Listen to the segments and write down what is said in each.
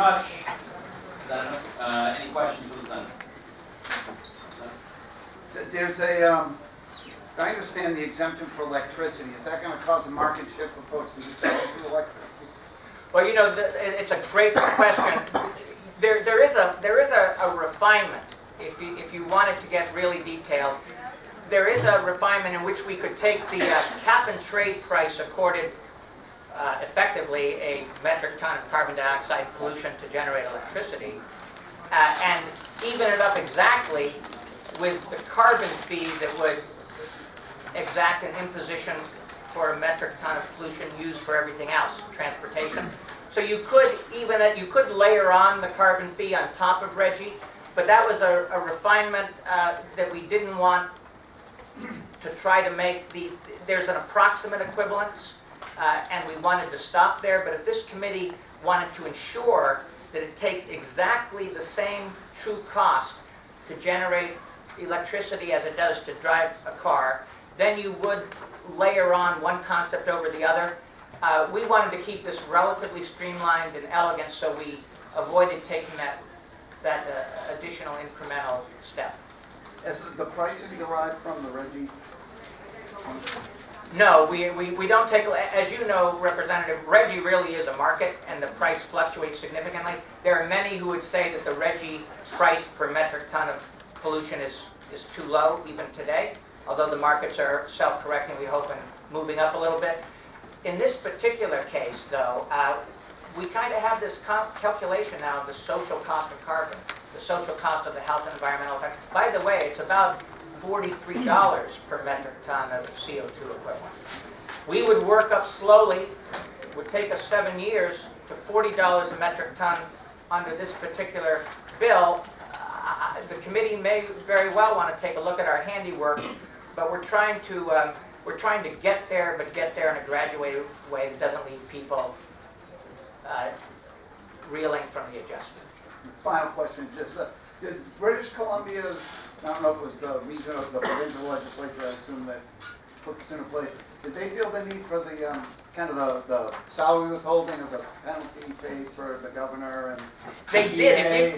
much. Senator, any questions for the senator? So there's a, I understand the exemption for electricity. Is that going to cause a market shift for folks to use electricity? Well, you know, it's a great question. There is a refinement. If you wanted to get really detailed, there is a refinement in which we could take the cap and trade price accorded effectively a metric ton of carbon dioxide pollution to generate electricity, and even it up exactly with the carbon fee that would exact an imposition for a metric ton of pollution used for everything else, transportation. So you could layer on the carbon fee on top of RGGI, but that was a refinement that we didn't want to try to make there's an approximate equivalence, and we wanted to stop there. But if this committee wanted to ensure that it takes exactly the same true cost to generate electricity as it does to drive a car, then you would layer on one concept over the other. We wanted to keep this relatively streamlined and elegant, so we avoided taking that additional incremental step. Is the pricing derived from the RGGI? No, we don't take, as you know, Representative, RGGI really is a market, and the price fluctuates significantly. There are many who would say that the RGGI price per metric ton of pollution is too low even today, although the markets are self-correcting, we hope, and moving up a little bit. In this particular case, though, we kind of have this calculation now of the social cost of carbon, the social cost of the health and environmental effect. By the way, it's about $43 per metric ton of CO2 equivalent. We would work up slowly. It would take us 7 years to $40 a metric ton under this particular bill. The committee may very well want to take a look at our handiwork, but we're trying to get there, but get there in a graduated way that doesn't leave people reeling from the adjustment. Final question: did British Columbia, I don't know if it was the regional, the provincial legislature, I assume that put this into place, did they feel the need for the kind of the salary withholding of the penalty phase for the governor and they did.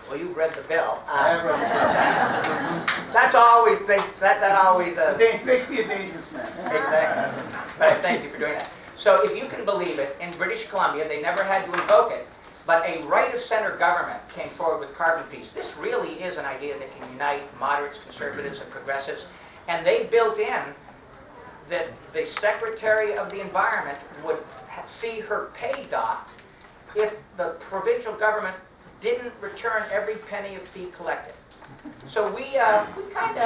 Well, you read the bill. I have read the bill. That's always that always. It makes me a dangerous man. Exactly. But thank you for doing that. So, if you can believe it, in British Columbia, they never had to invoke it, but a right-of-center government came forward with carbon fees. This really is an idea that can unite moderates, conservatives, and progressives, and they built in that the Secretary of the Environment would see her pay docked if the provincial government didn't return every penny of fee collected. So we kind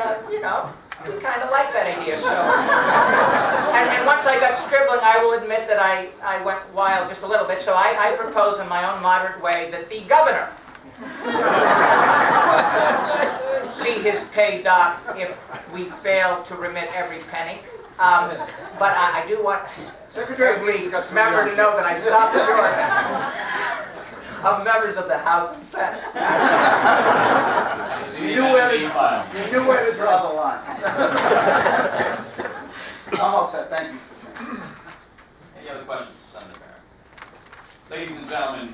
of like that idea. So, and once I got scribbling, I will admit that I went wild just a little bit. So I propose in my own moderate way that the governor see his pay docked if we fail to remit every penny. But I do want every member to know that I stopped short of members of the House and Senate. You knew where to draw the line. I'm all set. Thank you, Senator. Any other questions for Senator Barrett? Ladies and gentlemen,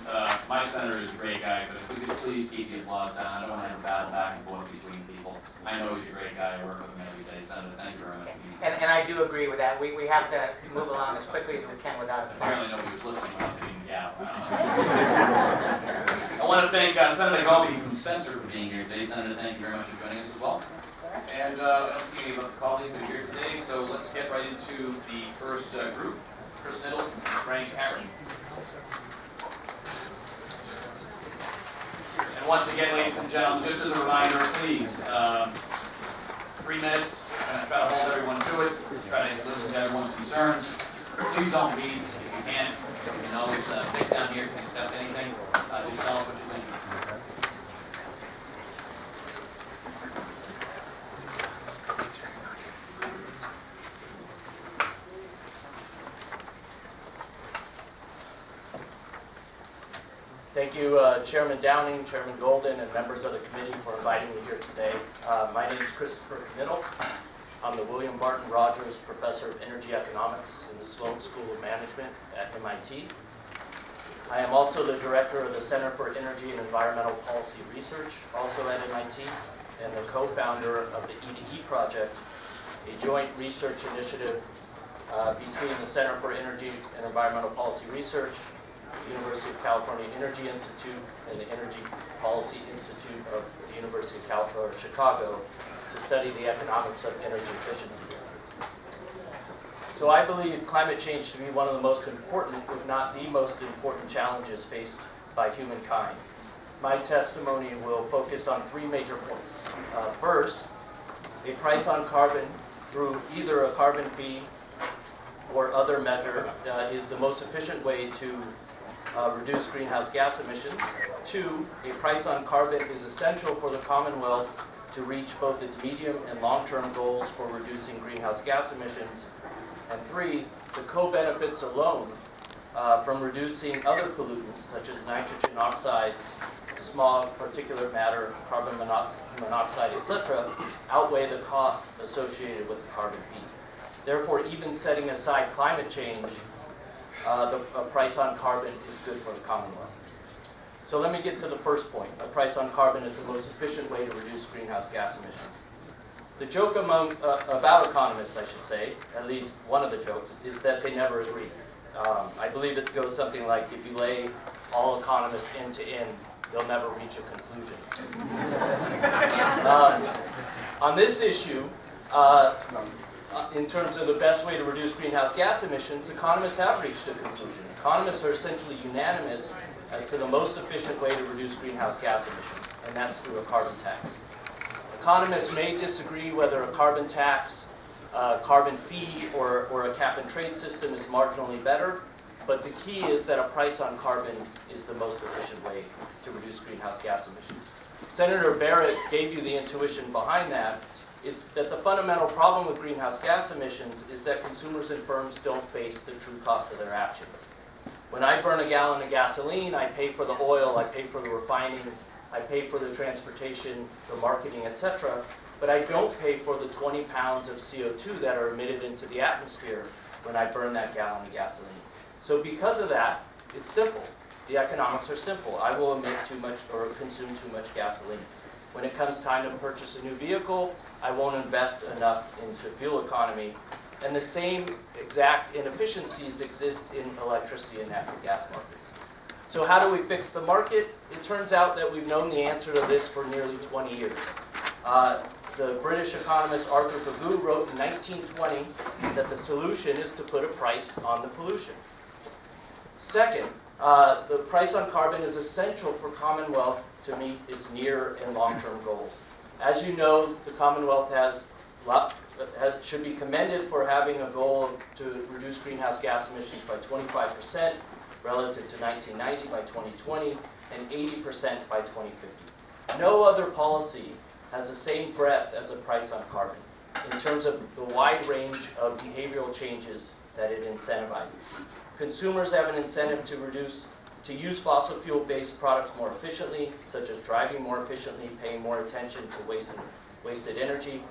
my senator is a great guy, but if we could please keep the applause down. I don't want to have a battle back and forth between people. I know he's a great guy. I work with him every day. Senator, thank you very much. And I do agree with that. We have to move along as quickly as we can without it. Apparently nobody was listening when I was being gapped. I want to thank Senator Galby from Spencer for being here today. Senator, thank you very much for joining us as well. And I don't see any of the colleagues that are here today, so let's get right into the first group. Chris Niddle, Frank Harron. And once again, ladies and gentlemen, just as a reminder, please, 3 minutes. I'm going to try to hold everyone to it, try to listen to everyone's concerns. Please don't read if you can't. You can always pick down here, can accept anything. Just tell us what you think. Thank you, Chairman Downing, Chairman Golden, and members of the committee for inviting me here today. My name is Christopher Kniddle. I'm the William Barton Rogers Professor of Energy Economics in the Sloan School of Management at MIT. I am also the director of the Center for Energy and Environmental Policy Research, also at MIT, and the co-founder of the E2E project, a joint research initiative between the Center for Energy and Environmental Policy Research, the University of California Energy Institute, and the Energy Policy Institute of the University of Chicago to study the economics of energy efficiency. So I believe climate change to be one of the most important, if not the most important challenges faced by humankind. My testimony will focus on three major points. First, a price on carbon through either a carbon fee or other measure is the most efficient way to reduce greenhouse gas emissions. Two, a price on carbon is essential for the Commonwealth to reach both its medium and long-term goals for reducing greenhouse gas emissions. And three, the co-benefits alone from reducing other pollutants such as nitrogen oxides, smog, particulate matter, carbon monoxide, etc., outweigh the costs associated with the carbon fee. Therefore, even setting aside climate change, the price on carbon is good for the Commonwealth. So let me get to the first point. A price on carbon is the most efficient way to reduce greenhouse gas emissions. The joke about economists, I should say, at least one of the jokes, is that they never agree. I believe it goes something like, if you lay all economists end to end, they'll never reach a conclusion. On this issue, in terms of the best way to reduce greenhouse gas emissions, economists have reached a conclusion. Economists are essentially unanimous as to the most efficient way to reduce greenhouse gas emissions, and that's through a carbon tax. Economists may disagree whether a carbon tax, carbon fee, or a cap-and-trade system is marginally better, but the key is that a price on carbon is the most efficient way to reduce greenhouse gas emissions. Senator Barrett gave you the intuition behind that. It's that the fundamental problem with greenhouse gas emissions is that consumers and firms don't face the true cost of their actions. When I burn a gallon of gasoline, I pay for the oil, I pay for the refining, I pay for the transportation, the marketing, etc., but I don't pay for the 20 pounds of CO2 that are emitted into the atmosphere when I burn that gallon of gasoline. So because of that, it's simple. The economics are simple. I will emit too much or consume too much gasoline. When it comes time to purchase a new vehicle, I won't invest enough into fuel economy. And the same exact inefficiencies exist in electricity and natural gas markets. So how do we fix the market? It turns out that we've known the answer to this for nearly 20 years. The British economist Arthur Pigou wrote in 1920 that the solution is to put a price on the pollution. Second, the price on carbon is essential for Commonwealth to meet its near and long-term goals. As you know, the Commonwealth should be commended for having a goal to reduce greenhouse gas emissions by 25% relative to 1990 by 2020 and 80% by 2050. No other policy has the same breadth as a price on carbon in terms of the wide range of behavioral changes that it incentivizes. Consumers have an incentive to use fossil fuel-based products more efficiently, such as driving more efficiently, paying more attention to wasted energy.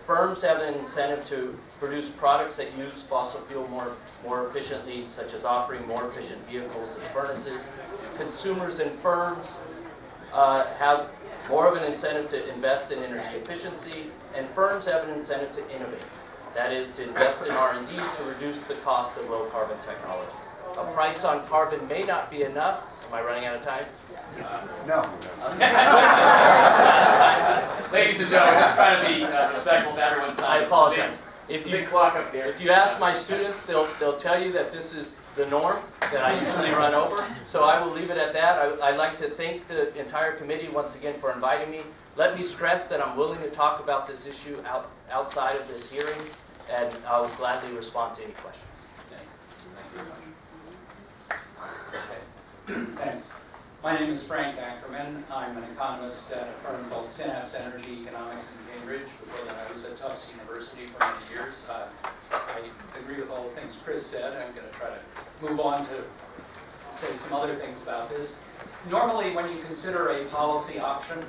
Firms have an incentive to produce products that use fossil fuel more efficiently, such as offering more efficient vehicles and furnaces. Consumers and firms have more of an incentive to invest in energy efficiency, and firms have an incentive to innovate. That is, to invest in R&D to reduce the cost of low-carbon technologies. A price on carbon may not be enough. Am I running out of time? No. Ladies and gentlemen, just trying to be respectful to everyone's time. I apologize. If you ask my students, they'll tell you that this is the norm that I usually run over. So I will leave it at that. I'd like to thank the entire committee once again for inviting me. Let me stress that I'm willing to talk about this issue outside of this hearing, and I will gladly respond to any questions. Thanks. My name is Frank Ackerman. I'm an economist at a firm called Synapse Energy Economics in Cambridge. Before that, I was at Tufts University for many years. I agree with all the things Chris said. I'm going to try to move on to say some other things about this. Normally, when you consider a policy option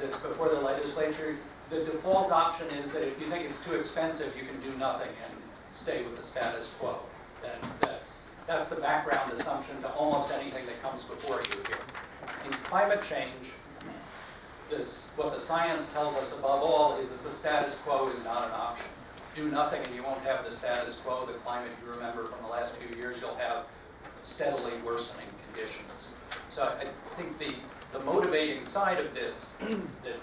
that's before the legislature, the default option is that if you think it's too expensive, you can do nothing and stay with the status quo. And that's That's the background assumption to almost anything that comes before you here. In climate change, what the science tells us above all is that the status quo is not an option. Do nothing and you won't have the status quo. The climate you remember from the last few years, you'll have steadily worsening conditions. So I think the motivating side of this, that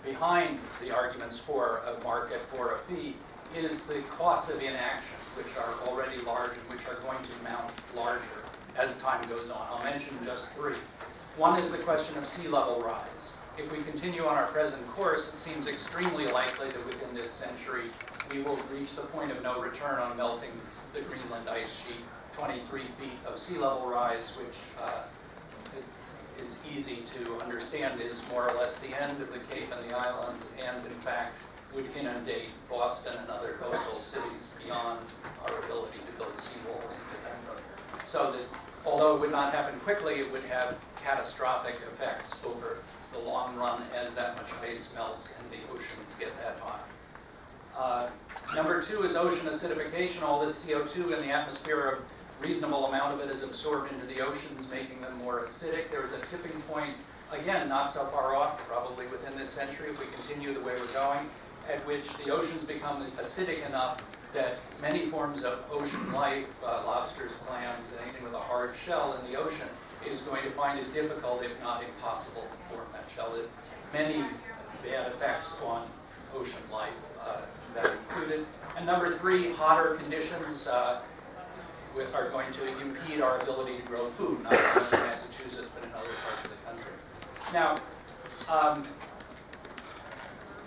behind the arguments for a market, for a fee, is the costs of inaction, which are already large and which are going to mount larger as time goes on. I'll mention just three. One is the question of sea level rise. If we continue on our present course, it seems extremely likely that within this century we will reach the point of no return on melting the Greenland ice sheet, 23 feet of sea level rise, which is easy to understand is more or less the end of the Cape and the islands, and in fact would inundate Boston and other coastal cities beyond our ability to build seawalls and defend them. So that although it would not happen quickly, it would have catastrophic effects over the long run as that much ice melts and the oceans get that high. Number two is ocean acidification. All this CO2 in the atmosphere, a reasonable amount of it is absorbed into the oceans, making them more acidic. There is a tipping point, again, not so far off, probably within this century, if we continue the way we're going, at which the oceans become acidic enough that many forms of ocean life, lobsters, clams, anything with a hard shell in the ocean, is going to find it difficult, if not impossible, to form that shell. Many bad effects on ocean life, that included. And number three, hotter conditions are going to impede our ability to grow food, not so much in Massachusetts, but in other parts of the country. Now,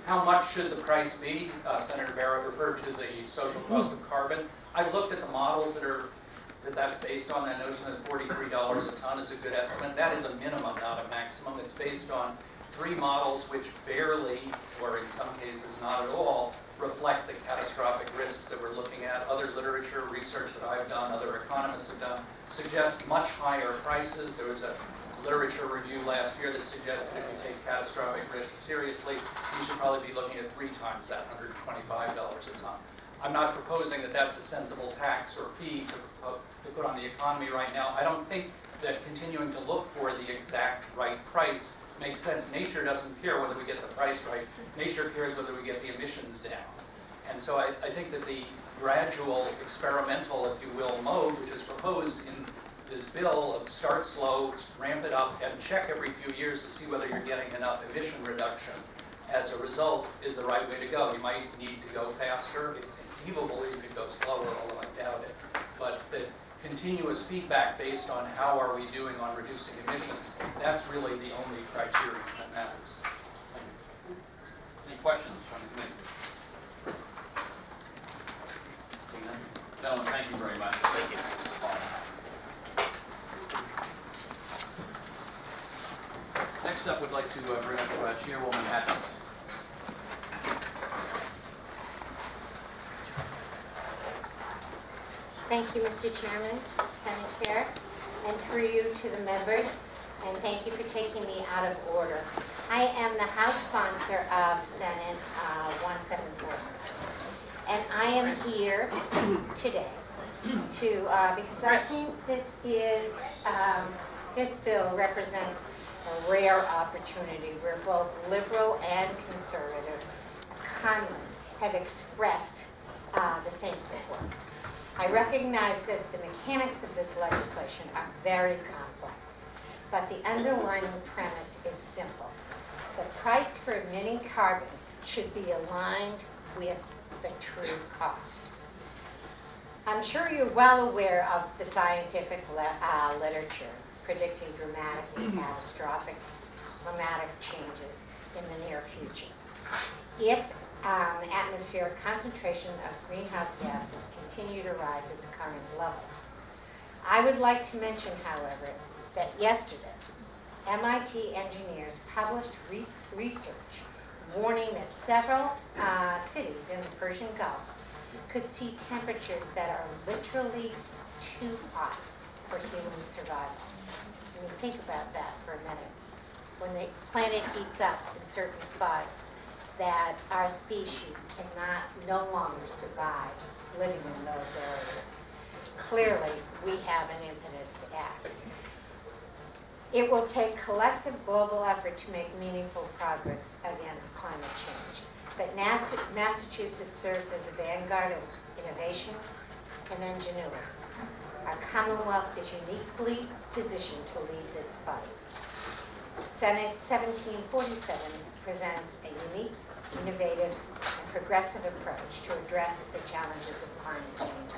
how much should the price be? Senator Barrett referred to the social cost of carbon. I've looked at the models that's based on. That notion that $43 a ton is a good estimate. That is a minimum, not a maximum. It's based on three models which barely, or in some cases not at all, reflect the catastrophic risks that we're looking at. Other literature, research that I've done, other economists have done, suggests much higher prices. There was a literature review last year that suggested if you take catastrophic risks seriously, you should probably be looking at 3 times that, $125 a ton. I'm not proposing that that's a sensible tax or fee to put on the economy right now. I don't think that continuing to look for the exact right price makes sense. Nature doesn't care whether we get the price right. Nature cares whether we get the emissions down. And so I think that the gradual, experimental, if you will, mode which is proposed in this bill of start slow, ramp it up, and check every few years to see whether you're getting enough emission reduction as a result is the right way to go. You might need to go faster. It's conceivable you could go slower, although I doubt it. But the continuous feedback based on how are we doing on reducing emissions, that's really the only criterion that matters. Any questions from the committee? Gentlemen, thank you very much. Thank you. Next up, we'd like to bring up Chairwoman Atkins. Thank you, Mr. Chairman, Senate Chair, and through you to the members, and thank you for taking me out of order. I am the House sponsor of Senate 1747, and I am here today because I think this bill represents a rare opportunity where both liberal and conservative economists have expressed the same support. I recognize that the mechanics of this legislation are very complex, but the underlying premise is simple. The price for emitting carbon should be aligned with the true cost. I'm sure you're well aware of the scientific literature predicting dramatically catastrophic climatic changes in the near future. If atmospheric concentration of greenhouse gases continue to rise at the current levels. I would like to mention, however, that yesterday, MIT engineers published research warning that several cities in the Persian Gulf could see temperatures that are literally too hot for human survival. I mean, think about that for a minute. When the planet heats up in certain spots, that our species cannot no longer survive living in those areas. clearly we have an impetus to act. It will take collective global effort to make meaningful progress against climate change. But Massachusetts serves as a vanguard of innovation and ingenuity. Our Commonwealth is uniquely positioned to lead this fight. Senate 1747 presents a unique, innovative, and progressive approach to address the challenges of climate change,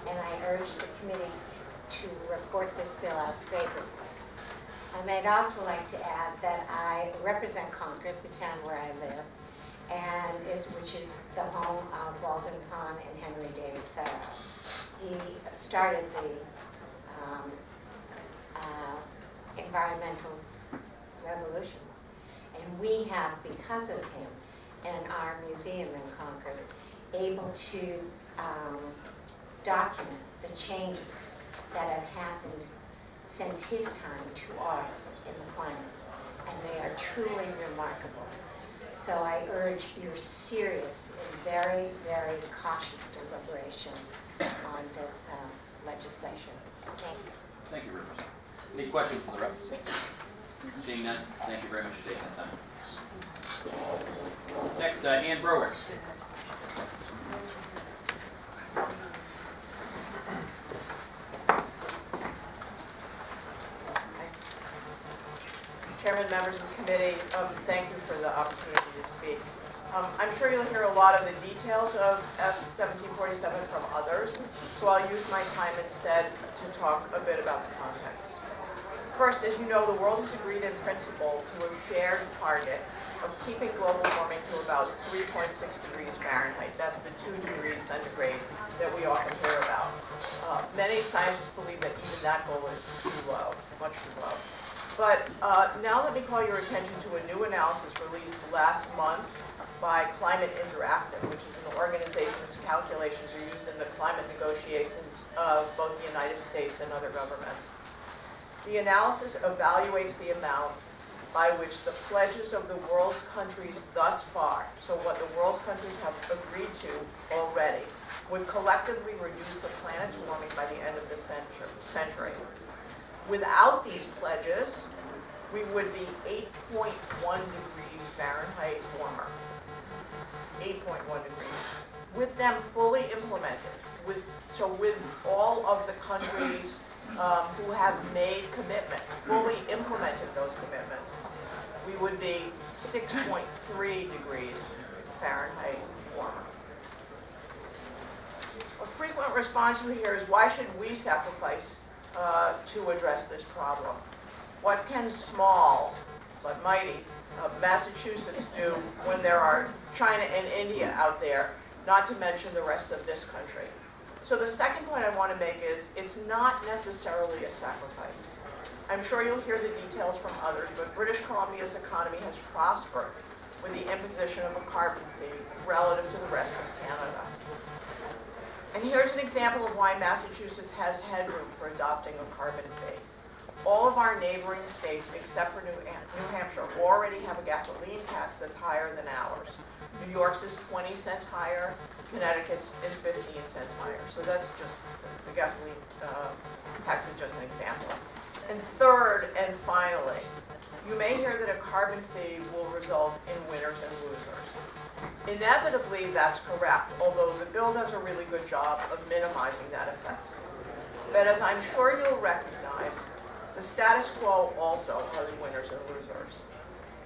and I urge the committee to report this bill out favorably. I might also like to add that I represent Concord, the town where I live, which is the home of Walden Pond and Henry David Thoreau. He started the environmental revolution, and we have, because of him and our museum in Concord, able to document the changes that have happened since his time to ours in the climate, and they are truly remarkable. So I urge your serious and very, very cautious deliberation on this legislation. Thank you. Thank you, Representative. Any questions from the rest? Seeing none, thank you very much for taking the time. Next, Ann Browick. Chairman, members of the committee, thank you for the opportunity to speak. I'm sure you'll hear a lot of the details of S 1747 from others, so I'll use my time instead to talk a bit about the context. First, as you know, the world has agreed in principle to a shared target of keeping global warming to about 3.6 degrees Fahrenheit. That's the 2 degrees centigrade that we often hear about. Many scientists believe that even that goal is too low, much too low. But now let me call your attention to a new analysis released last month by Climate Interactive, which is an organization whose calculations are used in the climate negotiations of both the United States and other governments. The analysis evaluates the amount by which the pledges of the world's countries thus far, so what the world's countries have agreed to already, would collectively reduce the planet's warming by the end of the century. Without these pledges, we would be 8.1 degrees Fahrenheit warmer. 8.1 degrees. With them fully implemented, with all of the countries who have made commitments, fully implemented those commitments, we would be 6.3 degrees Fahrenheit warmer. A frequent response we hear is, why should we sacrifice to address this problem? What can small but mighty Massachusetts do when there are China and India out there, not to mention the rest of this country? So the second point I want to make is, it's not necessarily a sacrifice. I'm sure you'll hear the details from others, but British Columbia's economy has prospered with the imposition of a carbon fee relative to the rest of Canada. And here's an example of why Massachusetts has headroom for adopting a carbon fee. All of our neighboring states, except for New Hampshire, already have a gasoline tax that's higher than ours. New York's is 20 cents higher, Connecticut's is 15 cents higher. So that's just, the gasoline tax is just an example. And third and finally, you may hear that a carbon fee will result in winners and losers. Inevitably, that's correct, although the bill does a really good job of minimizing that effect. But as I'm sure you'll recognize, the status quo also has winners and losers.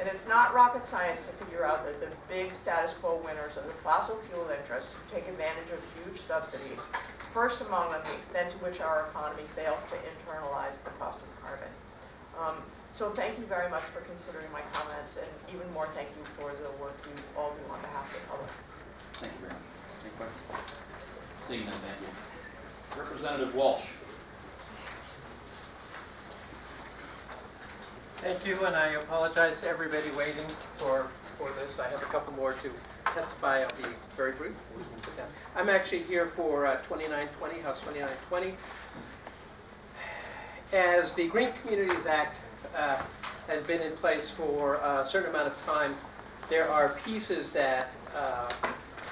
And it's not rocket science to figure out that the big status quo winners are the fossil fuel interests who take advantage of huge subsidies, first among them the extent to which our economy fails to internalize the cost of carbon. So thank you very much for considering my comments, and even more thank you for the work you all do on behalf of the public. Thank you very much. Any questions? Seeing none, thank you. Representative Walsh. Thank you, and I apologize to everybody waiting for this. I have a couple more to testify. I'll be very brief. We can sit down. I'm actually here for 2920, House 2920. As the Green Communities Act has been in place for a certain amount of time, there are pieces that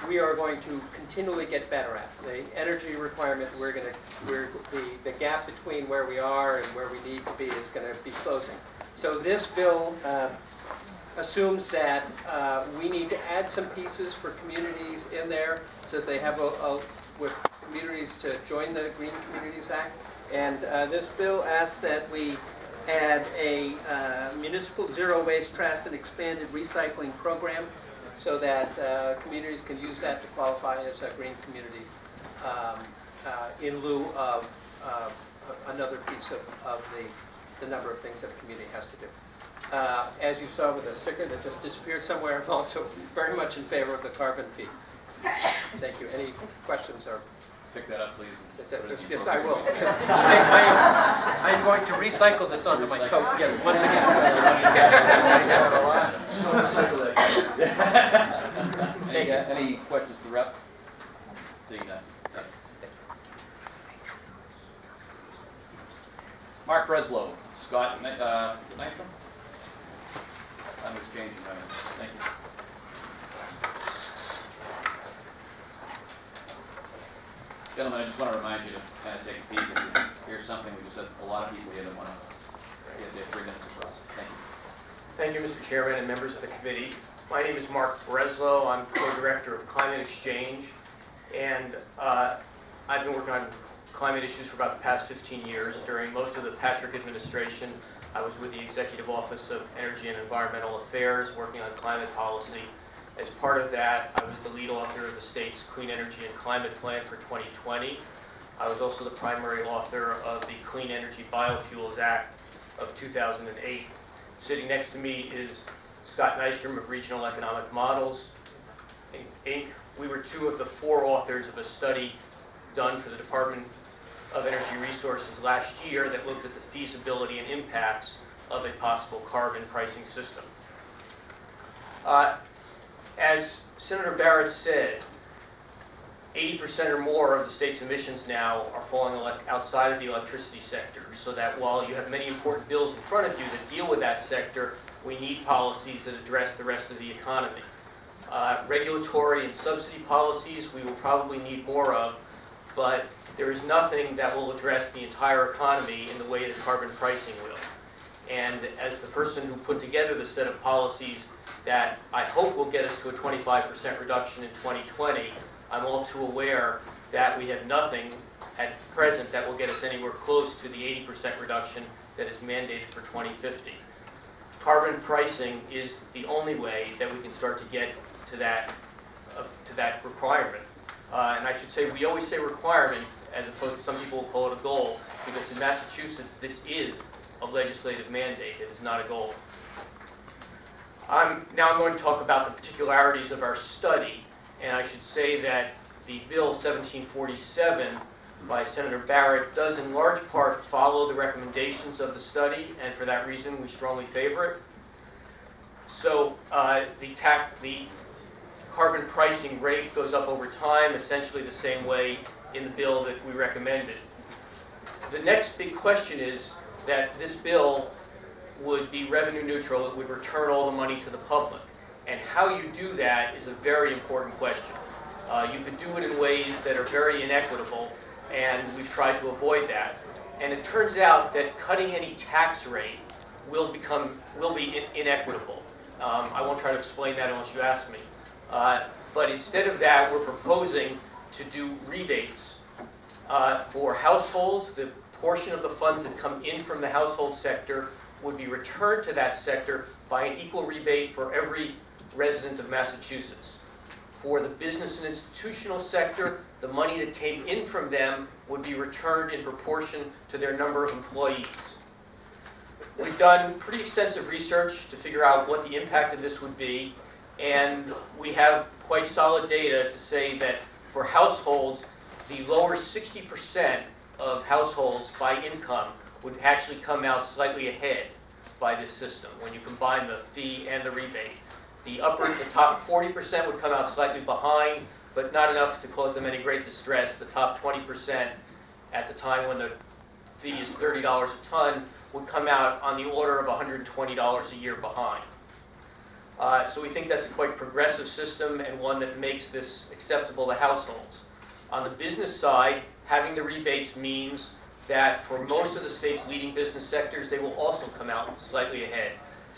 we are going to continually get better at. The energy requirement, the gap between where we are and where we need to be is going to be closing. So this bill assumes that we need to add some pieces for communities in there so that they have with communities to join the Green Communities Act. And this bill asks that we add a municipal zero waste trash and expanded recycling program so that communities can use that to qualify as a green community in lieu of another piece of the number of things that a community has to do. As you saw with the sticker that just disappeared somewhere, I'm also very much in favor of the carbon fee. Thank you. Any questions or? Pick that up, please. Yes, I will. I'm going to recycle this onto my coat again, once again. Any questions for the rep? See you then. Mark Breslow, Scott, is it Nystrom? I'm exchanging. Thank you. Gentlemen, I just want to remind you to kind of take a peek. If here's something we just have a lot of people here that want to get 3 minutes across. Thank you. Thank you, Mr. Chairman and members of the committee. My name is Mark Breslow. I'm co-director of Climate Exchange, and I've been working on climate issues for about the past 15 years. During most of the Patrick administration, I was with the Executive Office of Energy and Environmental Affairs, working on climate policy. As part of that, I was the lead author of the state's Clean Energy and Climate Plan for 2020. I was also the primary author of the Clean Energy Biofuels Act of 2008. Sitting next to me is Scott Nystrom of Regional Economic Models, Inc. We were 2 of the 4 authors of a study done for the Department of Energy Resources last year that looked at the feasibility and impacts of a possible carbon pricing system. As Senator Barrett said, 80% or more of the state's emissions now are falling outside of the electricity sector, so that while you have many important bills in front of you that deal with that sector, we need policies that address the rest of the economy. Regulatory and subsidy policies we will probably need more of, but there is nothing that will address the entire economy in the way that carbon pricing will. And as the person who put together the set of policies that I hope will get us to a 25% reduction in 2020, I'm all too aware that we have nothing at present that will get us anywhere close to the 80% reduction that is mandated for 2050. Carbon pricing is the only way that we can start to get to that requirement. And I should say, we always say requirement as opposed to some people will call it a goal, because in Massachusetts this is a legislative mandate. It is not a goal. Now I'm going to talk about the particularities of our study, and I should say that the Bill 1747 by Senator Barrett does in large part follow the recommendations of the study, and for that reason we strongly favor it. So the carbon pricing rate goes up over time, essentially the same way in the bill that we recommended. The next big question is that this bill would be revenue neutral. It would return all the money to the public. And how you do that is a very important question. You could do it in ways that are very inequitable, and we've tried to avoid that. And it turns out that cutting any tax rate will be inequitable. I won't try to explain that unless you ask me. But instead of that, we're proposing to do rebates for households. The portion of the funds that come in from the household sector would be returned to that sector by an equal rebate for every resident of Massachusetts. For the business and institutional sector, the money that came in from them would be returned in proportion to their number of employees. We've done pretty extensive research to figure out what the impact of this would be, and we have quite solid data to say that for households, the lower 60% of households by income would actually come out slightly ahead by this system when you combine the fee and the rebate. The top 40% would come out slightly behind, but not enough to cause them any great distress. The top 20%, at the time when the fee is $30 a ton, would come out on the order of $120 a year behind. So we think that's a quite progressive system and one that makes this acceptable to households. On the business side, having the rebates means that for most of the state's leading business sectors, they will also come out slightly ahead.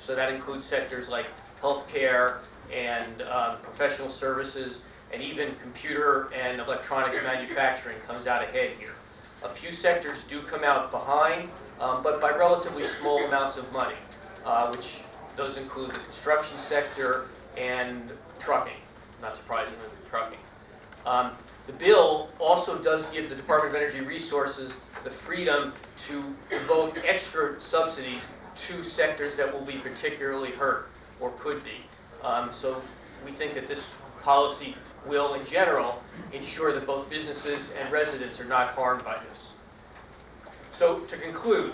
So that includes sectors like healthcare and professional services, and even computer and electronics manufacturing comes out ahead here. A few sectors do come out behind, but by relatively small amounts of money, which those include the construction sector and trucking, not surprisingly, trucking. The bill also does give the Department of Energy Resources the freedom to devote extra subsidies to sectors that will be particularly hurt or could be. So we think that this policy will, in general, ensure that both businesses and residents are not harmed by this. So to conclude,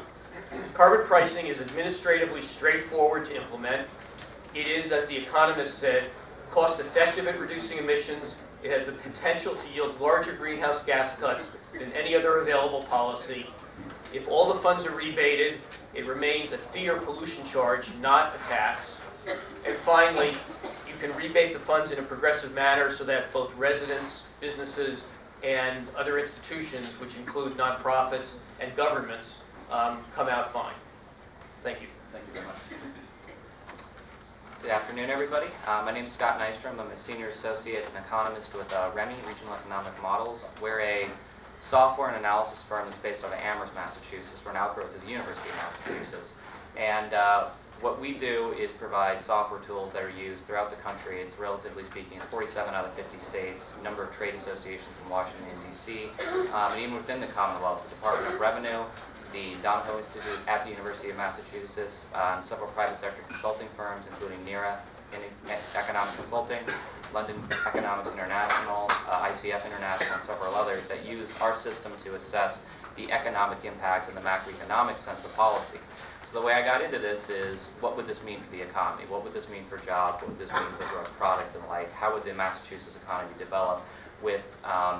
carbon pricing is administratively straightforward to implement. It is, as the economist said, cost-effective at reducing emissions. It has the potential to yield larger greenhouse gas cuts than any other available policy. If all the funds are rebated, it remains a fee or pollution charge, not a tax. And finally, you can rebate the funds in a progressive manner so that both residents, businesses, and other institutions, which include nonprofits and governments, come out fine. Thank you. Thank you very much. Good afternoon, everybody. My name is Scott Nystrom. I'm a senior associate and economist with REMI, Regional Economic Models. We're a software and analysis firm that's based out of Amherst, Massachusetts. We're an outgrowth of the University of Massachusetts. And what we do is provide software tools that are used throughout the country. It's relatively speaking, it's 47 out of 50 states, a number of trade associations in Washington, D.C., and even within the Commonwealth, the Department of Revenue, the Donahoe Institute at the University of Massachusetts, several private sector consulting firms, including NERA Economic Consulting, London Economics International, ICF International, and several others that use our system to assess the economic impact and the macroeconomic sense of policy. So the way I got into this is, what would this mean for the economy? What would this mean for jobs? What would this mean for gross product and like? How would the Massachusetts economy develop with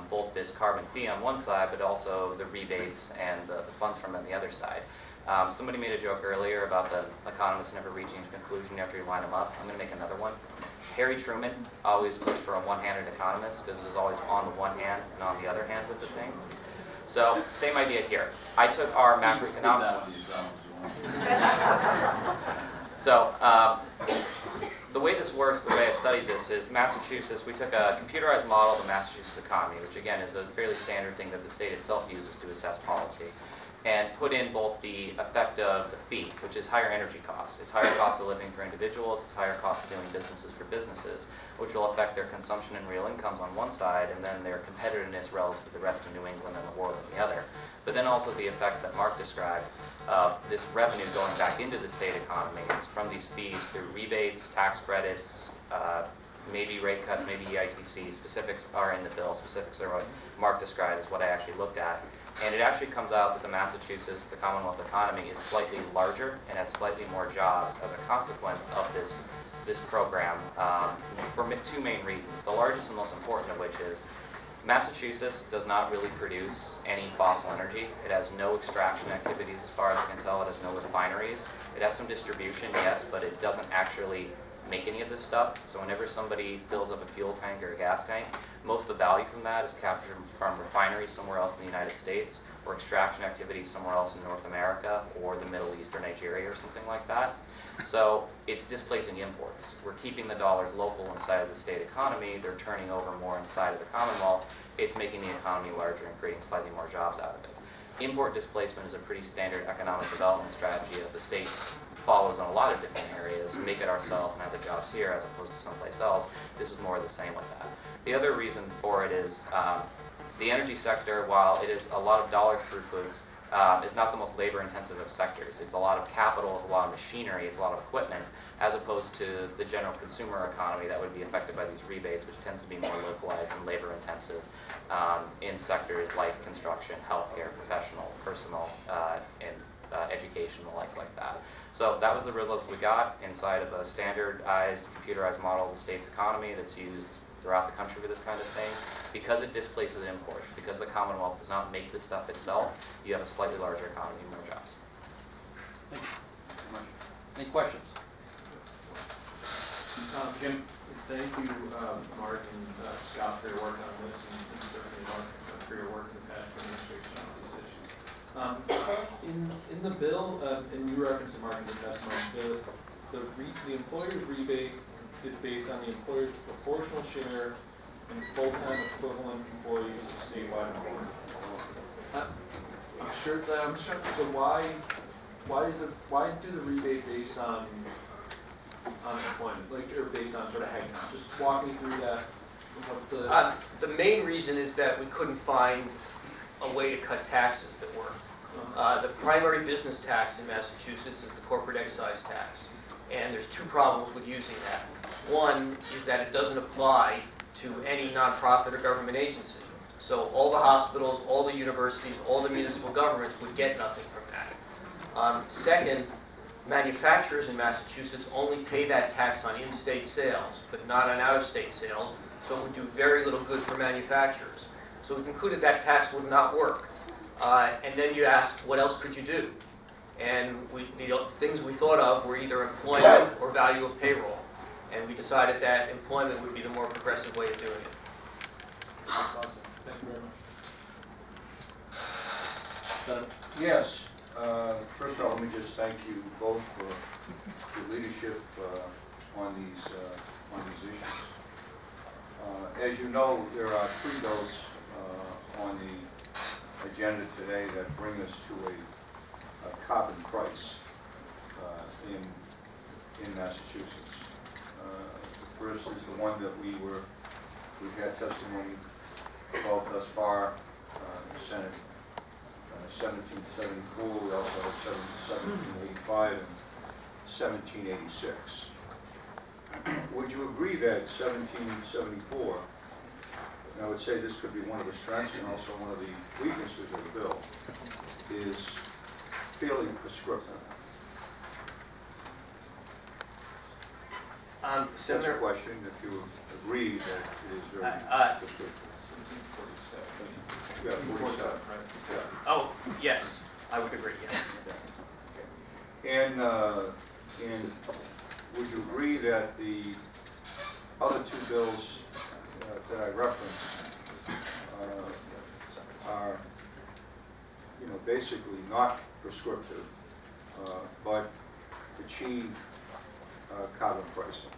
both this carbon fee on one side, but also the rebates and the funds from on the other side? Somebody made a joke earlier about the economists never reaching a conclusion after you line them up. I'm going to make another one. Harry Truman always pushed for a one-handed economist because it was always on the one hand and on the other hand with the thing. So, same idea here. I took our macroeconomic... So, the way this works, the way I've studied this, is Massachusetts, we took a computerized model of the Massachusetts economy, which again is a fairly standard thing that the state itself uses to assess policy, and put in both the effect of the fee, which is higher energy costs. It's higher cost of living for individuals, it's higher cost of doing businesses for businesses, which will affect their consumption and real incomes on one side, and then their competitiveness relative to the rest of New England and the world on the other. But then also the effects that Mark described, this revenue going back into the state economy. It's from these fees through rebates, tax credits, maybe rate cuts, maybe EITC. Specifics are in the bill. Specifics are what Mark described as what I actually looked at. And it actually comes out that the Massachusetts, the Commonwealth economy, is slightly larger and has slightly more jobs as a consequence of this program for two main reasons. The largest and most important of which is Massachusetts does not really produce any fossil energy. It has no extraction activities as far as I can tell. It has no refineries. It has some distribution, yes, but it doesn't actually make any of this stuff. So whenever somebody fills up a fuel tank or a gas tank, most of the value from that is captured from refineries somewhere else in the United States or extraction activities somewhere else in North America or the Middle East or Nigeria or something like that. So it's displacing imports. We're keeping the dollars local inside of the state economy. They're turning over more inside of the Commonwealth. It's making the economy larger and creating slightly more jobs out of it. Import displacement is a pretty standard economic development strategy that the state follows in a lot of different areas. Make it ourselves and have the jobs here as opposed to someplace else. This is more of the same with that. The other reason for it is the energy sector, while it is a lot of dollar throughputs, is not the most labor-intensive of sectors. It's a lot of capital, it's a lot of machinery, it's a lot of equipment, as opposed to the general consumer economy that would be affected by these rebates, which tends to be more localized and labor-intensive in sectors like construction, healthcare, professional, personal, and education, the like that. So that was the results we got inside of a standardized, computerized model of the state's economy that's used throughout the country for this kind of thing. Because it displaces imports, because the Commonwealth does not make this stuff itself, you have a slightly larger economy and more jobs. Thank you. Any questions? Jim? Thank you, Mark and Scott, for your work on this, and certainly Mark for your work in the past administration on these issues. In the bill, and you referenced it, Mark, in your testimony, the employer's rebate is based on the employer's proportional share in full-time equivalent employees of statewide employment. I'm sure. So why do the rebate based on employment, or based on sort of headcount? Just walk me through that. What's the main reason is that we couldn't find a way to cut taxes that worked. The primary business tax in Massachusetts is the corporate excise tax, and there's two problems with using that. One is that it doesn't apply to any nonprofit or government agency. So all the hospitals, all the universities, all the municipal governments would get nothing from that. Second, manufacturers in Massachusetts only pay that tax on in-state sales, but not on out-of-state sales, so it would do very little good for manufacturers. So we concluded that tax would not work. And then you ask, what else could you do? And the things we thought of were either employment or value of payroll. And we decided that employment would be the more progressive way of doing it. That's awesome. Thank you very much. Yes. First of all, let me just thank you both for your leadership on these issues. As you know, there are 3 bills on the agenda today that bring us to a carbon price in Massachusetts. The first is the one that we've had testimony about thus far in the Senate. 1774, we also have 1785 and 1786. Would you agree that 1774, and I would say this could be one of the strengths and also one of the weaknesses of the bill, is fairly prescriptive? That's a question, if you agree that it is very prescriptive. 1747. Yeah, 47, right? Yeah. Oh, yes, I would agree, yes. And would you agree that the other 2 bills that I referenced are, basically not prescriptive, but achieve carbon pricing?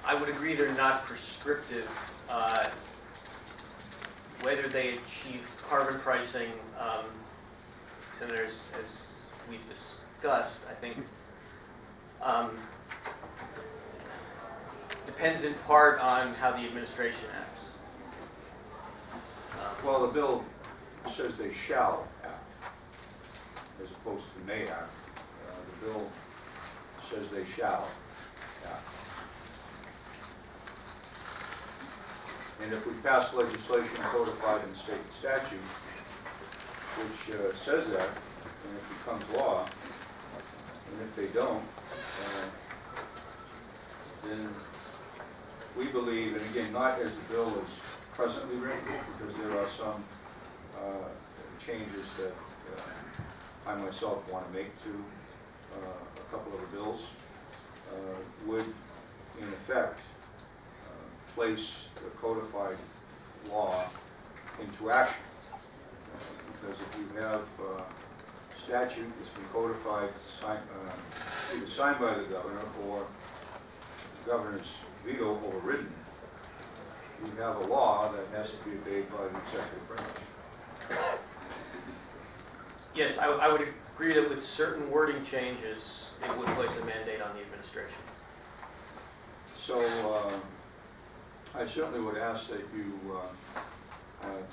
I would agree they're not prescriptive. Whether they achieve carbon pricing, Senators, as we've discussed, I think depends in part on how the administration acts. Well, the bill says they shall act, as opposed to may act. The bill says they shall act. And if we pass legislation codified in state statute, which says that, and it becomes law, and if they don't, then we believe, and again, not as the bill is presently written, because there are some changes that I myself want to make to a couple of the bills, would in effect place the codified law into action. Because if you have statute that's been codified, either signed by the governor or the governor's veto overridden, we have a law that has to be obeyed by the executive branch. Yes, I would agree that with certain wording changes, it would place a mandate on the administration. So I certainly would ask that you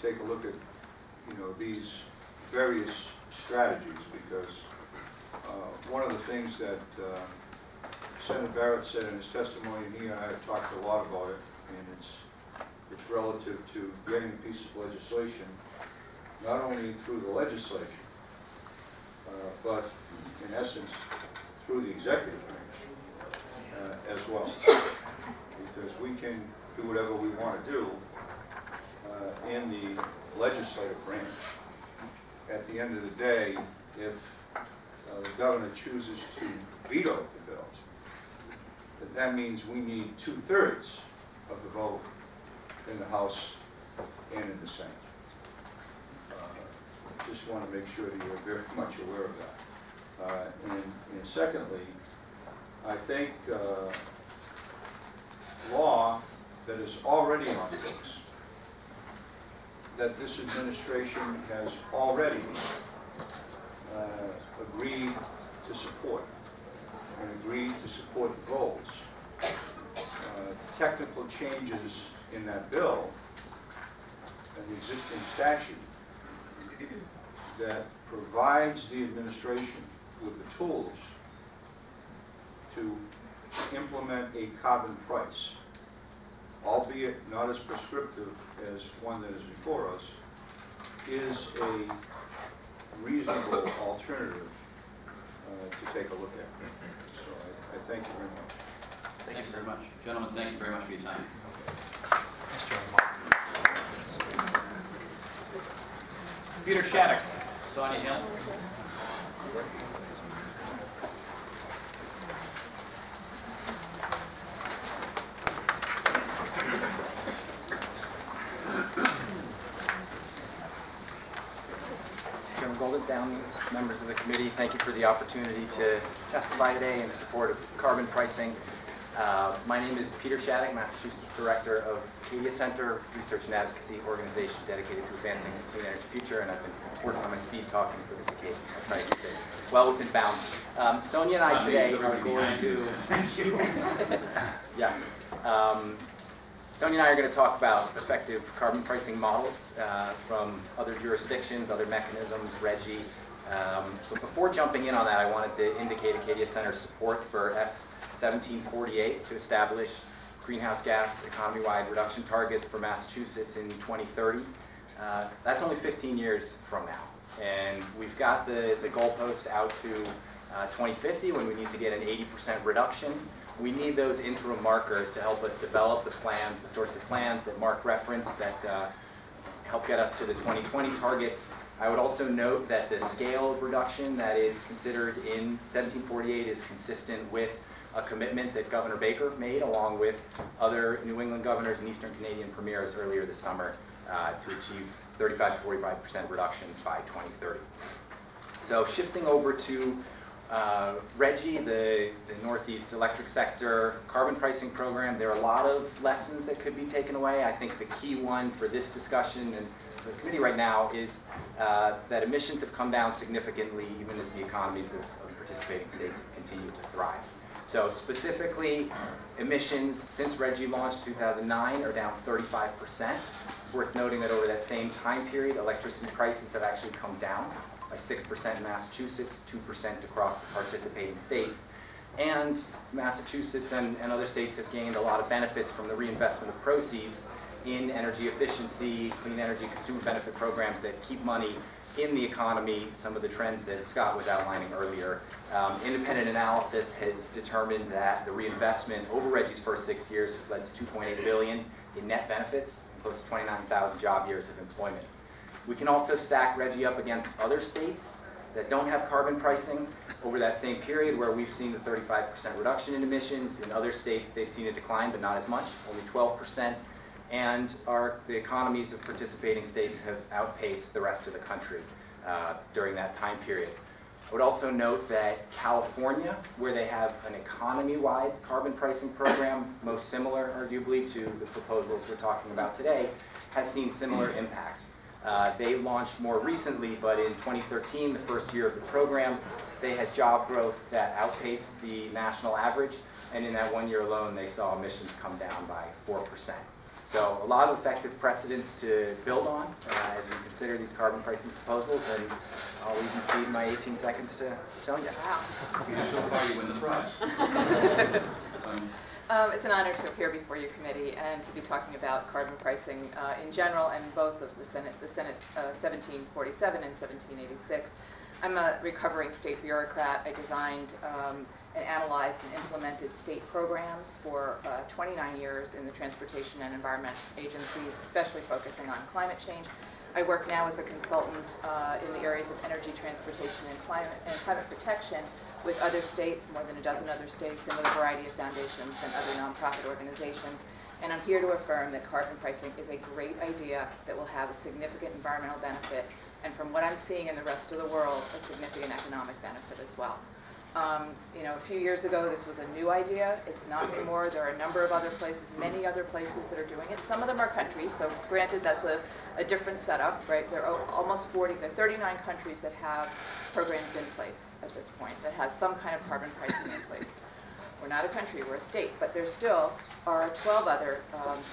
take a look at these various strategies, because one of the things that Senator Barrett said in his testimony, and he and I have talked a lot about it, and it's relative to getting a piece of legislation not only through the legislature, but in essence through the executive branch as well, because we can do whatever we want to do in the legislative branch. At the end of the day, if the governor chooses to veto the bill, that means we need 2/3 of the vote in the House and in the Senate. Just want to make sure that you're very much aware of that. And secondly, I think law that is already on the books, that this administration has already agreed to support and agreed to support the goals. Technical changes in that bill and the existing statute that provides the administration with the tools to implement a carbon price, albeit not as prescriptive as one that is before us, is a reasonable alternative to take a look at. So I thank you very much. Thank you very much. Gentlemen, thank you very much for your time. Peter Shattuck, Sonia Hill. Chairman Golden, Downey, members of the committee, thank you for the opportunity to testify today in support of carbon pricing. My name is Peter Shattuck, Massachusetts Director of Acadia Center, research and advocacy organization dedicated to advancing the clean energy future, and I've been working on my speed talking for this occasion. I'll try to keep it well within bounds. Sonia and I today are going to... Thank you. Yeah. Sonia and I are going to talk about effective carbon pricing models from other jurisdictions, other mechanisms, RGGI. But before jumping in on that, I wanted to indicate Acadia Center's support for S-1748 to establish greenhouse gas economy-wide reduction targets for Massachusetts in 2030. That's only 15 years from now. And we've got the goalpost out to 2050 when we need to get an 80% reduction. We need those interim markers to help us develop the plans, the sorts of plans that Mark referenced that help get us to the 2020 targets. I would also note that the scale of reduction that is considered in 1748 is consistent with a commitment that Governor Baker made along with other New England governors and Eastern Canadian premiers earlier this summer to achieve 35 to 45% reductions by 2030. So shifting over to RGGI, the Northeast Electric Sector Carbon Pricing Program, there are a lot of lessons that could be taken away. I think the key one for this discussion and the committee right now is that emissions have come down significantly even as the economies of participating states have continued to thrive. So specifically, emissions since RGGI launched 2009 are down 35%. It's worth noting that over that same time period, electricity prices have actually come down by 6% in Massachusetts, 2% across the participating states. And Massachusetts and other states have gained a lot of benefits from the reinvestment of proceeds in energy efficiency, clean energy consumer benefit programs that keep money in the economy, some of the trends that Scott was outlining earlier. Independent analysis has determined that the reinvestment over RGGI's first 6 years has led to $2.8 billion in net benefits and close to 29,000 job years of employment. We can also stack RGGI up against other states that don't have carbon pricing over that same period where we've seen the 35% reduction in emissions. In other states, they've seen a decline, but not as much, only 12%. And the economies of participating states have outpaced the rest of the country during that time period. I would also note that California, where they have an economy-wide carbon pricing program, most similar, arguably, to the proposals we're talking about today, has seen similar impacts. They launched more recently, but in 2013, the first year of the program, they had job growth that outpaced the national average, and in that 1 year alone, they saw emissions come down by 4%. So a lot of effective precedents to build on as you consider these carbon pricing proposals, and I'll even cede my 18 seconds to Sonia. So far you win the prize. It's an honor to appear before your committee and to be talking about carbon pricing in general and both of the Senate 1747 and 1786. I'm a recovering state bureaucrat. I designed and analyzed and implemented state programs for 29 years in the transportation and environment agencies, especially focusing on climate change. I work now as a consultant in the areas of energy, transportation, and climate protection with other states, more than a dozen other states, and with a variety of foundations and other nonprofit organizations. And I'm here to affirm that carbon pricing is a great idea that will have a significant environmental benefit, and from what I'm seeing in the rest of the world, a significant economic benefit as well. A few years ago, this was a new idea. It's not anymore. There are a number of other places, many other places that are doing it. Some of them are countries, so granted that's a different setup, right? There are almost 40, there are 39 countries that have programs in place at this point that has some kind of carbon pricing in place. We're not a country, we're a state, but there still are 12 other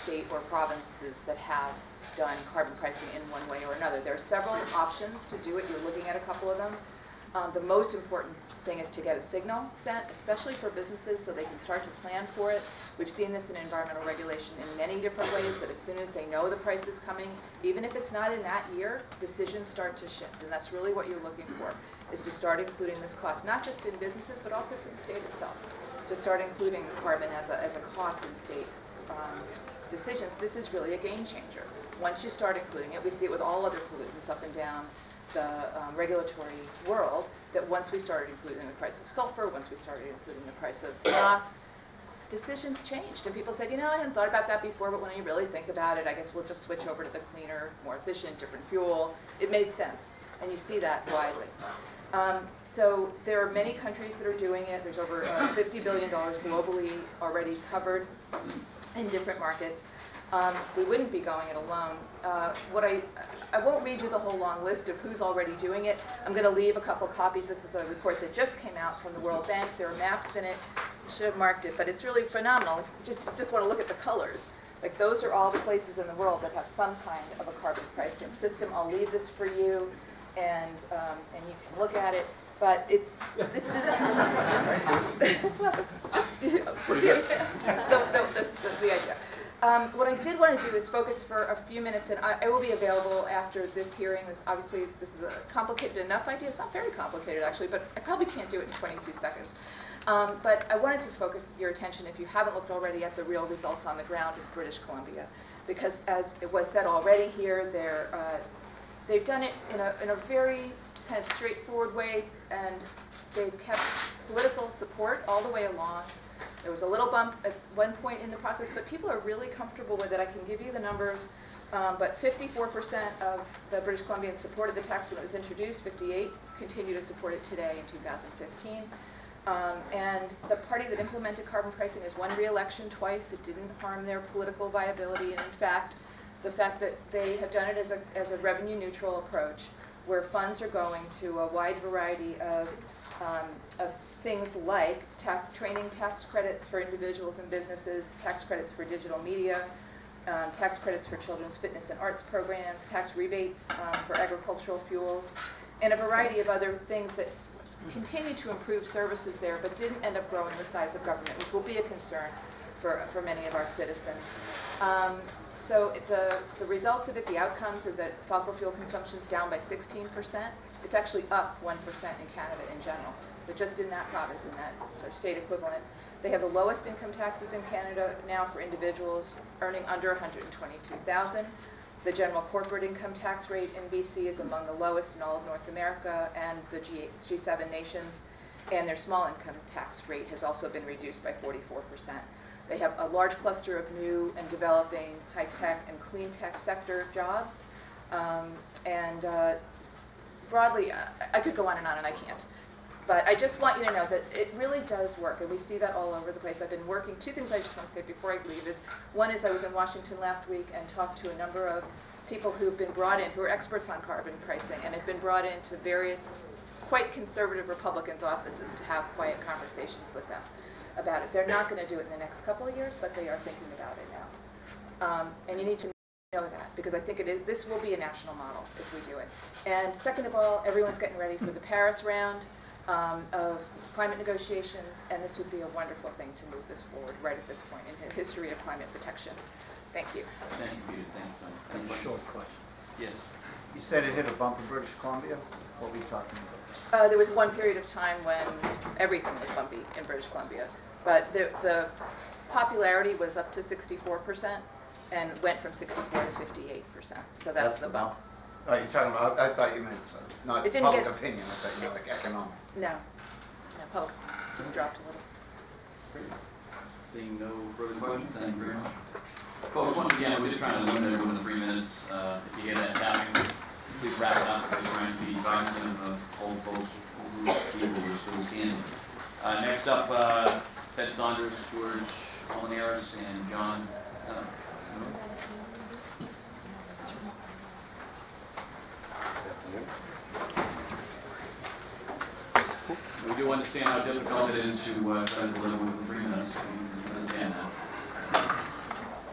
state or provinces that have done carbon pricing in one way or another. There are several options to do it. You're looking at a couple of them. The most important thing is to get a signal sent, especially for businesses, so they can start to plan for it. We've seen this in environmental regulation in many different ways, that as soon as they know the price is coming, even if it's not in that year, decisions start to shift. And that's really what you're looking for, is to start including this cost, not just in businesses, but also for the state itself. To start including carbon as a cost in state decisions. This is really a game changer. Once you start including it, we see it with all other pollutants up and down the regulatory world, that once we started including the price of sulfur, once we started including the price of NOx, decisions changed. And people said, I hadn't thought about that before, but when you really think about it, I guess we'll just switch over to the cleaner, more efficient, different fuel. It made sense. And you see that widely. So there are many countries that are doing it. There's over $50 billion globally already covered in different markets. We wouldn't be going it alone. I won't read you the whole long list of who's already doing it. I'm going to leave a couple copies. This is a report that just came out from the World Bank. There are maps in it. I should have marked it, but it's really phenomenal. Just want to look at the colors. Like, those are all the places in the world that have some kind of a carbon pricing system. I'll leave this for you, and you can look at it. But this is the idea. What I did want to do is focus for a few minutes, and I will be available after this hearing. Obviously, this is a complicated enough idea. It's not very complicated, actually, but I probably can't do it in 22 seconds. But I wanted to focus your attention, if you haven't looked already, at the real results on the ground in British Columbia. Because as it was said already here, they've done it in a very kind of straightforward way, and they've kept political support all the way along. There was a little bump at one point in the process, but people are really comfortable with it. I can give you the numbers, but 54% of the British Columbians supported the tax when it was introduced. 58% continue to support it today in 2015. And the party that implemented carbon pricing has won re-election twice. It didn't harm their political viability, and in fact, the fact that they have done it as a revenue-neutral approach, where funds are going to a wide variety of things like training tax credits for individuals and businesses, tax credits for digital media, tax credits for children's fitness and arts programs, tax rebates for agricultural fuels, and a variety of other things that continue to improve services there, but didn't end up growing the size of government, which will be a concern for many of our citizens. So the results of it, the outcomes, is that fossil fuel consumption is down by 16%. It's actually up 1% in Canada in general, but just in that province, in that state equivalent. They have the lowest income taxes in Canada now for individuals earning under $122,000. The general corporate income tax rate in BC is among the lowest in all of North America and the G7 nations, and their small income tax rate has also been reduced by 44%. They have a large cluster of new and developing high-tech and clean tech sector jobs. Broadly, I could go on, and I can't. But I just want you to know that it really does work, and we see that all over the place. I've been working. Two things I just want to say before I leave is, one is I was in Washington last week and talked to a number of people who've been brought in, who are experts on carbon pricing, and have been brought into various quite conservative Republicans' offices to have quiet conversations with them about it. They're not going to do it in the next couple of years, but they are thinking about it now. And you need to know that, because I think this will be a national model if we do it. And second of all, everyone's getting ready for the Paris round of climate negotiations, and this would be a wonderful thing to move this forward right at this point in the history of climate protection. Thank you. Thank you. Thank you. Short question. Yes. You said it hit a bump in British Columbia. What were you talking about? There was one period of time when everything was bumpy in British Columbia, but the popularity was up to 64% and went from 64 to 58%. So that's the bump. Oh, you're talking about, I thought you meant not It didn't public get- opinion, I thought you meant like economic. No, public just dropped a little. Seeing no further questions, thank you very much. Folks, once again, we're just trying to limit everyone to 3 minutes. If you hear that tapping, please wrap it up. We're trying to be cognizant of old folks who are still standing. Next up, Ted Saunders, George Molinares, and John. We do understand how difficult it is to try to deliver within 3 minutes. We understand that.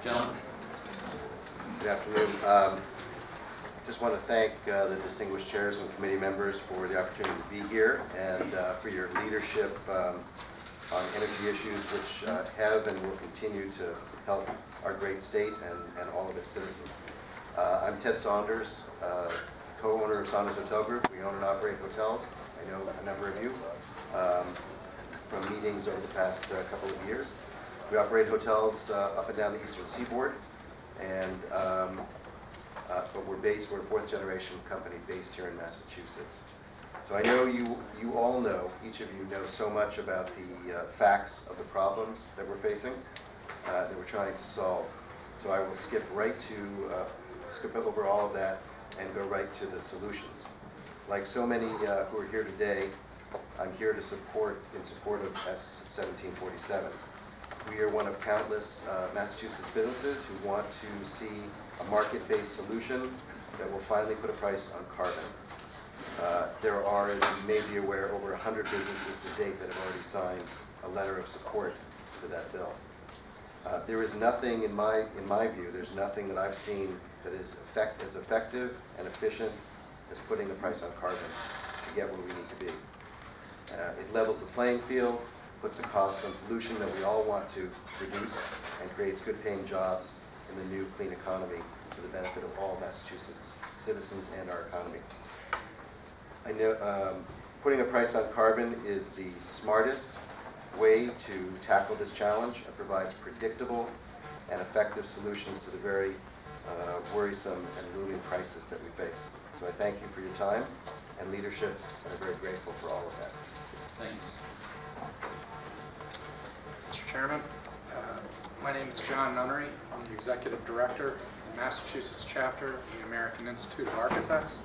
Gentlemen. Good afternoon. Just want to thank the distinguished chairs and committee members for the opportunity to be here and for your leadership on energy issues which have and will continue to help our great state and all of its citizens. I'm Ted Saunders, co-owner of Saunders Hotel Group. We own and operate hotels. I know a number of you from meetings over the past couple of years. We operate hotels up and down the eastern seaboard, and but we're a fourth generation company based here in Massachusetts. So I know you all know, each of you know so much about the facts of the problems that we're facing, that we're trying to solve. So I will skip over all of that and go right to the solutions. Like so many who are here today, I'm here in support of S 1747. We are one of countless Massachusetts businesses who want to see a market-based solution that will finally put a price on carbon. There are, as you may be aware, over 100 businesses to date that have already signed a letter of support to that bill. There is nothing, in my view, there's nothing that I've seen that is as effective and efficient as putting a price on carbon to get where we need to be. It levels the playing field, puts a cost on pollution that we all want to reduce, and creates good-paying jobs in the new clean economy to the benefit of all Massachusetts citizens and our economy. I know putting a price on carbon is the smartest way to tackle this challenge and provides predictable and effective solutions to the very worrisome and looming crisis that we face. So I thank you for your time and leadership, and I'm very grateful for all of that. Thank you. Mr. Chairman, my name is John Nunnery. I'm the Executive Director of the Massachusetts chapter of the American Institute of Architects,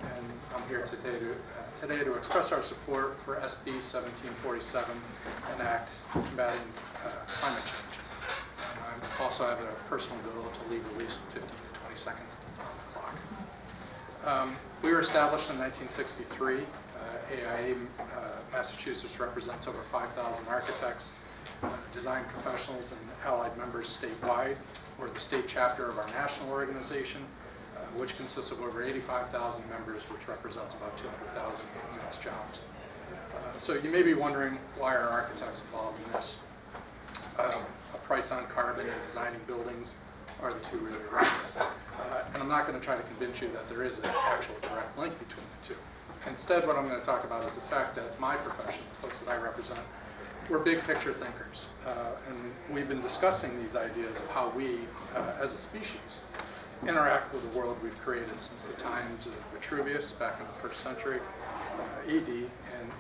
and I'm here today to express our support for SB 1747, an act combating climate change. And I also have a personal goal to leave at least 15 to 20 seconds on the clock. We were established in 1963. AIA Massachusetts represents over 5,000 architects, design professionals, and allied members statewide. We're the state chapter of our national organization, which consists of over 85,000 members, which represents about 200,000 U.S. jobs. So you may be wondering, why are architects involved in this? A price on carbon and designing buildings are the two really right. And I'm not going to try to convince you that there is an actual direct link between the two. Instead, what I'm going to talk about is the fact that my profession, the folks that I represent, we're big picture thinkers. And we've been discussing these ideas of how we, as a species, interact with the world we've created since the times of Vitruvius back in the 1st century AD and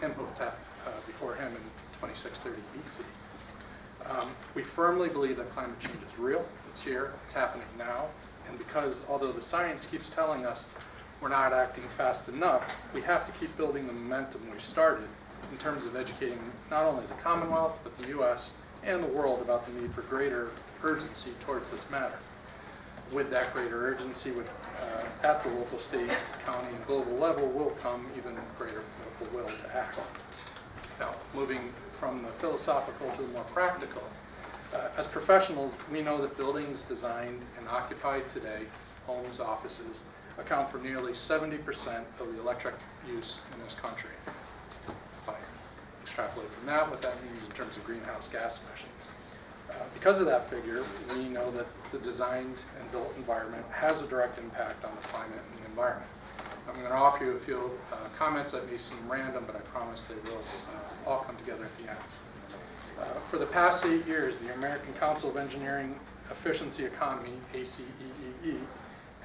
Imhotep before him in 2630 BC. We firmly believe that climate change is real. It's here. It's happening now. And because, although the science keeps telling us we're not acting fast enough, we have to keep building the momentum we started in terms of educating not only the Commonwealth, but the U.S. and the world about the need for greater urgency towards this matter. With that greater urgency, at the local, state, county, and global level will come even greater political will to act. Now, moving from the philosophical to the more practical, as professionals, we know that buildings designed and occupied today, homes, offices, account for nearly 70% of the electric use in this country. If I extrapolate from that, what that means in terms of greenhouse gas emissions. Because of that figure, we know that the designed and built environment has a direct impact on the climate and the environment. I'm going to offer you a few comments that may seem random, but I promise they will all come together at the end. For the past 8 years, the American Council of Engineering Efficiency Economy, ACEEE,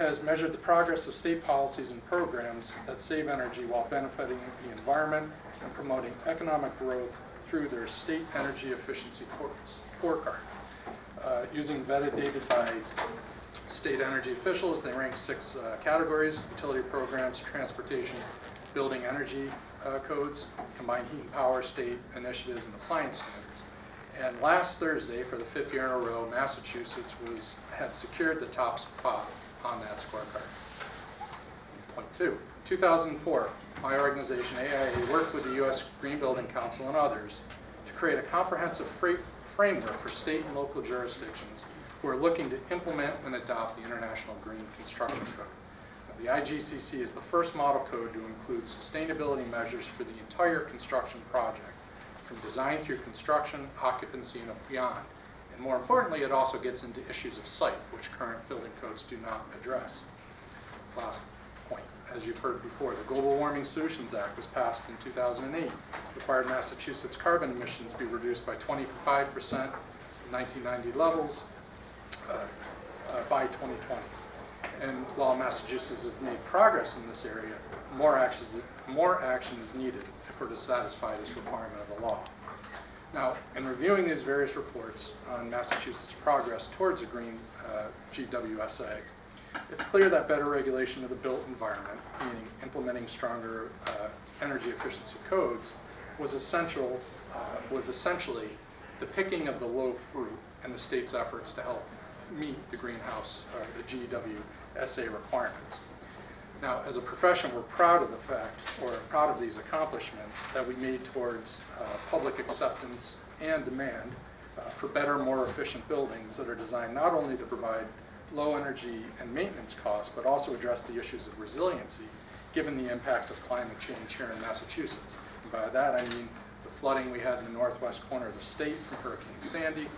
has measured the progress of state policies and programs that save energy while benefiting the environment and promoting economic growth through their state energy efficiency scorecard. Using vetted data by state energy officials, they rank 6 categories: utility programs, transportation, building energy codes, combined heat and power, state initiatives, and appliance standards. And last Thursday, for the 5th year in a row, Massachusetts had secured the top spot on that scorecard. Point 2. In 2004, my organization, AIA, worked with the U.S. Green Building Council and others to create a comprehensive framework for state and local jurisdictions who are looking to implement and adopt the International Green Construction Code. The IGCC is the first model code to include sustainability measures for the entire construction project, from design through construction, occupancy, and beyond. And more importantly, it also gets into issues of site, which current building codes do not address. Last point, as you've heard before, the Global Warming Solutions Act was passed in 2008, required Massachusetts carbon emissions be reduced by 25% from 1990 levels by 2020. And while Massachusetts has made progress in this area, more action is needed if we're to satisfy this requirement of the law. Now, in reviewing these various reports on Massachusetts' progress towards a green GWSA, it's clear that better regulation of the built environment, meaning implementing stronger energy efficiency codes, was essentially the picking of the low fruit in the state's efforts to help meet the greenhouse, or the GWSA requirements. Now, as a profession, we're proud of the fact, or proud of these accomplishments that we made towards public acceptance and demand for better, more efficient buildings that are designed not only to provide low energy and maintenance costs, but also address the issues of resiliency, given the impacts of climate change here in Massachusetts. And by that, I mean the flooding we had in the northwest corner of the state from Hurricane Sandy,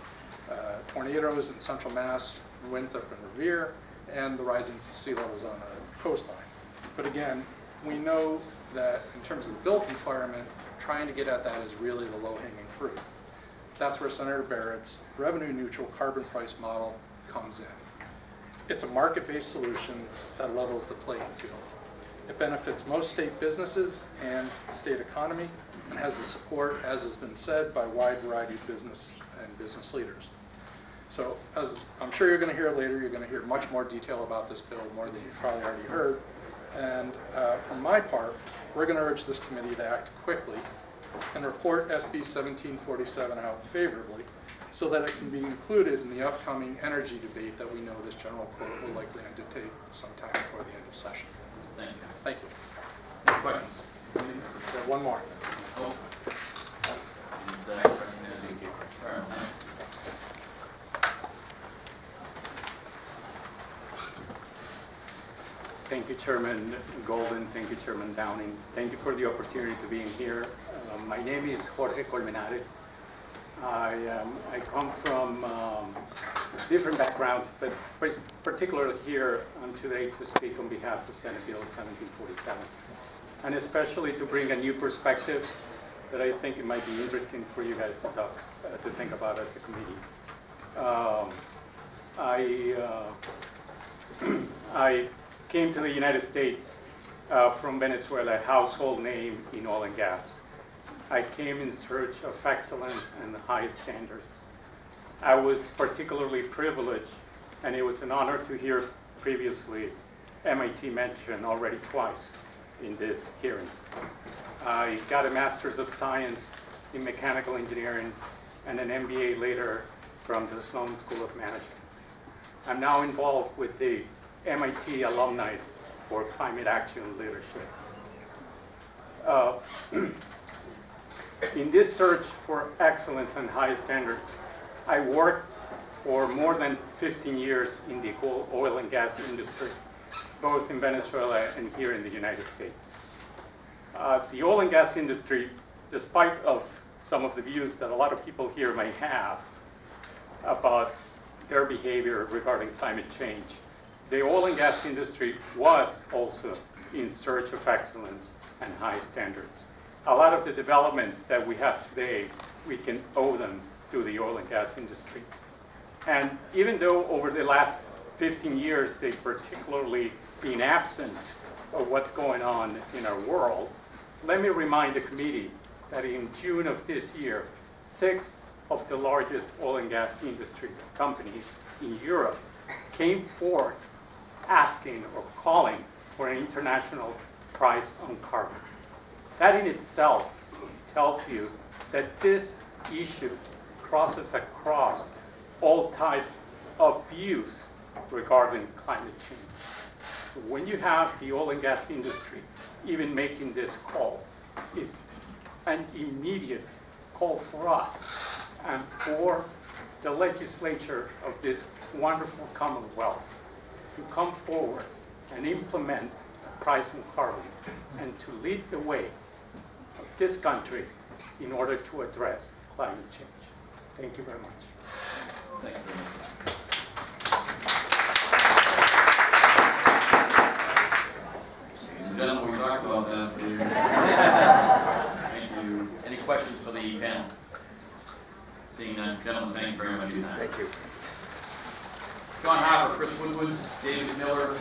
tornadoes in central Mass, Winthrop and Revere, and the rising sea levels on the coastline. But again, we know that in terms of the built environment, trying to get at that is really the low-hanging fruit. That's where Senator Barrett's revenue-neutral carbon price model comes in. It's a market-based solution that levels the playing field. It benefits most state businesses and the state economy, and has the support, as has been said, by a wide variety of business and business leaders. So, as I'm sure you're going to hear later, you're going to hear much more detail about this bill, more than you've probably already heard. And from my part, we're going to urge this committee to act quickly and report SB 1747 out favorably, so that it can be included in the upcoming energy debate that we know this general court will likely undertake sometime before the end of session. Thank you. Thank you. Any questions? One more. Oh. Thank you, Chairman Golden. Thank you, Chairman Downing. Thank you for the opportunity to be in here. My name is Jorge Colmenares. I come from different backgrounds, but particularly here today to speak on behalf of Senate Bill 1747, and especially to bring a new perspective that I think it might be interesting for you guys to think about as a committee. I came to the United States from Venezuela, a household name in oil and gas. I came in search of excellence and high standards. I was particularly privileged, and it was an honor to hear previously MIT mentioned already twice in this hearing. I got a Master's of Science in Mechanical Engineering and an MBA later from the Sloan School of Management. I'm now involved with the MIT Alumni for Climate Action Leadership. In this search for excellence and high standards, I worked for more than 15 years in the oil and gas industry, both in Venezuela and here in the United States. The oil and gas industry, despite of some of the views that a lot of people here may have about their behavior regarding climate change, the oil and gas industry was also in search of excellence and high standards. A lot of the developments that we have today, we can owe them to the oil and gas industry. And even though over the last 15 years, they've particularly been absent of what's going on in our world. Let me remind the committee that in June of this year, 6 of the largest oil and gas industry companies in Europe came forth asking or calling for an international price on carbon. That in itself tells you that this issue crosses across all types of views regarding climate change. So when you have the oil and gas industry even making this call, it's an immediate call for us and for the legislature of this wonderful Commonwealth to come forward and implement a price on carbon and to lead the way of this country in order to address climate change. Thank you very much. Thank you very much. Ladies and gentlemen, we talked about that. Thank you. Any questions for the panel? Seeing none, gentlemen, thank you very much for your time. Thank you. John Hopper, Chris Woodward, David Miller,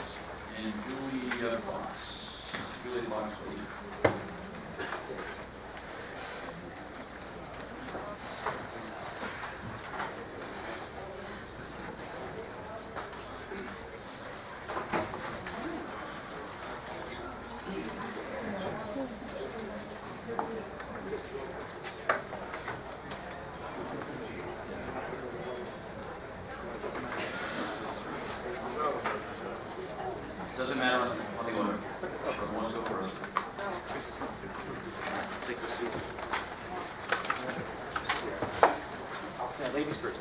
and Julie Fox. Julie Fox, please. Doesn't matter on the order. Who wants to go first? Take the seat. Ladies first.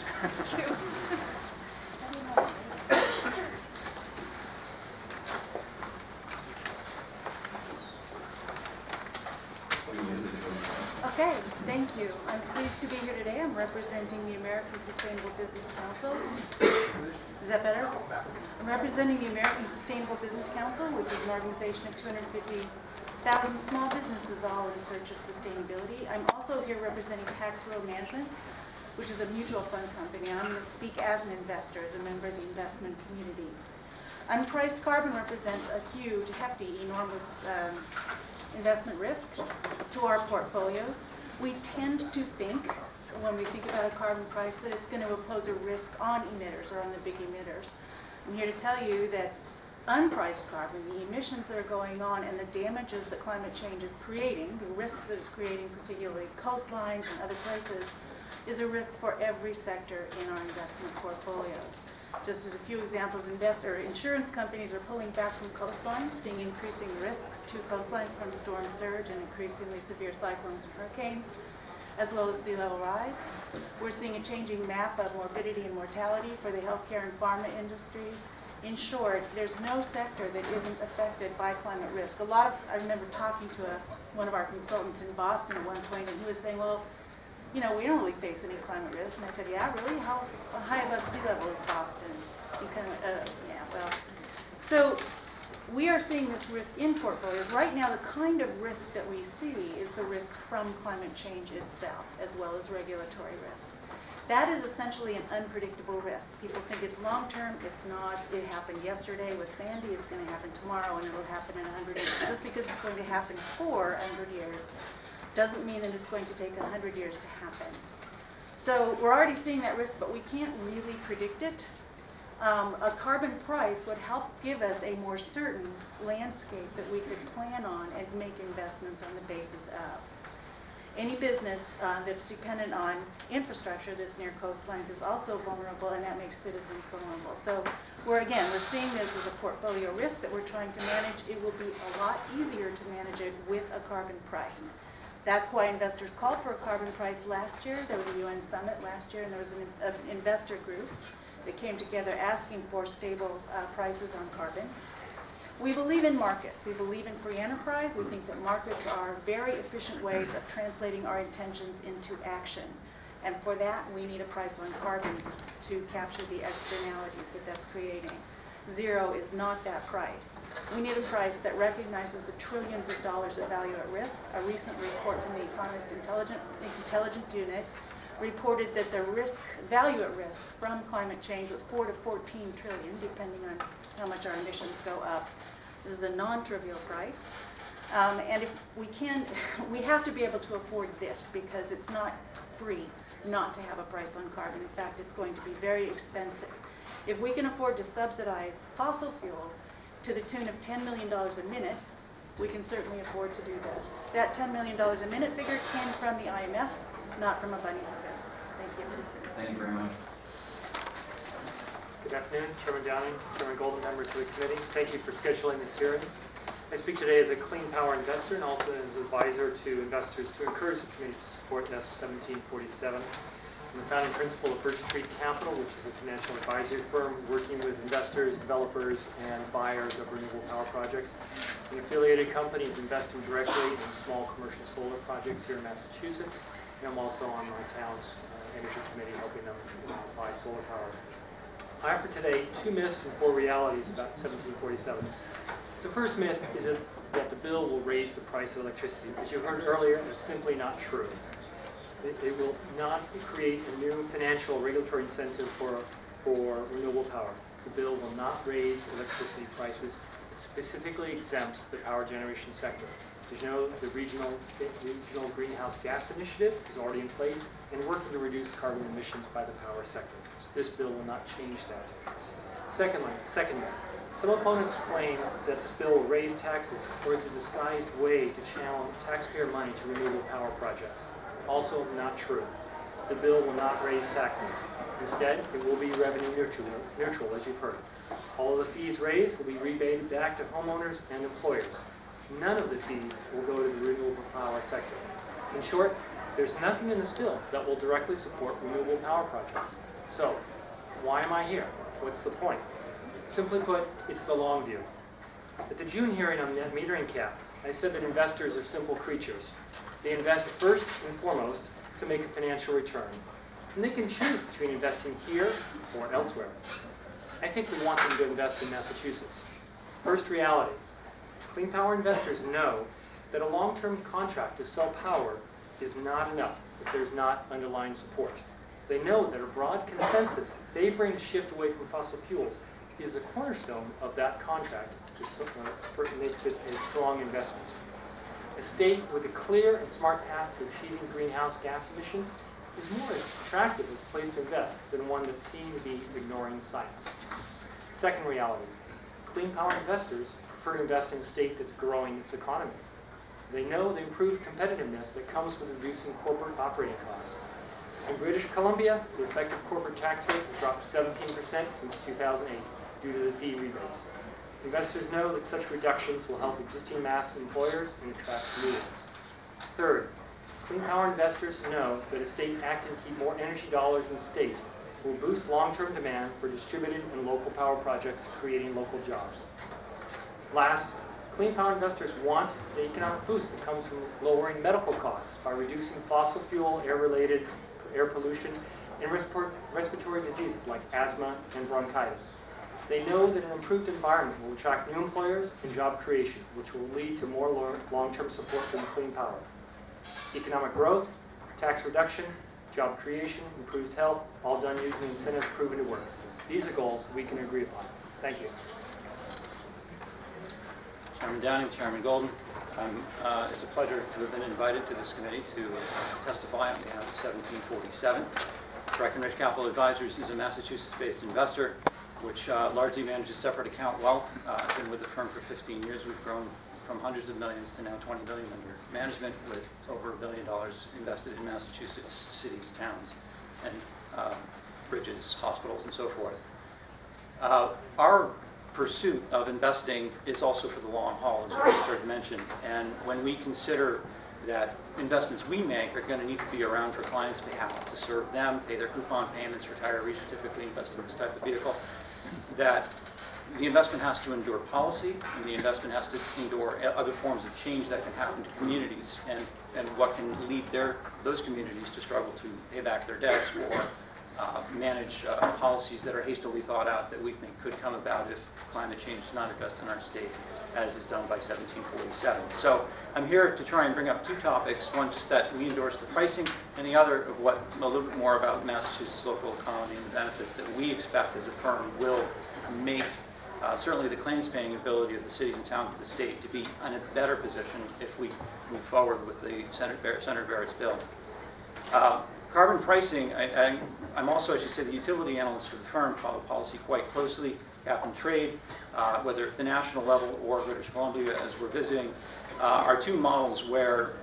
Okay, thank you. I'm pleased to be here today. I'm representing the American Sustainable Business Council. Is that better? I'm representing the American Sustainable Business Council, which is an organization of 250,000 small businesses all in search of sustainability. I'm also here representing Pax Road Management, which is a mutual fund company, and I'm going to speak as an investor, as a member of the investment community. Unpriced carbon represents a huge, hefty, enormous investment risk to our portfolios. We tend to think, when we think about a carbon price, that it's going to impose a risk on emitters or on the big emitters. I'm here to tell you that unpriced carbon, the emissions that are going on and the damages that climate change is creating, the risk that it's creating, particularly coastlines and other places, is a risk for every sector in our investment portfolios. Just as a few examples, insurance companies are pulling back from coastlines, seeing increasing risks to coastlines from storm surge and increasingly severe cyclones and hurricanes, as well as sea level rise. We're seeing a changing map of morbidity and mortality for the healthcare and pharma industries. In short, there's no sector that isn't affected by climate risk. I remember talking to one of our consultants in Boston at one point, and he was saying, well, we don't really face any climate risk. And I said, yeah, really? How high above sea level is Boston? He kind of went, yeah, well. So we are seeing this risk in portfolios. Right now, the kind of risk that we see is the risk from climate change itself, as well as regulatory risk. That is essentially an unpredictable risk. People think it's long-term. It's not. It happened yesterday with Sandy. It's going to happen tomorrow, and it'll happen in 100 years. Just because it's going to happen for 100 years doesn't mean that it's going to take 100 years to happen. So we're already seeing that risk, but we can't really predict it. A carbon price would help give us a more certain landscape that we could plan on and make investments on the basis of. Any business that's dependent on infrastructure that's near coastlines is also vulnerable, and that makes citizens vulnerable. So we're seeing this as a portfolio risk that we're trying to manage. It will be a lot easier to manage it with a carbon price. That's why investors called for a carbon price last year. There was a UN summit last year, and there was an investor group that came together asking for stable prices on carbon. We believe in markets. We believe in free enterprise. We think that markets are very efficient ways of translating our intentions into action. And for that, we need a price on carbon to capture the externalities that that's creating. Zero is not that price. We need a price that recognizes the trillions of dollars of value at risk. A recent report from the Economist Intelligence Unit reported that the value at risk from climate change was 4 to 14 trillion, depending on how much our emissions go up. This is a non-trivial price. And if we have to be able to afford this, because it's not free not to have a price on carbon. In fact, it's going to be very expensive. If we can afford to subsidize fossil fuel to the tune of $10 million a minute, we can certainly afford to do this. That $10 million a minute figure came from the IMF, not from a bunny hugger. Thank you. Thank you very much. Good afternoon, Chairman Downing, Chairman Golden, members of the committee. Thank you for scheduling this hearing. I speak today as a clean power investor and also as an advisor to investors to encourage the committee to support NES 1747. I'm the founding principal of First Street Capital, which is a financial advisory firm working with investors, developers, and buyers of renewable power projects. And affiliated companies investing directly in small commercial solar projects here in Massachusetts. And I'm also on my town's energy committee helping them buy solar power. I offer today 2 myths and 4 realities about 1747. The first myth is that the bill will raise the price of electricity. As you heard earlier, it's simply not true. It will not create a new financial regulatory incentive for renewable power. The bill will not raise electricity prices. It specifically exempts the power generation sector. As you know, the regional greenhouse gas initiative is already in place and working to reduce carbon emissions by the power sector. This bill will not change that. Second myth. Some opponents claim that this bill will raise taxes or is a disguised way to channel taxpayer money to renewable power projects. Also not true. The bill will not raise taxes. Instead, it will be revenue neutral, as you've heard. All of the fees raised will be rebated back to homeowners and employers. None of the fees will go to the renewable power sector. In short, there's nothing in this bill that will directly support renewable power projects. So, why am I here? What's the point? Simply put, it's the long view. At the June hearing on net metering cap, I said that investors are simple creatures. They invest first and foremost to make a financial return. And they can choose between investing here or elsewhere. I think we want them to invest in Massachusetts. First reality. Clean power investors know that a long-term contract to sell power is not enough if there's not underlying support. They know that a broad consensus favoring a shift away from fossil fuels is the cornerstone of that contract, which makes it a strong investment. A state with a clear and smart path to achieving greenhouse gas emissions is more attractive as a place to invest than one that seems to be ignoring science. Second reality. Clean power investors prefer to invest in a state that's growing its economy. They know the improved competitiveness that comes with reducing corporate operating costs. In British Columbia, the effective corporate tax rate has dropped 17% since 2008 due to the fee rebates. Investors know that such reductions will help existing mass employers and attract new ones. Third, clean power investors know that a state acting to keep more energy dollars in state will boost long-term demand for distributed and local power projects, creating local jobs. Last, clean power investors want the economic boost that comes from lowering medical costs by reducing fossil fuel, air-related air pollution, and respiratory diseases like asthma and bronchitis. They know that an improved environment will attract new employers and job creation, which will lead to more long-term support for clean power. Economic growth, tax reduction, job creation, improved health, all done using incentives proven to work. These are goals we can agree upon. Thank you. Chairman Downing, Chairman Golden, it's a pleasure to have been invited to this committee to testify on behalf of 1747. Breckenridge Capital Advisors is a Massachusetts-based investor which largely manages separate account wealth. I've been with the firm for 15 years. We've grown from hundreds of millions to now 20 billion under management, with over $1 billion invested in Massachusetts cities, towns, and bridges, hospitals, and so forth. Our pursuit of investing is also for the long haul, as Richard mentioned. And when we consider that investments we make are going to need to be around for clients' behalf, to serve them, pay their coupon payments, retirees who typically invest in this type of vehicle, that the investment has to endure policy, and the investment has to endure other forms of change that can happen to communities, and what can lead those communities to struggle to pay back their debts or manage policies that are hastily thought out that we think could come about if climate change is not addressed in our state, as is done by 1747. So I'm here to try and bring up two topics, one just that we endorse the pricing, and the other of what a little bit more about Massachusetts local economy and the benefits that we expect as a firm will make certainly the claims-paying ability of the cities and towns of the state to be in a better position if we move forward with the Senator Barrett's bill. Carbon pricing, I'm also, I should say, the utility analyst for the firm, follow policy quite closely, cap and trade, whether at the national level or British Columbia, as we're visiting, are two models where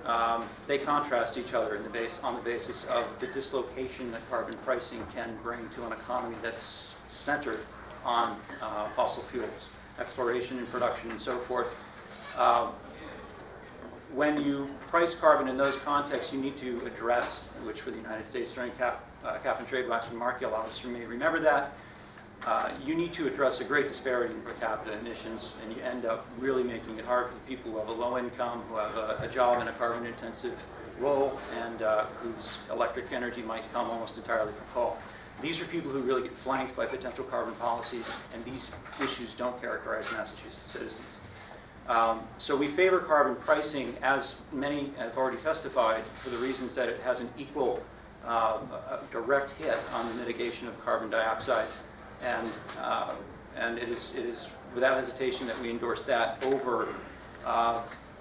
they contrast each other on the basis of the dislocation that carbon pricing can bring to an economy that's centered on fossil fuels, exploration and production and so forth. When you price carbon in those contexts, you need to address, which for the United States during cap and trade, Waxman Markey, a lot of us may remember that, you need to address a great disparity in per capita emissions, and you end up really making it hard for the people who have a low income, who have a job in a carbon-intensive role, and whose electric energy might come almost entirely from coal. These are people who really get flanked by potential carbon policies, and these issues don't characterize Massachusetts citizens. So we favor carbon pricing, as many have already testified, for the reasons that it has an equal direct hit on the mitigation of carbon dioxide. And it is without hesitation that we endorse that over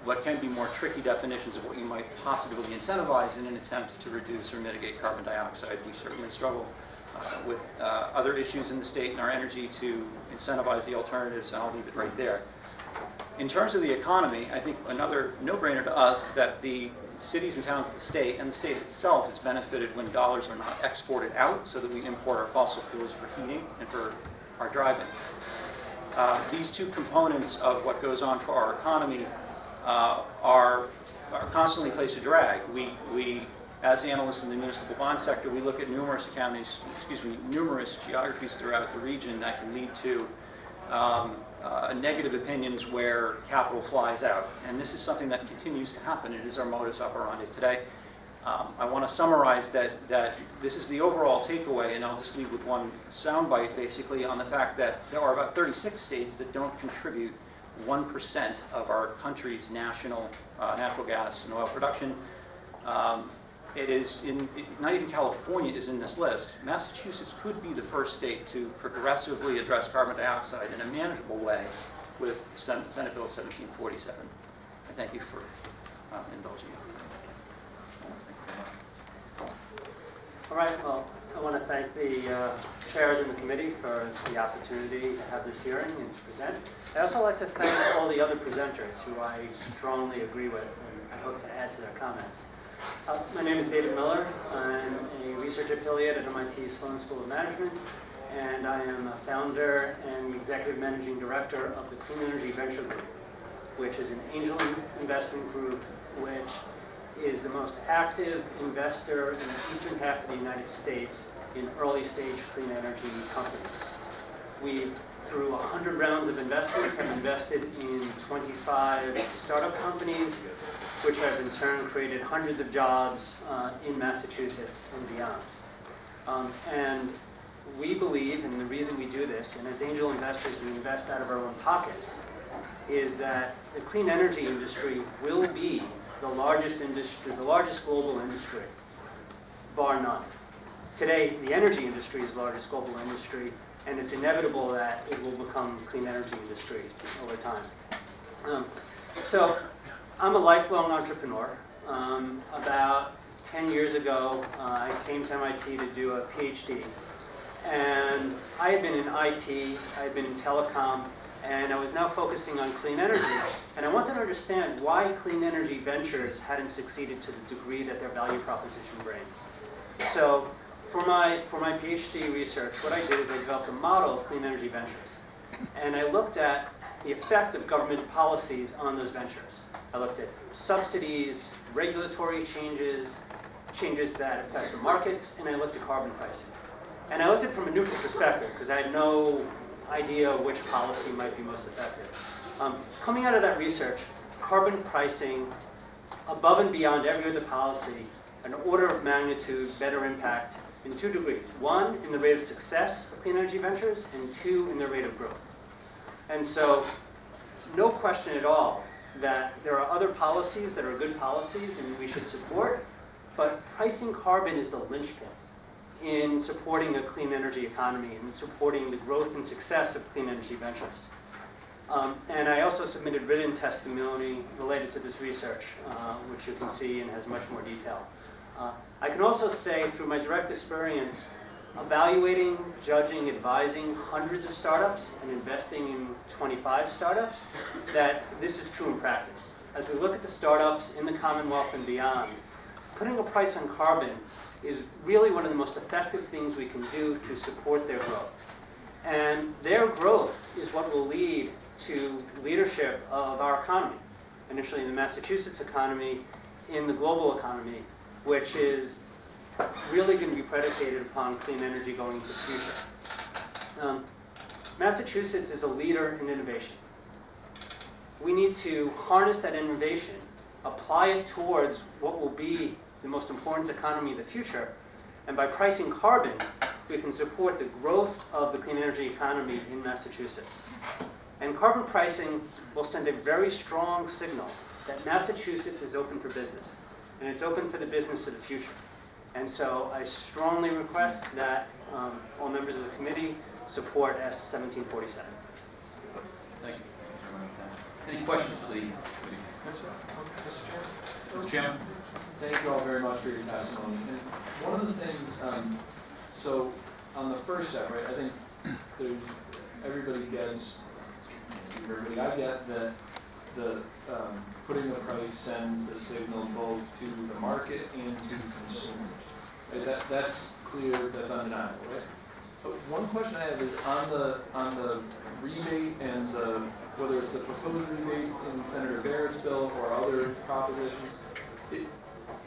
what can be more tricky definitions of what you might possibly incentivize in an attempt to reduce or mitigate carbon dioxide. We certainly struggle with other issues in the state and our energy to incentivize the alternatives, and I'll leave it right there. In terms of the economy, I think another no-brainer to us is that the cities and towns of the state, and the state itself, has benefited when dollars are not exported out so that we import our fossil fuels for heating and for our driving. These two components of what goes on for our economy are constantly placed a drag. We, as analysts in the municipal bond sector, we look at numerous geographies throughout the region that can lead to negative opinions where capital flies out. And this is something that continues to happen. It is our modus operandi today. I want to summarize that this is the overall takeaway, and I'll just leave with one soundbite basically on the fact that there are about 36 states that don't contribute 1% of our country's national natural gas and oil production. Not even California is in this list. Massachusetts could be the first state to progressively address carbon dioxide in a manageable way with Senate Bill 1747. I thank you for indulging me. All right, well, I want to thank the chairs and the committee for the opportunity to have this hearing and to present. I'd also like to thank all the other presenters who I strongly agree with, and I hope to add to their comments. My name is David Miller. I'm a research affiliate at MIT Sloan School of Management, and I am a founder and executive managing director of the Clean Energy Venture Group, which is an angel investment group which is the most active investor in the eastern half of the United States in early-stage clean energy companies. We've, through 100 rounds of investments, have invested in 25 startup companies, which have in turn created hundreds of jobs in Massachusetts and beyond. And we believe, and the reason we do this, and as angel investors we invest out of our own pockets, is that the clean energy industry will be the largest industry, the largest global industry, bar none. Today, the energy industry is the largest global industry, and it's inevitable that it will become clean energy industry over time. So I'm a lifelong entrepreneur. About 10 years ago, I came to MIT to do a PhD. And I had been in IT, I had been in telecom, and I was now focusing on clean energy. And I wanted to understand why clean energy ventures hadn't succeeded to the degree that their value proposition brings. So for my PhD research, what I did is I developed a model of clean energy ventures. And I looked at the effect of government policies on those ventures. I looked at subsidies, regulatory changes, changes that affect the markets, and I looked at carbon pricing. And I looked at it from a neutral perspective, because I had no idea which policy might be most effective. Coming out of that research, carbon pricing, above and beyond every other policy, an order of magnitude better impact in 2 degrees. 1, in the rate of success of clean energy ventures, and 2, in their rate of growth. And so, no question at all that there are other policies that are good policies and we should support, but pricing carbon is the linchpin in supporting a clean energy economy and supporting the growth and success of clean energy ventures. And I also submitted written testimony related to this research, which you can see and has much more detail. I can also say, through my direct experience, evaluating, judging, advising hundreds of startups and investing in 25 startups, that this is true in practice. As we look at the startups in the Commonwealth and beyond, putting a price on carbon is really one of the most effective things we can do to support their growth. And their growth is what will lead to leadership of our economy, initially in the Massachusetts economy, in the global economy, which is really going to be predicated upon clean energy going into the future. Massachusetts is a leader in innovation. We need to harness that innovation, apply it towards what will be the most important economy of the future, and by pricing carbon, we can support the growth of the clean energy economy in Massachusetts. And carbon pricing will send a very strong signal that Massachusetts is open for business, and it's open for the business of the future. And so I strongly request that all members of the committee support S 1747. Thank you. Any questions for the committee? Mr. Chairman? Thank you all very much for your testimony. And one of the things, so on the first step, right, I think everybody gets, I get that the putting the price sends the signal both to the market and to consumers. Right? That's clear, that's undeniable, right? But one question I have is on the rebate and whether it's the proposed rebate in Senator Barrett's bill or other propositions,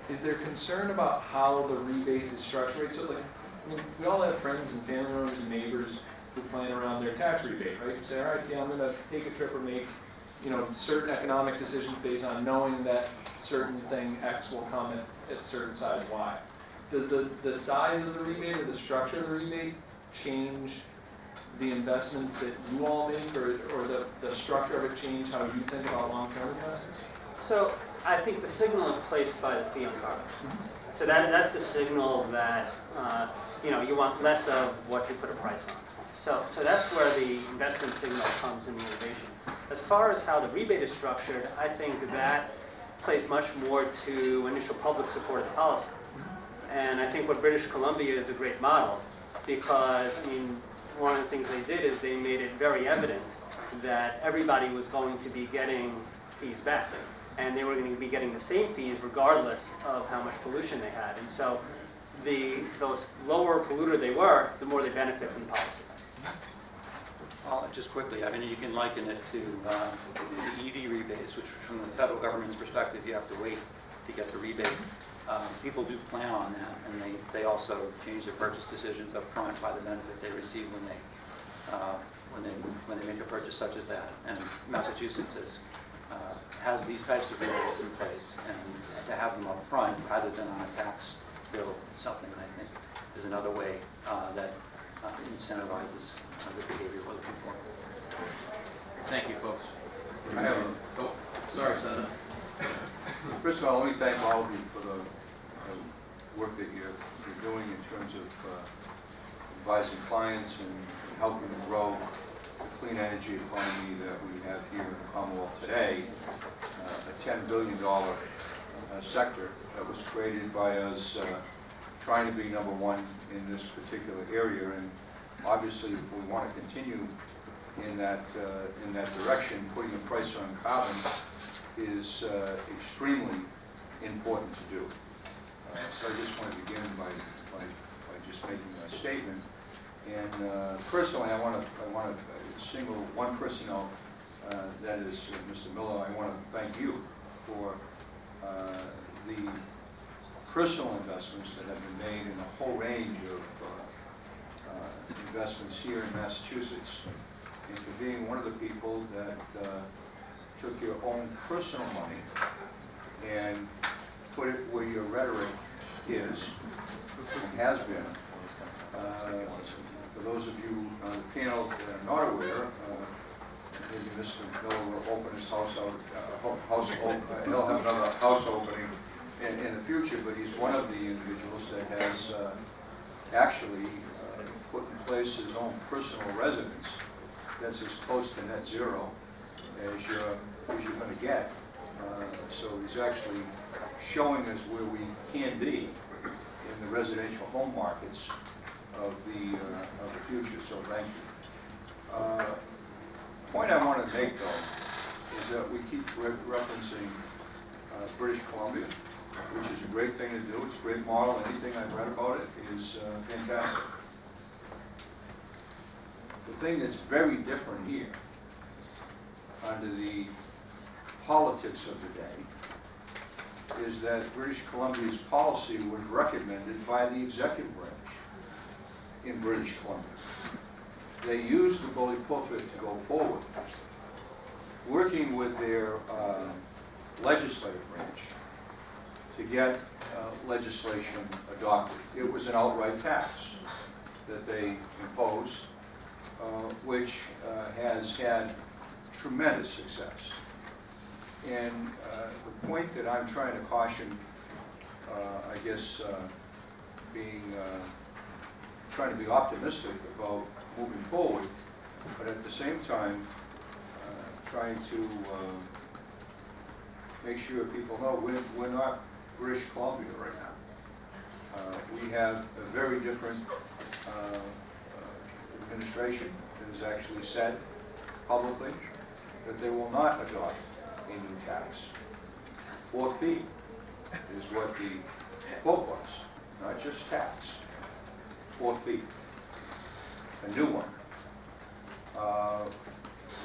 is there concern about how the rebate is structured? Right? So, like, I mean, we all have friends and family members and neighbors who plan around their tax rebate, right? You say, all right, yeah, I'm going to take a trip or make, certain economic decisions based on knowing that certain thing X will come at certain size Y. Does the size of the rebate or the structure of the rebate change the investments that you all make, or the structure of it change how you think about long-term investments? So I think the signal is placed by the fee on carbon. So that's the signal that you want less of what you put a price on. So that's where the investment signal comes in the innovation. As far as how the rebate is structured, I think that plays much more to initial public support of the policy. And I think what British Columbia is a great model, because, I mean, one of the things they did is they made it very evident that everybody was going to be getting fees back. And they were going to be getting the same fees regardless of how much pollution they had. And so those lower polluter they were, the more they benefit from the policy. Just quickly, I mean, you can liken it to the EV rebates, which from the federal government's perspective, you have to wait to get the rebate. People do plan on that, and they also change their purchase decisions up front by the benefit they receive when they make a purchase such as that. And Massachusetts has these types of rebates in place, and to have them up front rather than on a tax bill is something I think is another way that incentivizes the behavior we're looking for. Thank you, folks. I have sorry, Senator. First of all, let me thank all of you for the work that you're doing in terms of advising clients and helping to grow the clean energy economy that we have here in the Commonwealth today, a $10 billion sector that was created by us trying to be number one in this particular area. And obviously, if we want to continue in that direction, putting a price on carbon is extremely important to do. So I just want to begin by just making a statement. And personally, I want to single one person out. That is Mr. Miller. I want to thank you for the personal investments that have been made in a whole range of investments here in Massachusetts, and for being one of the people that took your own personal money and put it where your rhetoric is, and has been, for those of you on the panel that are not aware, maybe Mr. Miller will open his house out, he'll have another house opening in the future, but he's one of the individuals that has actually put in place his own personal residence that's as close to net zero as you're going to get. So he's actually showing us where we can be in the residential home markets of the future. So thank you. Point I want to make though is that we keep referencing British Columbia, which is a great thing to do. It's a great model. Anything I've read about it is fantastic. The thing that's very different here, under the politics of the day, is that British Columbia's policy was recommended by the executive branch in British Columbia. They used the bully pulpit to go forward, working with their legislative branch to get legislation adopted. It was an outright tax that they imposed, which has had tremendous success. And the point that I'm trying to caution, I guess, trying to be optimistic about moving forward, but at the same time, trying to make sure people know we're not British Columbia right now. We have a very different administration that has actually said publicly that they will not adopt a new tax. 4 feet is what the quote was, not just tax. 4 feet, a new one.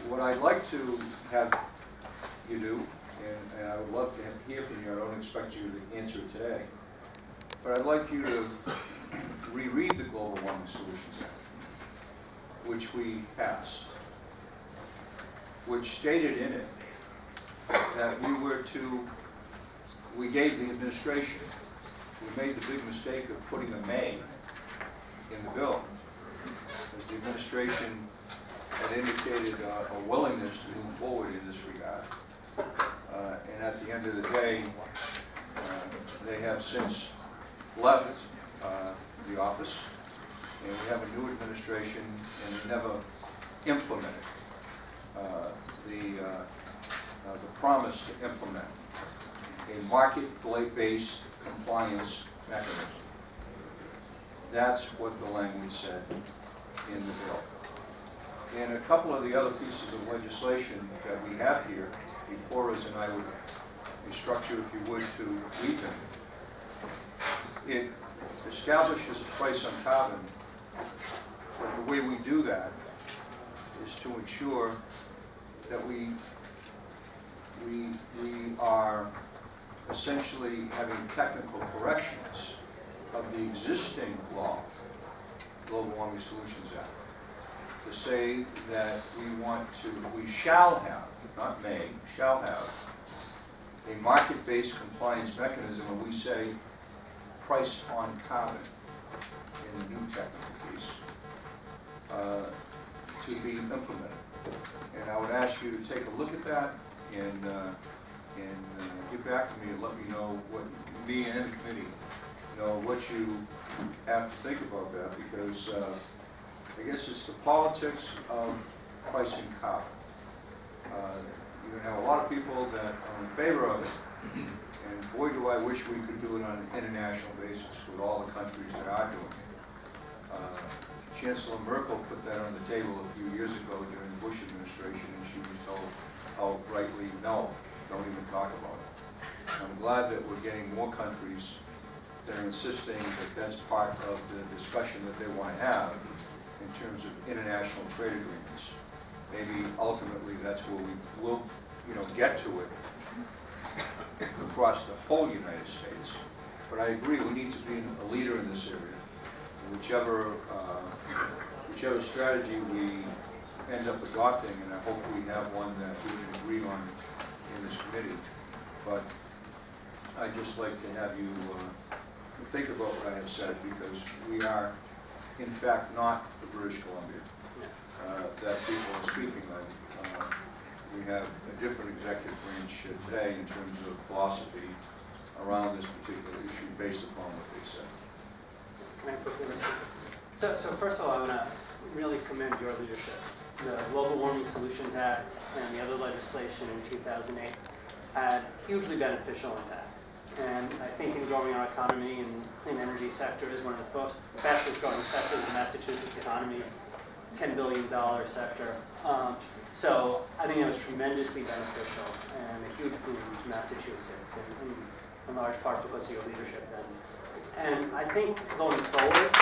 What I'd like to have you do, and I would love to hear from you, I don't expect you to answer it today, but I'd like you to reread the Global Warming Solutions Act, which we passed, which stated in it that we gave the administration, we made the big mistake of putting a may in the bill, as the administration had indicated a willingness to move forward in this regard. And at the end of the day, they have since left the office, and we have a new administration, and they never implemented the promise to implement a market-based compliance mechanism. That's what the language said in the bill. And a couple of the other pieces of legislation that we have here before us, and I would instruct you, if you would, to read them. It establishes a price on carbon, but the way we do that is to ensure that we are essentially having technical corrections of the existing law, Global Warming Solutions Act, to say that we shall have, not may, shall have a market-based compliance mechanism when we say price on carbon in the new technical piece to be implemented. And I would ask you to take a look at that and get back to me and let me know what me and the committee know what you have to think about that, because I guess it's the politics of pricing carbon. You're going to have a lot of people that are in favor of it, and boy do I wish we could do it on an international basis with all the countries that are doing it. Chancellor Merkel put that on the table a few years ago during the Bush administration, and she was told outrightly, no, don't even talk about it. I'm glad that we're getting more countries that are insisting that that's part of the discussion that they want to have in terms of international trade agreements. Maybe ultimately that's where we will, get to it across the whole United States. But I agree, we need to be a leader in this area. Whichever strategy we end up adopting, and I hope we have one that we can agree on in this committee. But I'd just like to have you think about what I have said, because we are, in fact, not the British Columbia that people are speaking of. We have a different executive branch today in terms of philosophy around this particular issue based upon what they said. Can I quickly respond? So first of all, I want to really commend your leadership. The Global Warming Solutions Act and the other legislation in 2008 had hugely beneficial impact. And I think in growing our economy, and clean energy sector is one of the fastest growing sectors in Massachusetts economy, $10 billion sector. So I think it was tremendously beneficial and a huge boon to Massachusetts, in large part because of your leadership then. And I think going forward,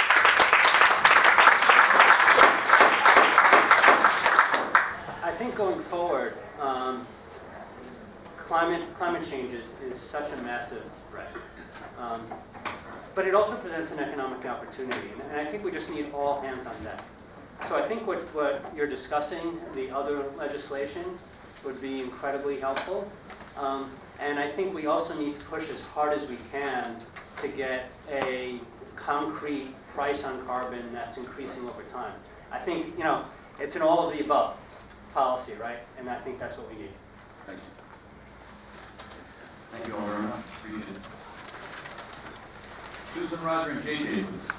climate change is such a massive threat. But it also presents an economic opportunity, and I think we just need all hands on deck. So I think what you're discussing, the other legislation, would be incredibly helpful. And I think we also need to push as hard as we can to get a concrete price on carbon that's increasing over time. I think, it's an all of the above policy, right? And I think that's what we need. Thank you. Thank you all very much. Appreciate it. Susan, Roger, and JJ, please.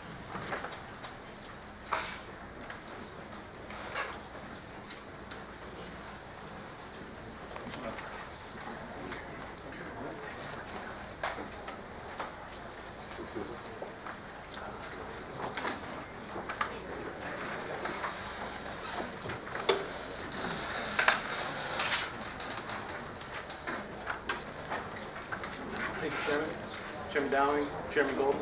Thank you, Chairman. Chairman Dowling, Chairman Golden,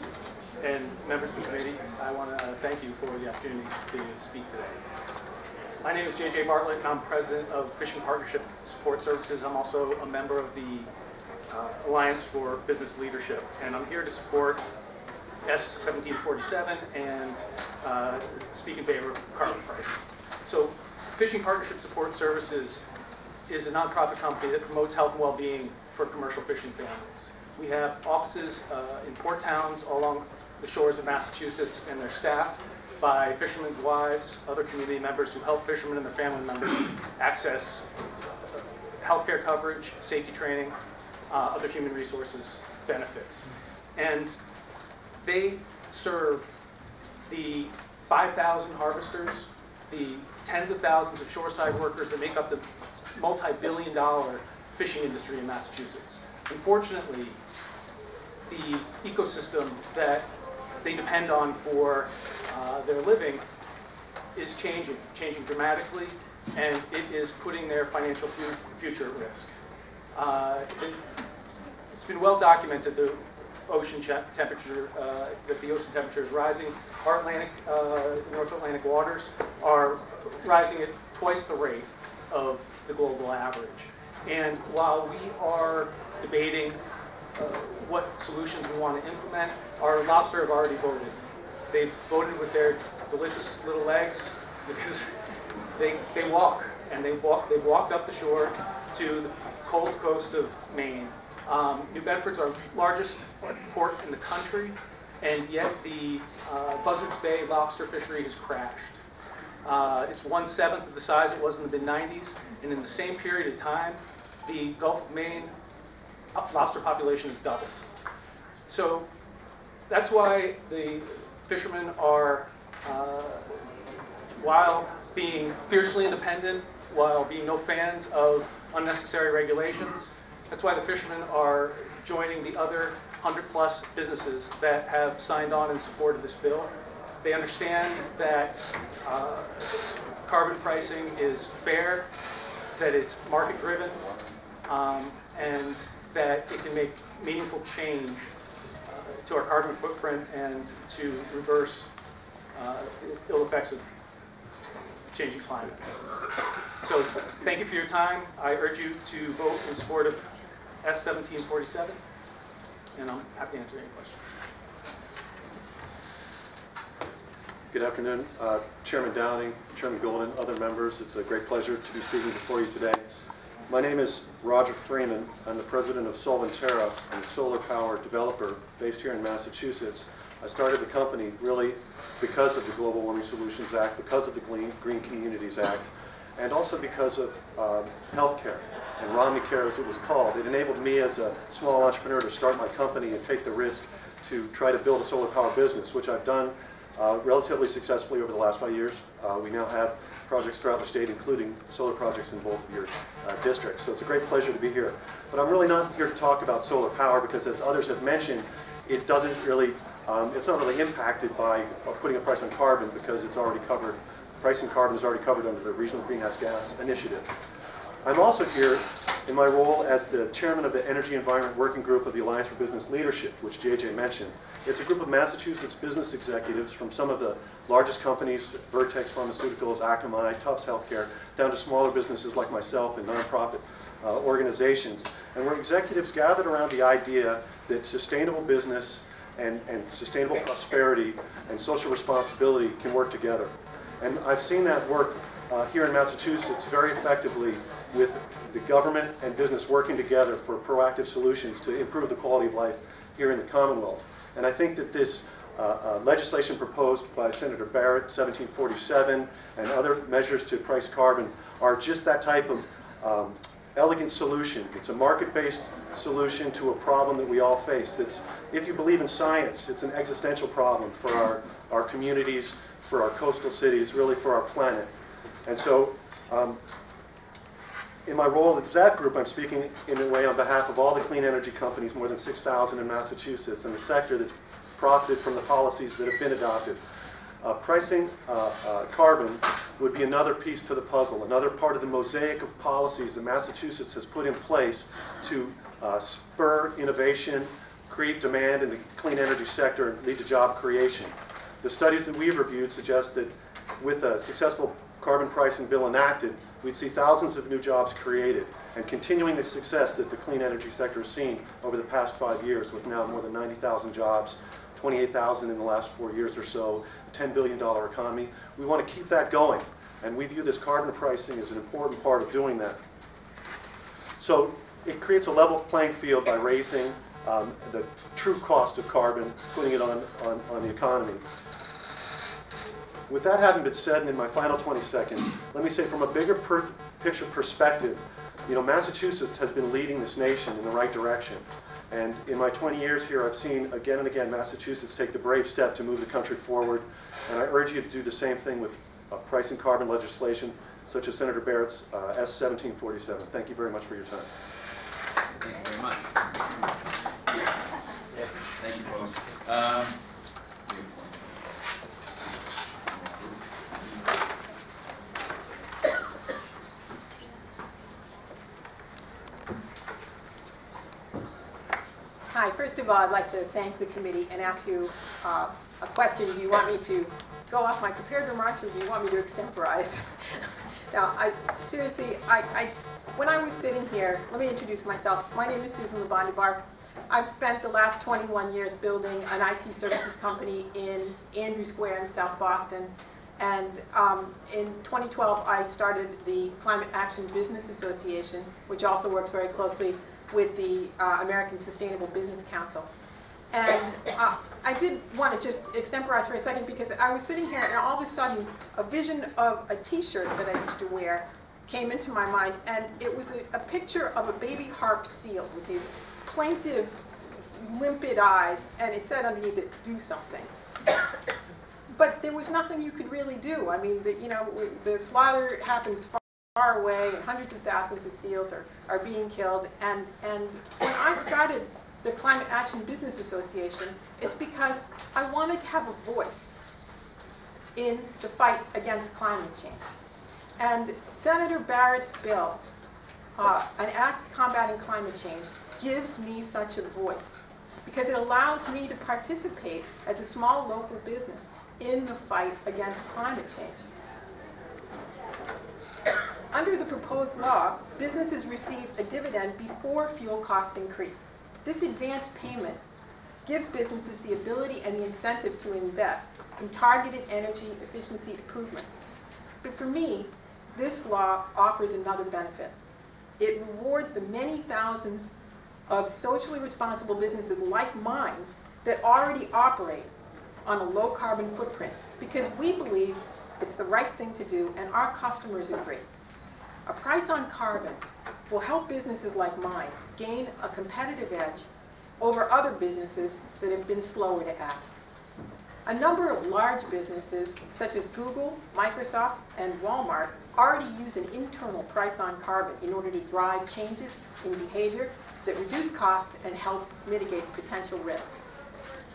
and members of the committee. I want to thank you for the opportunity to speak today. My name is J.J. Bartlett, and I'm president of Fishing Partnership Support Services. I'm also a member of the Alliance for Business Leadership, and I'm here to support S-1747 and speak in favor of carbon pricing. So, Fishing Partnership Support Services is a nonprofit company that promotes health and well-being for commercial fishing families. We have offices in port towns along the shores of Massachusetts, and they're staffed by fishermen's wives, other community members who help fishermen and their family members access healthcare coverage, safety training, other human resources benefits. And they serve the 5,000 harvesters, the tens of thousands of shoreside workers that make up the multi-billion-dollar fishing industry in Massachusetts. Unfortunately, the ecosystem that they depend on for their living is changing dramatically, and it is putting their financial future at risk. It's been well documented the ocean temperature, that the ocean temperature is rising. Our Atlantic, North Atlantic waters are rising at twice the rate of the global average. And while we are debating what solutions we want to implement, our lobster have already voted. They've voted with their delicious little legs because they walk, and they've walked up the shore to the cold coast of Maine. New Bedford's our largest port in the country, and yet the Buzzards Bay lobster fishery has crashed. It's 1/7 of the size it was in the mid-90s, and in the same period of time, the Gulf of Maine lobster population has doubled. So that's why the fishermen are, while being fiercely independent, while being no fans of unnecessary regulations, that's why the fishermen are joining the other 100+ businesses that have signed on in support of this bill. They understand that carbon pricing is fair, that it's market-driven, and that it can make meaningful change to our carbon footprint and to reverse ill effects of changing climate. So thank you for your time. I urge you to vote in support of S-1747, and I'm happy to answer any questions. Good afternoon, Chairman Downing, Chairman Golden, other members. It's a great pleasure to be speaking before you today. My name is Roger Freeman. I'm the president of Solventerra. I'm a solar power developer based here in Massachusetts. I started the company really because of the Global Warming Solutions Act, because of the Green Communities Act, and also because of healthcare, and Romney Care as it was called. It enabled me as a small entrepreneur to start my company and take the risk to try to build a solar power business, which I've done relatively successfully over the last 5 years. We now have projects throughout the state, including solar projects in both of your districts. So it's a great pleasure to be here. But I'm really not here to talk about solar power because, as others have mentioned, it doesn't really, it's not really impacted by putting a price on carbon because it's already covered. Pricing carbon is already covered under the Regional Greenhouse Gas Initiative. I'm also here in my role as the chairman of the Energy Environment Working Group of the Alliance for Business Leadership, which JJ mentioned. It's a group of Massachusetts business executives from some of the largest companies, Vertex Pharmaceuticals, Akamai, Tufts Healthcare, down to smaller businesses like myself and nonprofit organizations. And we're executives gathered around the idea that sustainable business and sustainable prosperity and social responsibility can work together. And I've seen that work here in Massachusetts very effectively with the government and business working together for proactive solutions to improve the quality of life here in the Commonwealth. And I think that this legislation proposed by Senator Barrett, 1747, and other measures to price carbon are just that type of elegant solution. It's a market-based solution to a problem that we all face. It's, if you believe in science, it's an existential problem for our communities, for our coastal cities, really for our planet. And so in my role as that group, I'm speaking in a way on behalf of all the clean energy companies, more than 6,000 in Massachusetts, and the sector that's profited from the policies that have been adopted. Pricing carbon would be another piece to the puzzle, another part of the mosaic of policies that Massachusetts has put in place to spur innovation, create demand in the clean energy sector, and lead to job creation. The studies that we've reviewed suggest that with a successful carbon pricing bill enacted, we'd see thousands of new jobs created, and continuing the success that the clean energy sector has seen over the past 5 years, with now more than 90,000 jobs, 28,000 in the last 4 years or so, a $10 billion economy. We want to keep that going, and we view this carbon pricing as an important part of doing that. So it creates a level playing field by raising the true cost of carbon, putting it on the economy. With that having been said, and in my final 20 seconds, let me say from a bigger picture perspective, you know, Massachusetts has been leading this nation in the right direction. And in my 20 years here, I've seen again and again Massachusetts take the brave step to move the country forward. And I urge you to do the same thing with pricing carbon legislation, such as Senator Barrett's S-1747. Thank you very much for your time. Thank you very much. Thank you, folks. Hi, first of all, I'd like to thank the committee and ask you a question. Do you want me to go off my prepared remarks, or do you want me to extemporize? Now, seriously, when I was sitting here, let me introduce myself. My name is Susan Labondivar. I've spent the last 21 years building an IT services company in Andrew Square in South Boston. And in 2012, I started the Climate Action Business Association, which also works very closely with the American Sustainable Business Council. And I did want to just extemporize for a second, because I was sitting here and all of a sudden a vision of a t-shirt that I used to wear came into my mind, and it was a picture of a baby harp seal with these plaintive, limpid eyes, and it said underneath it, "Do something." But there was nothing you could really do. I mean, the slaughter happens far away, and hundreds of thousands of seals are being killed. And when I started the Climate Action Business Association, it's because I wanted to have a voice in the fight against climate change. And Senator Barrett's bill, an act combating climate change, gives me such a voice, because it allows me to participate as a small local business in the fight against climate change. Under the proposed law, businesses receive a dividend before fuel costs increase. This advance payment gives businesses the ability and the incentive to invest in targeted energy efficiency improvements. But for me, this law offers another benefit. It rewards the many thousands of socially responsible businesses like mine that already operate on a low carbon footprint, because we believe it's the right thing to do and our customers agree. A price on carbon will help businesses like mine gain a competitive edge over other businesses that have been slower to act. A number of large businesses, such as Google, Microsoft, and Walmart, already use an internal price on carbon in order to drive changes in behavior that reduce costs and help mitigate potential risks.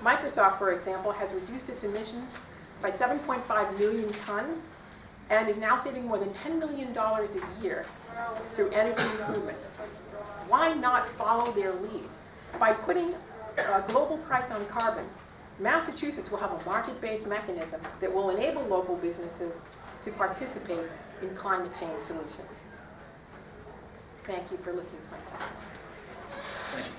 Microsoft, for example, has reduced its emissions by 7.5 million tons and is now saving more than $10 million a year through energy improvements. Why not follow their lead? By putting a global price on carbon, Massachusetts will have a market-based mechanism that will enable local businesses to participate in climate change solutions. Thank you for listening to my talk. Thank you.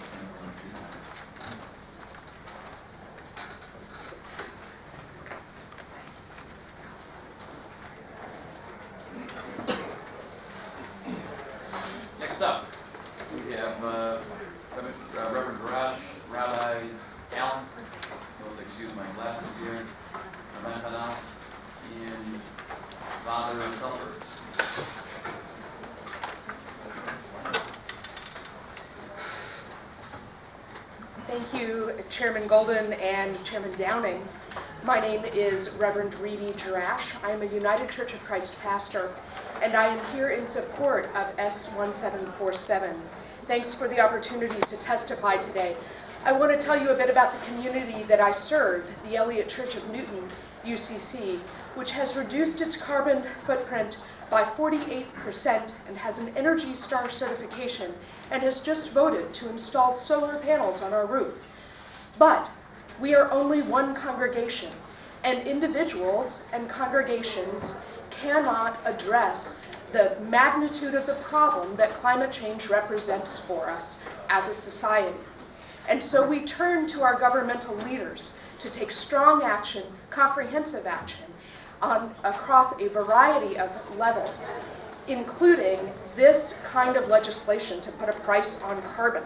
Next up, we have Reverend Rabbi Allen. You'll excuse my glasses here. Ravantanah and Father Thumper. Thank you, Chairman Golden and Chairman Downing. My name is Reverend Reedy Jerash. I am a United Church of Christ pastor, and I am here in support of S1747. Thanks for the opportunity to testify today. I want to tell you a bit about the community that I serve, the Elliott Church of Newton, UCC, which has reduced its carbon footprint by 48% and has an Energy Star certification and has just voted to install solar panels on our roof. But we are only one congregation, and individuals and congregations cannot address the magnitude of the problem that climate change represents for us as a society. And so we turn to our governmental leaders to take strong action, comprehensive action, across a variety of levels, including this kind of legislation to put a price on carbon.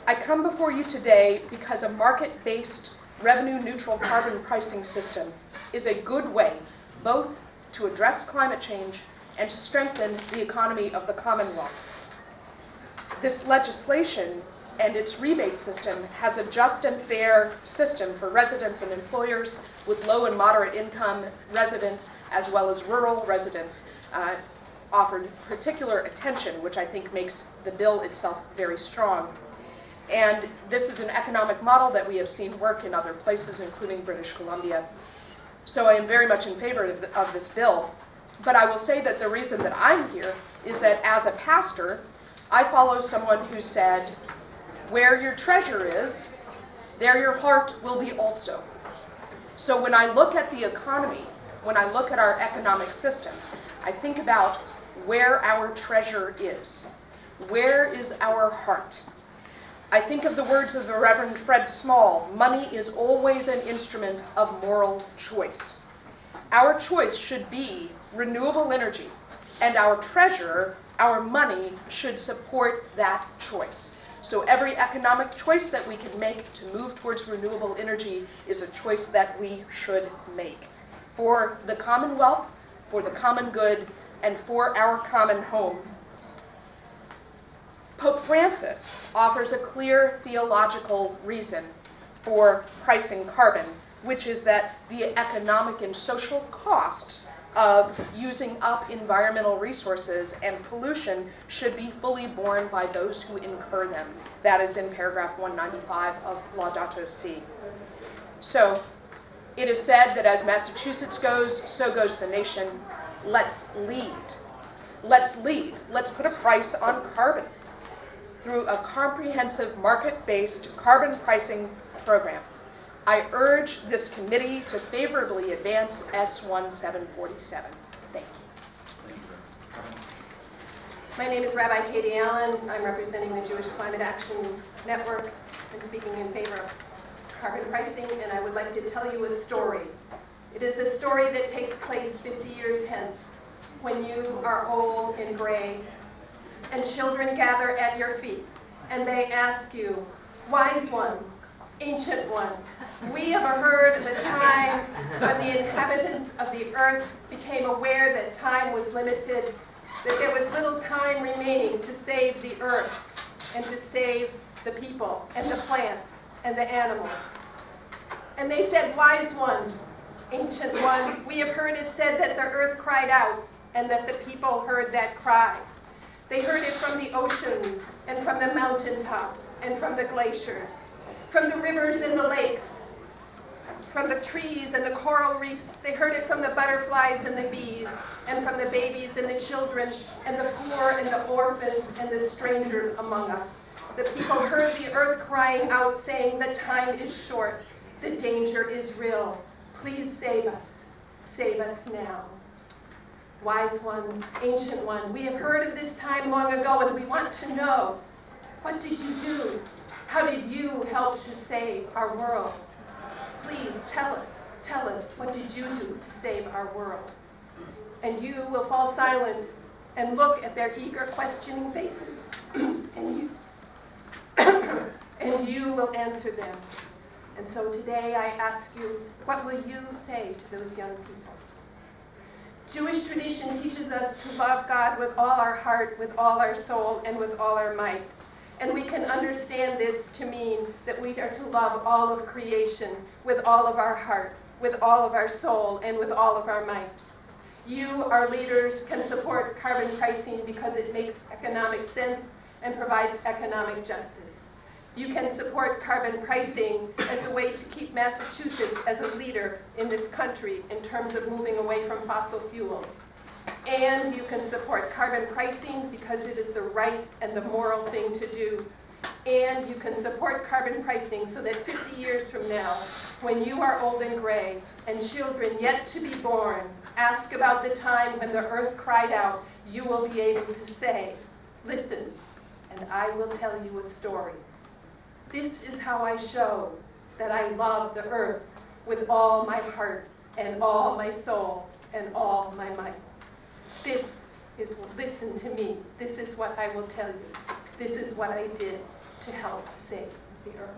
I come before you today because a market-based, revenue-neutral carbon pricing system is a good way both to address climate change and to strengthen the economy of the Commonwealth. This legislation and its rebate system has a just and fair system for residents and employers with low and moderate income residents as well as rural residents offered particular attention, which I think makes the bill itself very strong. And this is an economic model that we have seen work in other places, including British Columbia. So I am very much in favor of this bill. But I will say that the reason that I'm here is that as a pastor, I follow someone who said, "Where your treasure is, there your heart will be also." So when I look at the economy, when I look at our economic system, I think about where our treasure is. Where is our heart? I think of the words of the Reverend Fred Small, "Money is always an instrument of moral choice." Our choice should be renewable energy, and our treasure, our money, should support that choice. So every economic choice that we can make to move towards renewable energy is a choice that we should make for the Commonwealth, for the common good, and for our common home. Pope Francis offers a clear theological reason for pricing carbon, which is that the economic and social costs of using up environmental resources and pollution should be fully borne by those who incur them. That is in paragraph 195 of Laudato Si. So it is said that as Massachusetts goes, so goes the nation. Let's lead. Let's lead. Let's put a price on carbon through a comprehensive market-based carbon pricing program. I urge this committee to favorably advance S1747. Thank you. My name is Rabbi Katie Allen. I'm representing the Jewish Climate Action Network and speaking in favor of carbon pricing, and I would like to tell you a story. It is a story that takes place 50 years hence, when you are old and gray, and children gather at your feet, and they ask you, wise one, ancient one, we have heard the time when the inhabitants of the earth became aware that time was limited, that there was little time remaining to save the earth and to save the people and the plants and the animals. And they said, wise one, ancient one, we have heard it said that the earth cried out and that the people heard that cry. They heard it from the oceans and from the mountaintops and from the glaciers, from the rivers and the lakes, from the trees and the coral reefs. They heard it from the butterflies and the bees, and from the babies and the children, and the poor and the orphans and the strangers among us. The people heard the earth crying out, saying, the time is short, the danger is real. Please save us now. Wise one, ancient one, we have heard of this time long ago, and we want to know, what did you do? How did you help to save our world? Please tell us, what did you do to save our world? And you will fall silent and look at their eager, questioning faces, and you will answer them. And so today I ask you, what will you say to those young people? Jewish tradition teaches us to love God with all our heart, with all our soul, and with all our might. And we can understand this to mean that we are to love all of creation with all of our heart, with all of our soul, and with all of our might. You, our leaders, can support carbon pricing because it makes economic sense and provides economic justice. You can support carbon pricing as a way to keep Massachusetts as a leader in this country in terms of moving away from fossil fuels. And you can support carbon pricing because it is the right and the moral thing to do. And you can support carbon pricing so that 50 years from now, when you are old and gray and children yet to be born ask about the time when the earth cried out, you will be able to say, listen, and I will tell you a story. This is how I show that I love the earth with all my heart and all my soul and all my might. This is, listen to me, this is what I will tell you. This is what I did to help save the earth.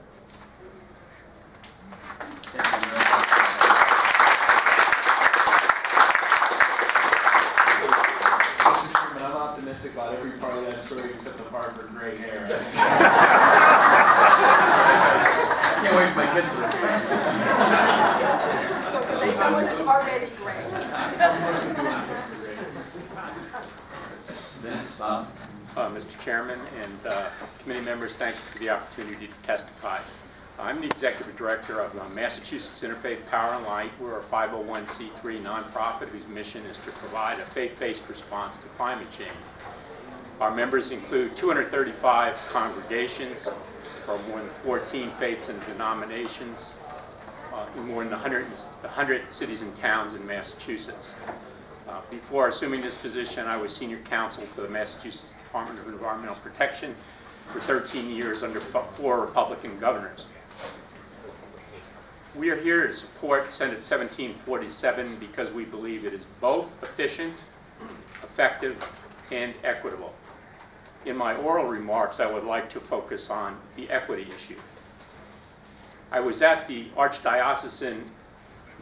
Mr. Chairman, I'm optimistic about every part of that story except the part for gray hair. I can't wait for my kids to retire. Someone's already gray. Mr. Chairman and committee members, thank you for the opportunity to testify. I'm the executive director of Massachusetts Interfaith Power and Light. We're a 501c3 nonprofit whose mission is to provide a faith-based response to climate change. Our members include 235 congregations from more than 14 faiths and denominations in more than 100 cities and towns in Massachusetts. Before assuming this position, I was senior counsel to the Massachusetts Department of Environmental Protection for 13 years under 4 Republican governors. We are here to support Senate 1747 because we believe it is both efficient, effective, and equitable. In my oral remarks, I would like to focus on the equity issue. I was at the Archdiocesan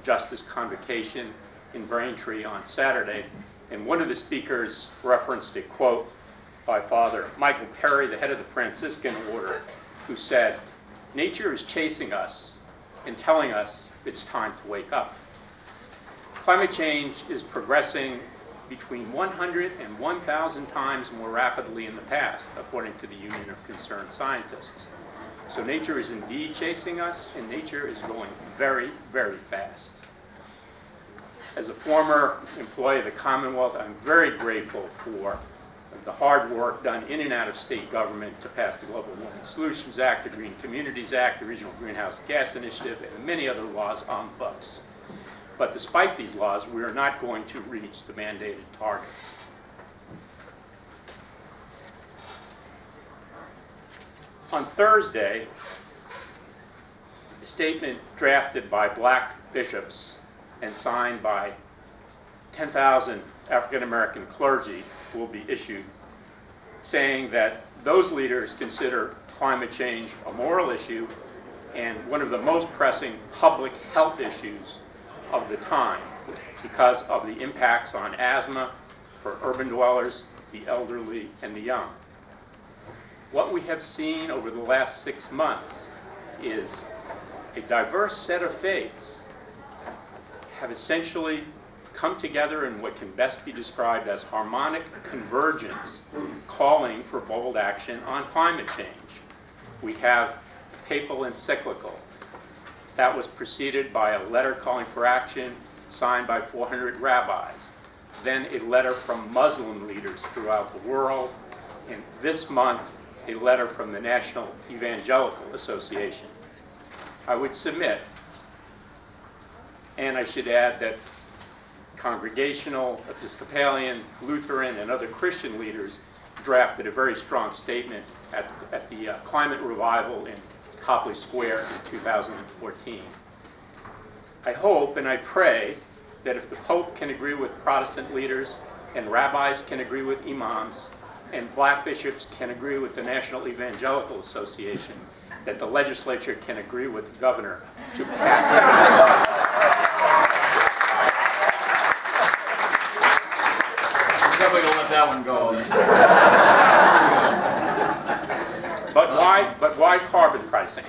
Justice Convocation in Braintree on Saturday, and one of the speakers referenced a quote by Father Michael Perry, the head of the Franciscan order, who said, "Nature is chasing us and telling us it's time to wake up." Climate change is progressing between 100 and 1,000 times more rapidly in the past, according to the Union of Concerned Scientists. So nature is indeed chasing us, and nature is going very, very fast. As a former employee of the Commonwealth, I'm very grateful for the hard work done in and out of state government to pass the Global Warming Solutions Act, the Green Communities Act, the Regional Greenhouse Gas Initiative, and many other laws on the books. But despite these laws, we are not going to reach the mandated targets. On Thursday, a statement drafted by black bishops and signed by 10,000 African American clergy will be issued saying that those leaders consider climate change a moral issue and one of the most pressing public health issues of the time because of the impacts on asthma for urban dwellers, the elderly, and the young. What we have seen over the last 6 months is a diverse set of faiths have essentially come together in what can best be described as harmonic convergence, calling for bold action on climate change. We have a papal encyclical. That was preceded by a letter calling for action signed by 400 rabbis. Then a letter from Muslim leaders throughout the world. And this month, a letter from the National Evangelical Association. I would submit, and I should add that Congregational, Episcopalian, Lutheran, and other Christian leaders drafted a very strong statement at the climate revival in Copley Square in 2014. I hope and I pray that if the Pope can agree with Protestant leaders, and rabbis can agree with imams, and black bishops can agree with the National Evangelical Association, that the legislature can agree with the governor to pass it. Definitely gonna let that one go. But why carbon pricing?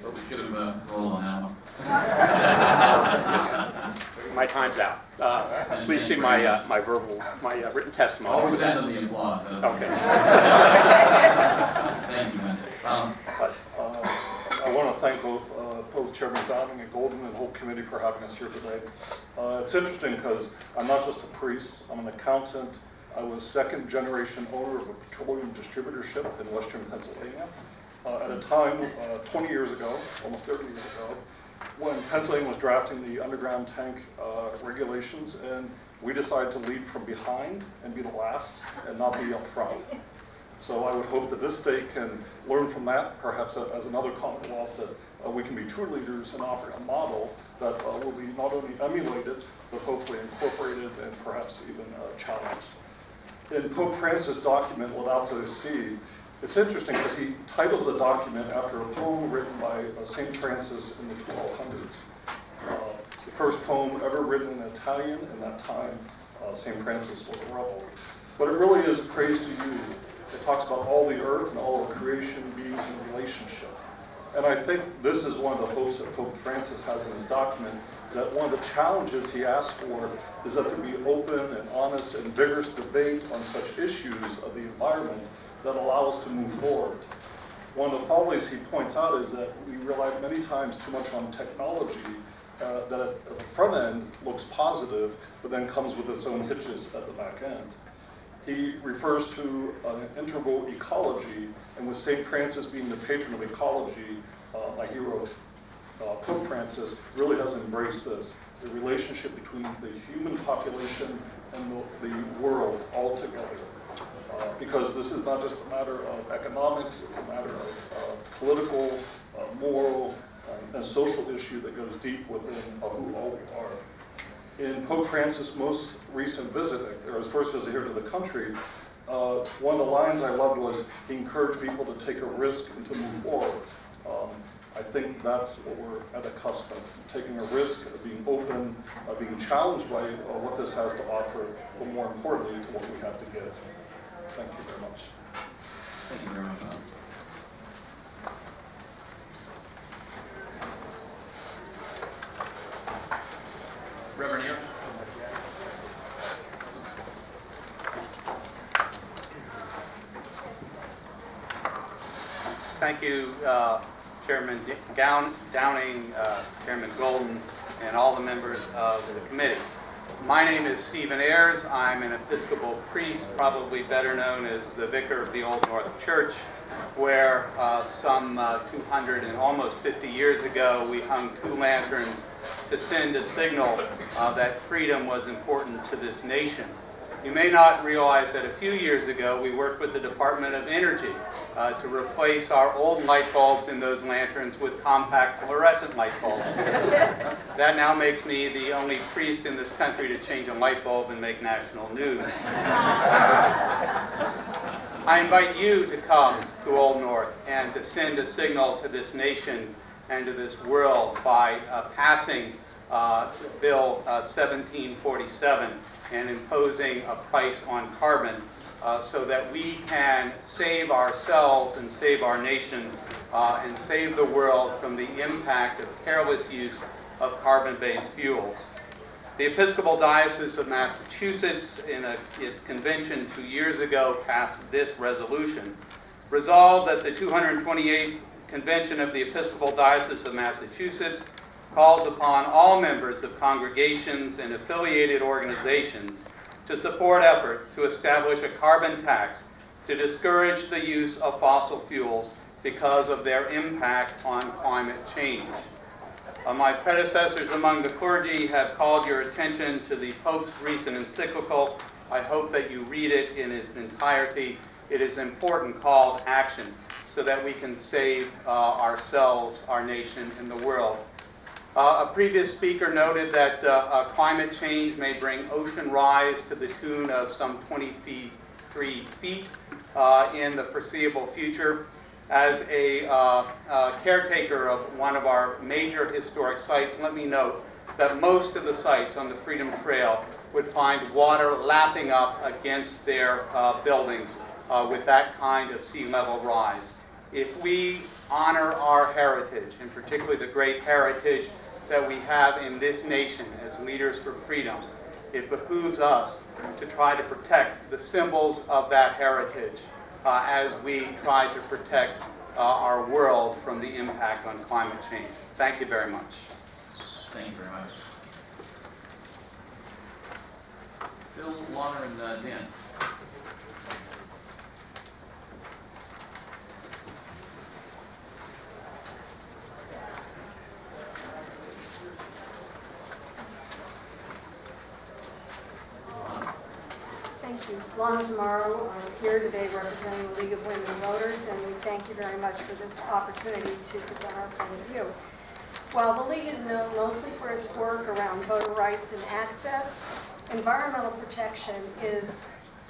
Let's get him roll on that one. My time's out. Please see my written testimony. Always end on the applause. Okay. Thank you, Vince. I want to thank both Chairman Downing and Golden and the whole committee for having us here today. It's interesting because I'm not just a priest, I'm an accountant. I was second generation owner of a petroleum distributorship in western Pennsylvania at a time 20 years ago, almost 30 years ago, when Pennsylvania was drafting the underground tank regulations, and we decided to lead from behind and be the last and not be up front. So I would hope that this state can learn from that, perhaps as another commonwealth, that we can be true leaders and offer a model that will be not only emulated, but hopefully incorporated and perhaps even challenged. In Pope Francis' document, Laudato Si', it's interesting because he titles the document after a poem written by St. Francis in the 1200s. The first poem ever written in Italian in that time, St. Francis was a rebel. But it really is praise to you. It talks about all the earth and all of creation being in relationship. And I think this is one of the hopes that Pope Francis has in his document, that one of the challenges he asks for is that there be open and honest and vigorous debate on such issues of the environment that allow us to move forward. One of the follies he points out is that we rely many times too much on technology that at the front end looks positive, but then comes with its own hitches at the back end. He refers to an integral ecology, and with St. Francis being the patron of ecology, my hero, Pope Francis, really has embraced this, the relationship between the human population and the world altogether. Because this is not just a matter of economics, it's a matter of political, moral, and social issue that goes deep within who all we are. In Pope Francis' most recent visit, or his first visit here to the country, one of the lines I loved was he encouraged people to take a risk and to move forward. I think that's what we're at a cusp of, taking a risk, of being open, being challenged by what this has to offer, but more importantly, to what we have to give. Thank you very much. Thank you very much. Reverend Neal. Thank you, Chairman Downing, Chairman Golden, and all the members of the committee. My name is Stephen Ayers. I'm an Episcopal priest, probably better known as the Vicar of the Old North Church, where some 200 and almost 50 years ago we hung 2 lanterns to send a signal that freedom was important to this nation. You may not realize that a few years ago we worked with the Department of Energy to replace our old light bulbs in those lanterns with compact fluorescent light bulbs. That now makes me the only priest in this country to change a light bulb and make national news. I invite you to come to Old North and to send a signal to this nation and to this world by passing Bill 1747 and imposing a price on carbon so that we can save ourselves and save our nation and save the world from the impact of careless use of carbon-based fuels. The Episcopal Diocese of Massachusetts, in its convention 2 years ago, passed this resolution. Resolved that the 228th Convention of the Episcopal Diocese of Massachusetts calls upon all members of congregations and affiliated organizations to support efforts to establish a carbon tax to discourage the use of fossil fuels because of their impact on climate change. My predecessors among the clergy have called your attention to the Pope's recent encyclical. I hope that you read it in its entirety. It is an important call to action so that we can save ourselves, our nation, and the world. A previous speaker noted that climate change may bring ocean rise to the tune of some 23 feet in the foreseeable future. As a caretaker of one of our major historic sites, let me note that most of the sites on the Freedom Trail would find water lapping up against their buildings with that kind of sea level rise. If we honor our heritage, and particularly the great heritage that we have in this nation as leaders for freedom, it behooves us to try to protect the symbols of that heritage as we try to protect our world from the impact on climate change. Thank you very much. Thank you very much. Bill, Warner, and Dan. Thank you. Lana Tomorrow, I'm here today representing the League of Women Voters, and we thank you very much for this opportunity to present our point of view. While the League is known mostly for its work around voter rights and access, environmental protection is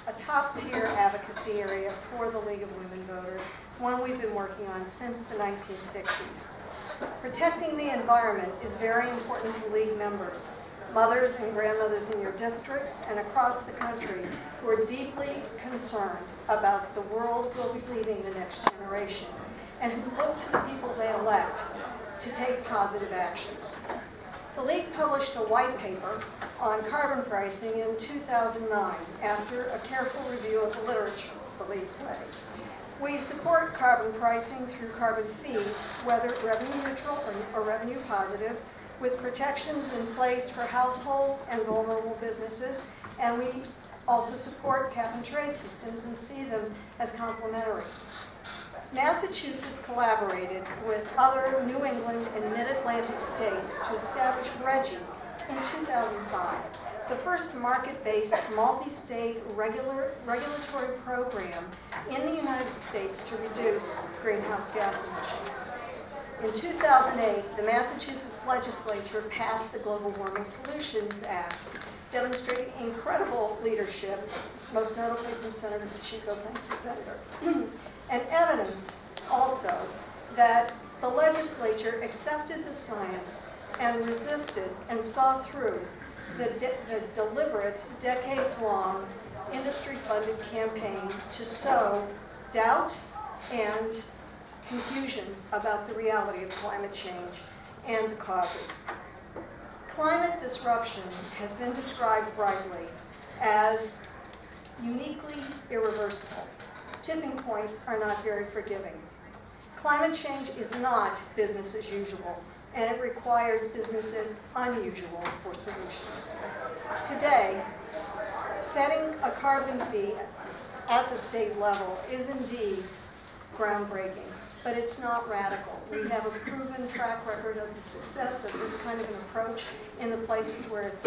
a top-tier advocacy area for the League of Women Voters, one we've been working on since the 1960s. Protecting the environment is very important to League members, mothers and grandmothers in your districts and across the country who are deeply concerned about the world we'll be leaving the next generation and who look to the people they elect to take positive action. The League published a white paper on carbon pricing in 2009 after a careful review of the literature the League's way. We support carbon pricing through carbon fees, whether revenue neutral or revenue positive, with protections in place for households and vulnerable businesses, and we also support cap-and-trade systems and see them as complementary. Massachusetts collaborated with other New England and Mid-Atlantic states to establish RGGI in 2005, the first market-based multi-state regulatory program in the United States to reduce greenhouse gas emissions. In 2008, the Massachusetts Legislature passed the Global Warming Solutions Act, demonstrating incredible leadership, most notably from Senator Pacheco, thank you, Senator, and evidence also that the legislature accepted the science and resisted and saw through the deliberate, decades-long, industry-funded campaign to sow doubt and confusion about the reality of climate change and the causes. Climate disruption has been described rightly as uniquely irreversible. Tipping points are not very forgiving. Climate change is not business as usual, and it requires business as unusual for solutions. Today, setting a carbon fee at the state level is indeed groundbreaking, but it's not radical. We have a proven track record of the success of this kind of an approach in the places where it's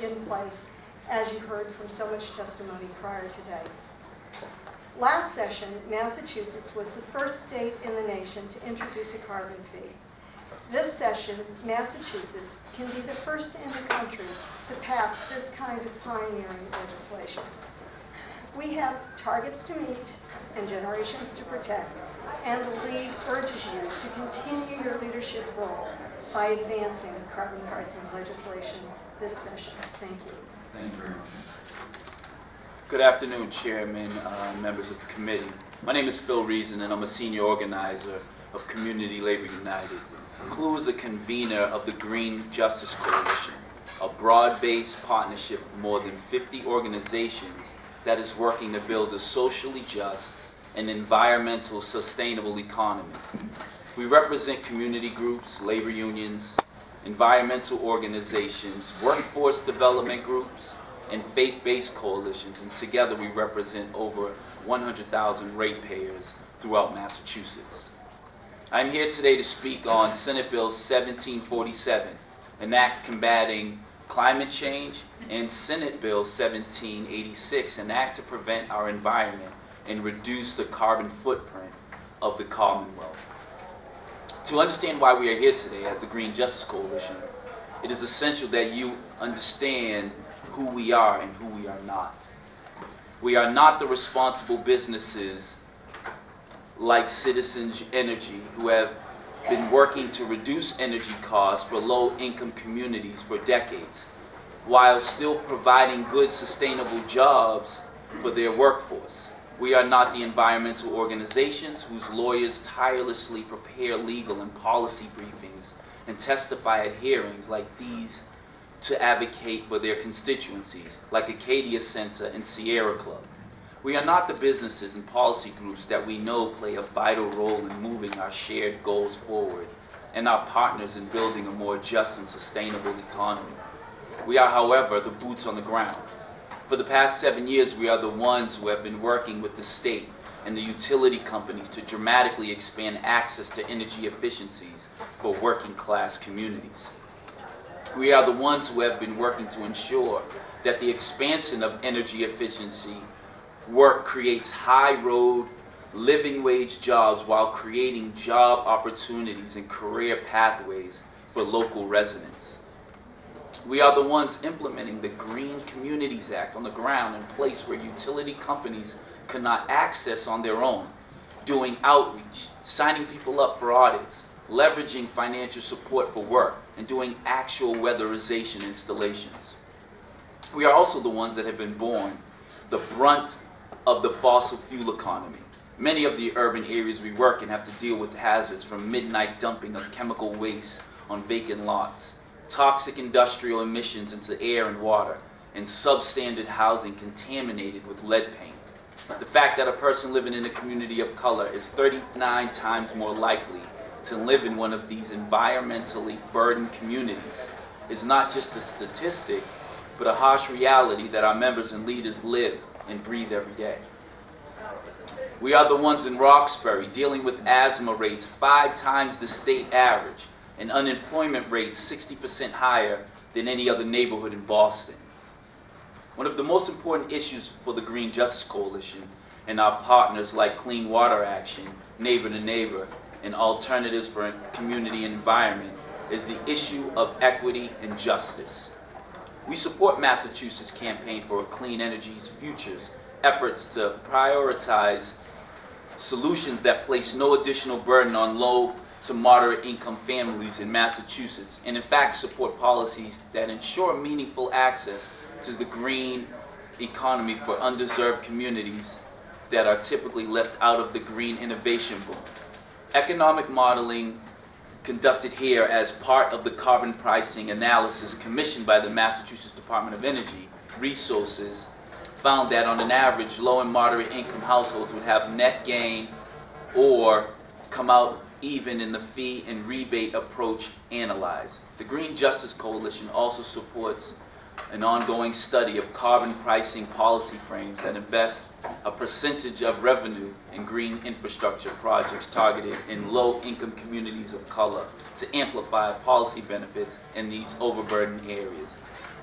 in place, as you heard from so much testimony prior today. Last session, Massachusetts was the first state in the nation to introduce a carbon fee. This session, Massachusetts can be the first in the country to pass this kind of pioneering legislation. We have targets to meet and generations to protect, and the League urges you to continue your leadership role by advancing carbon pricing legislation this session. Thank you. Thank you very much. Good afternoon, Chairman, members of the committee. My name is Phil Reason, and I'm a senior organizer of Community Labor United. CLUE is a convener of the Green Justice Coalition, a broad-based partnership of more than 50 organizations that is working to build a socially just and environmental sustainable economy. We represent community groups, labor unions, environmental organizations, workforce development groups, and faith-based coalitions, and together we represent over 100,000 ratepayers throughout Massachusetts. I'm here today to speak on Senate Bill 1747, an act combating climate change, and Senate Bill 1786, an act to prevent our environment and reduce the carbon footprint of the Commonwealth. To understand why we are here today as the Green Justice Coalition, it is essential that you understand who we are and who we are not. We are not the responsible businesses like Citizens Energy, who have been working to reduce energy costs for low-income communities for decades, while still providing good, sustainable jobs for their workforce. We are not the environmental organizations whose lawyers tirelessly prepare legal and policy briefings and testify at hearings like these to advocate for their constituencies, like Acadia Center and Sierra Club. We are not the businesses and policy groups that we know play a vital role in moving our shared goals forward and our partners in building a more just and sustainable economy. We are, however, the boots on the ground. For the past 7 years, we are the ones who have been working with the state and the utility companies to dramatically expand access to energy efficiencies for working class communities. We are the ones who have been working to ensure that the expansion of energy efficiency work creates high-road, living wage jobs while creating job opportunities and career pathways for local residents. We are the ones implementing the Green Communities Act on the ground in place where utility companies cannot access on their own, doing outreach, signing people up for audits, leveraging financial support for work, and doing actual weatherization installations. We are also the ones that have been borne the brunt of the fossil fuel economy. Many of the urban areas we work in have to deal with hazards from midnight dumping of chemical waste on vacant lots, toxic industrial emissions into air and water, and substandard housing contaminated with lead paint. The fact that a person living in a community of color is 39 times more likely to live in one of these environmentally burdened communities is not just a statistic, but a harsh reality that our members and leaders live and breathe every day. We are the ones in Roxbury dealing with asthma rates 5 times the state average and unemployment rates 60% higher than any other neighborhood in Boston. One of the most important issues for the Green Justice Coalition and our partners like Clean Water Action, Neighbor to Neighbor, and Alternatives for Community and Environment is the issue of equity and justice. We support Massachusetts' campaign for a Clean Energy's Future's efforts to prioritize solutions that place no additional burden on low to moderate income families in Massachusetts, and in fact support policies that ensure meaningful access to the green economy for underserved communities that are typically left out of the green innovation boom. Economic modeling conducted here as part of the carbon pricing analysis commissioned by the Massachusetts Department of Energy Resources found that on an average, low and moderate income households would have net gain or come out even in the fee and rebate approach analyzed. The Green Justice Coalition also supports an ongoing study of carbon pricing policy frames that invest a percentage of revenue in green infrastructure projects targeted in low-income communities of color to amplify policy benefits in these overburdened areas.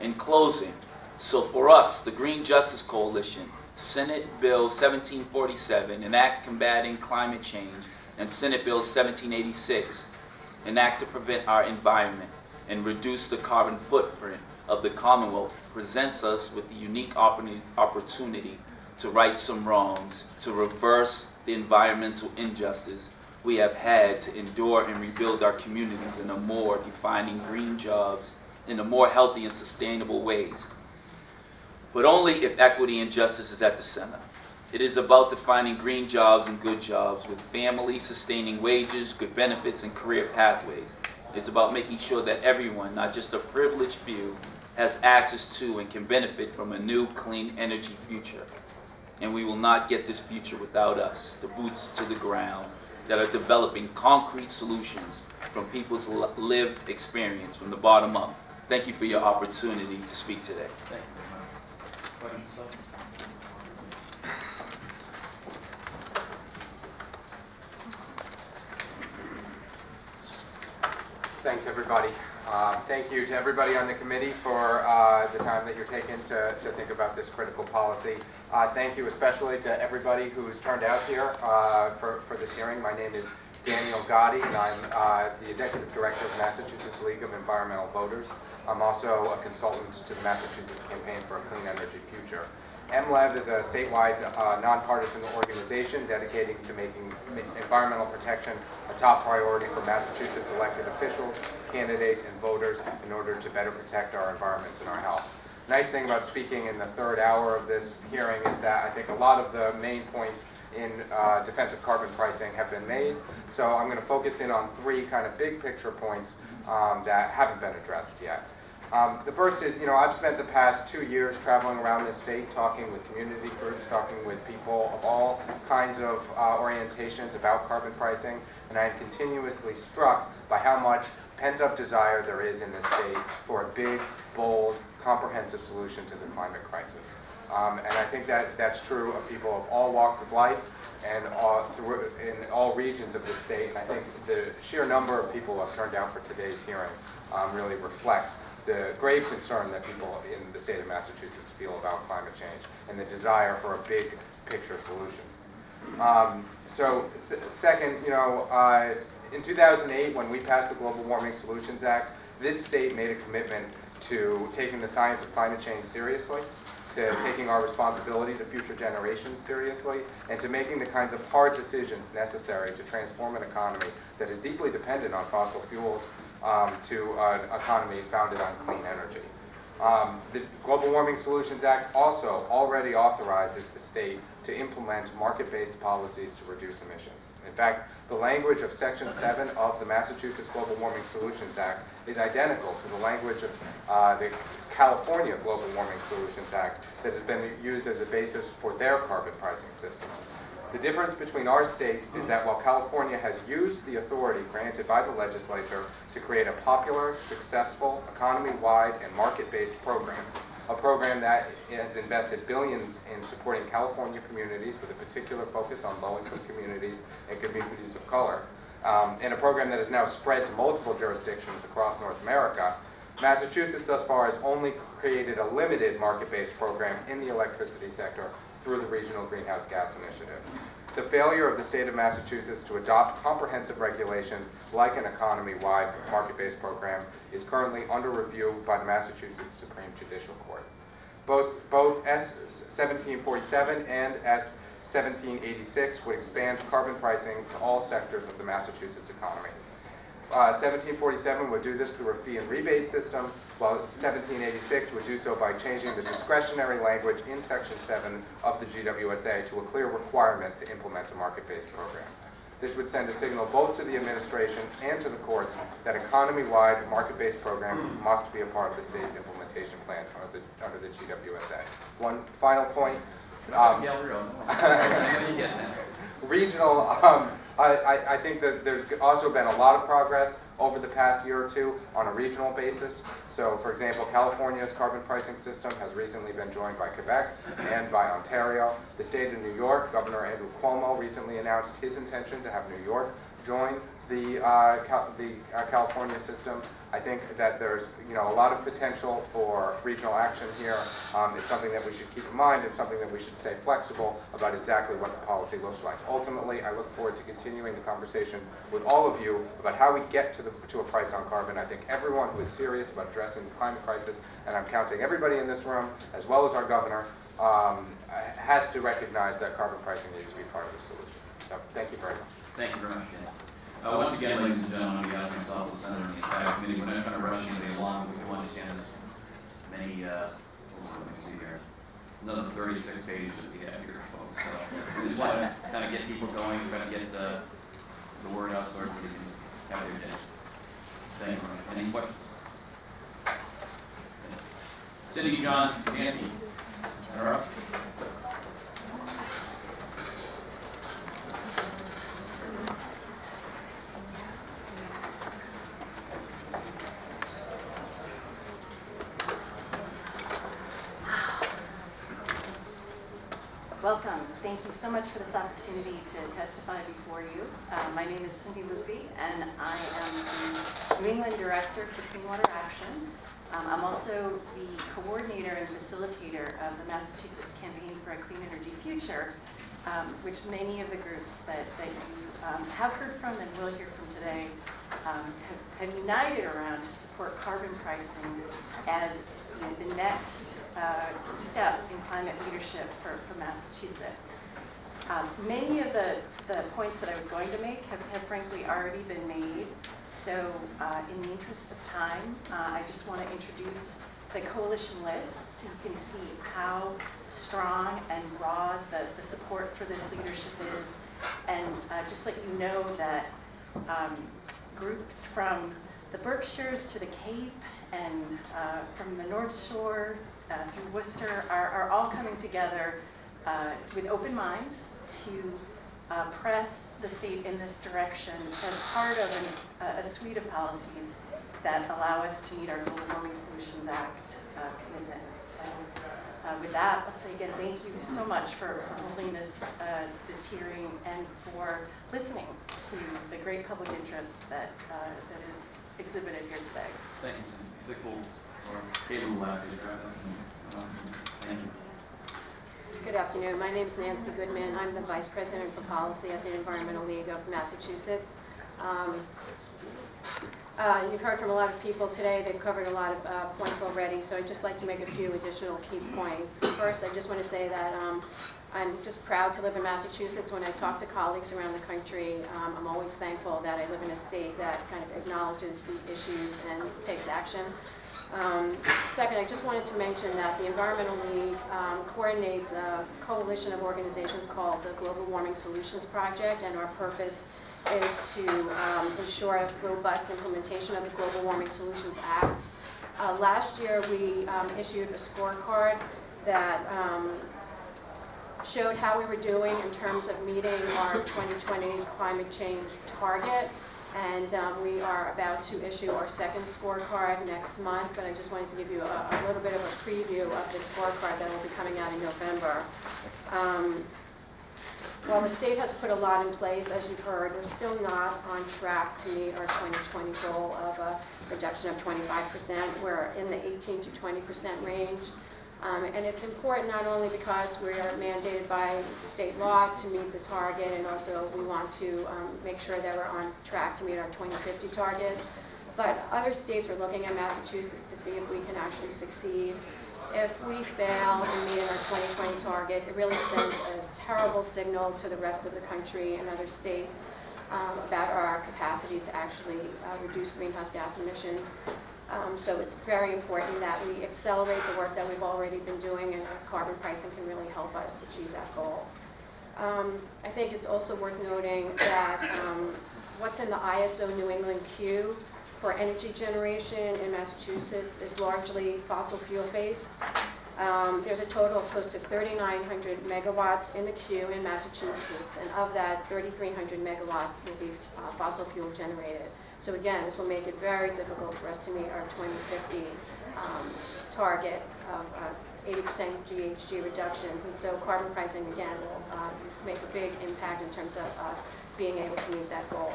In closing, So for us, the Green Justice Coalition, Senate Bill 1747, an act combating climate change, and Senate Bill 1786, an act to prevent our environment and reduce the carbon footprint of the Commonwealth, presents us with the unique opportunity to right some wrongs, to reverse the environmental injustice we have had, to endure and rebuild our communities in a more defining green jobs in a more healthy and sustainable ways. But only if equity and justice is at the center. It is about defining green jobs and good jobs with family-sustaining wages, good benefits, and career pathways. It's about making sure that everyone, not just a privileged few, has access to and can benefit from a new, clean energy future. And we will not get this future without us, the boots to the ground, that are developing concrete solutions from people's lived experience, from the bottom up. Thank you for your opportunity to speak today. Thank you very much. Thanks, everybody. Thank you to everybody on the committee for the time that you're taking to think about this critical policy. Thank you especially to everybody who's turned out here for this hearing. My name is Daniel Gotti, and I'm the Executive Director of Massachusetts League of Environmental Voters. I'm also a consultant to the Massachusetts Campaign for a Clean Energy Future. MLEV is a statewide nonpartisan organization dedicated to making environmental protection a top priority for Massachusetts elected officials, candidates, and voters in order to better protect our environment and our health. Nice thing about speaking in the third hour of this hearing is that I think a lot of the main points in defense of carbon pricing have been made. So I'm going to focus in on three kind of big picture points that haven't been addressed yet. The first is, I've spent the past 2 years traveling around this state, talking with community groups, talking with people of all kinds of orientations about carbon pricing, and I am continuously struck by how much pent-up desire there is in this state for a big, bold, comprehensive solution to the climate crisis. And I think that that's true of people of all walks of life and in all regions of the state. And I think the sheer number of people who have turned out for today's hearing really reflects the grave concern that people in the state of Massachusetts feel about climate change and the desire for a big picture solution. Second, in 2008, when we passed the Global Warming Solutions Act, this state made a commitment to taking the science of climate change seriously, to taking our responsibility to future generations seriously, and to making the kinds of hard decisions necessary to transform an economy that is deeply dependent on fossil fuels to an economy founded on clean energy. The Global Warming Solutions Act also already authorizes the state to implement market-based policies to reduce emissions. In fact, the language of Section 7 of the Massachusetts Global Warming Solutions Act is identical to the language of the California Global Warming Solutions Act that has been used as a basis for their carbon pricing system. The difference between our states is that while California has used the authority granted by the legislature to create a popular, successful, economy-wide, and market-based program, a program that has invested billions in supporting California communities with a particular focus on low-income communities and communities of color, and a program that is now spread to multiple jurisdictions across North America, Massachusetts thus far has only created a limited market-based program in the electricity sector through the Regional Greenhouse Gas Initiative. The failure of the state of Massachusetts to adopt comprehensive regulations like an economy-wide market-based program is currently under review by the Massachusetts Supreme Judicial Court. Both S. 1747 and S. 1786 would expand carbon pricing to all sectors of the Massachusetts economy. 1747 would do this through a fee and rebate system, while 1786 would do so by changing the discretionary language in Section 7 of the GWSA to a clear requirement to implement a market-based program. This would send a signal both to the administration and to the courts that economy-wide market-based programs must be a part of the state's implementation plan under the GWSA. One final point. Regional, I think that there's also been a lot of progress over the past year or two on a regional basis. So, for example, California's carbon pricing system has recently been joined by Quebec and by Ontario. The state of New York, Governor Andrew Cuomo recently announced his intention to have New York join the California system. I think that there's a lot of potential for regional action here. It's something that we should keep in mind and something that we should stay flexible about exactly what the policy looks like. Ultimately, I look forward to continuing the conversation with all of you about how we get to a price on carbon. I think everyone who is serious about addressing the climate crisis, and I'm counting everybody in this room as well as our governor, has to recognize that carbon pricing needs to be part of the solution. So thank you very much. Thank you very much, Ken. Once again, ladies and gentlemen, on behalf of myself, the Senator, and the entire committee, we're not trying to rush anybody along. We do understand there's many, let me see here, another 36 pages that we have here, folks. So we just want to kind of get people going, try to get the word out so everybody can have their day. Thank you very much. Any questions? Cindy, John, Nancy, are up. Welcome. Thank you so much for this opportunity to testify before you. My name is Cindy Lupi, and I am the New England Director for Clean Water Action. I'm also the coordinator and facilitator of the Massachusetts Campaign for a Clean Energy Future, which many of the groups that you have heard from and will hear from today have united around to support carbon pricing as the next step in climate leadership for Massachusetts. Many of the points that I was going to make have frankly already been made. So in the interest of time, I just want to introduce the coalition list so you can see how strong and broad the support for this leadership is. And just let you know that groups from the Berkshires to the Cape and from the North Shore through Worcester are all coming together with open minds to press the state in this direction as part of a suite of policies that allow us to meet our Global Warming Solutions Act commitments. So with that, I'll say again, thank you so much for holding this hearing and for listening to the great public interest that is exhibited here today. Thank you. The cool or cable lab is thank you. Good afternoon. My name is Nancy Goodman. I'm the Vice President for Policy at the Environmental League of Massachusetts. You've heard from a lot of people today. They've covered a lot of points already, so I'd just like to make a few additional key points. First, I just want to say that I'm just proud to live in Massachusetts. When I talk to colleagues around the country, I'm always thankful that I live in a state that kind of acknowledges the issues and takes action. Second, I just wanted to mention that the Environmental League coordinates a coalition of organizations called the Global Warming Solutions Project, and our purpose is to ensure a robust implementation of the Global Warming Solutions Act. Last year, we issued a scorecard that showed how we were doing in terms of meeting our 2020 climate change target. And we are about to issue our second scorecard next month, but I just wanted to give you a little bit of a preview of the scorecard that will be coming out in November. While the state has put a lot in place, as you've heard, we're still not on track to meet our 2020 goal of a reduction of 25%. We're in the 18 to 20% range. And it's important not only because we are mandated by state law to meet the target, and also we want to make sure that we're on track to meet our 2050 target, but other states are looking at Massachusetts to see if we can actually succeed. If we fail in meeting our 2020 target, it really sends a terrible signal to the rest of the country and other states about our capacity to actually reduce greenhouse gas emissions. So it's very important that we accelerate the work that we've already been doing, and carbon pricing can really help us achieve that goal. I think it's also worth noting that what's in the ISO New England queue for energy generation in Massachusetts is largely fossil fuel based. There's a total of close to 3,900 megawatts in the queue in Massachusetts, and of that, 3,300 megawatts will be fossil fuel generated. So again, this will make it very difficult for us to meet our 2050 target of 80% GHG reductions. And so carbon pricing, again, will make a big impact in terms of us being able to meet that goal.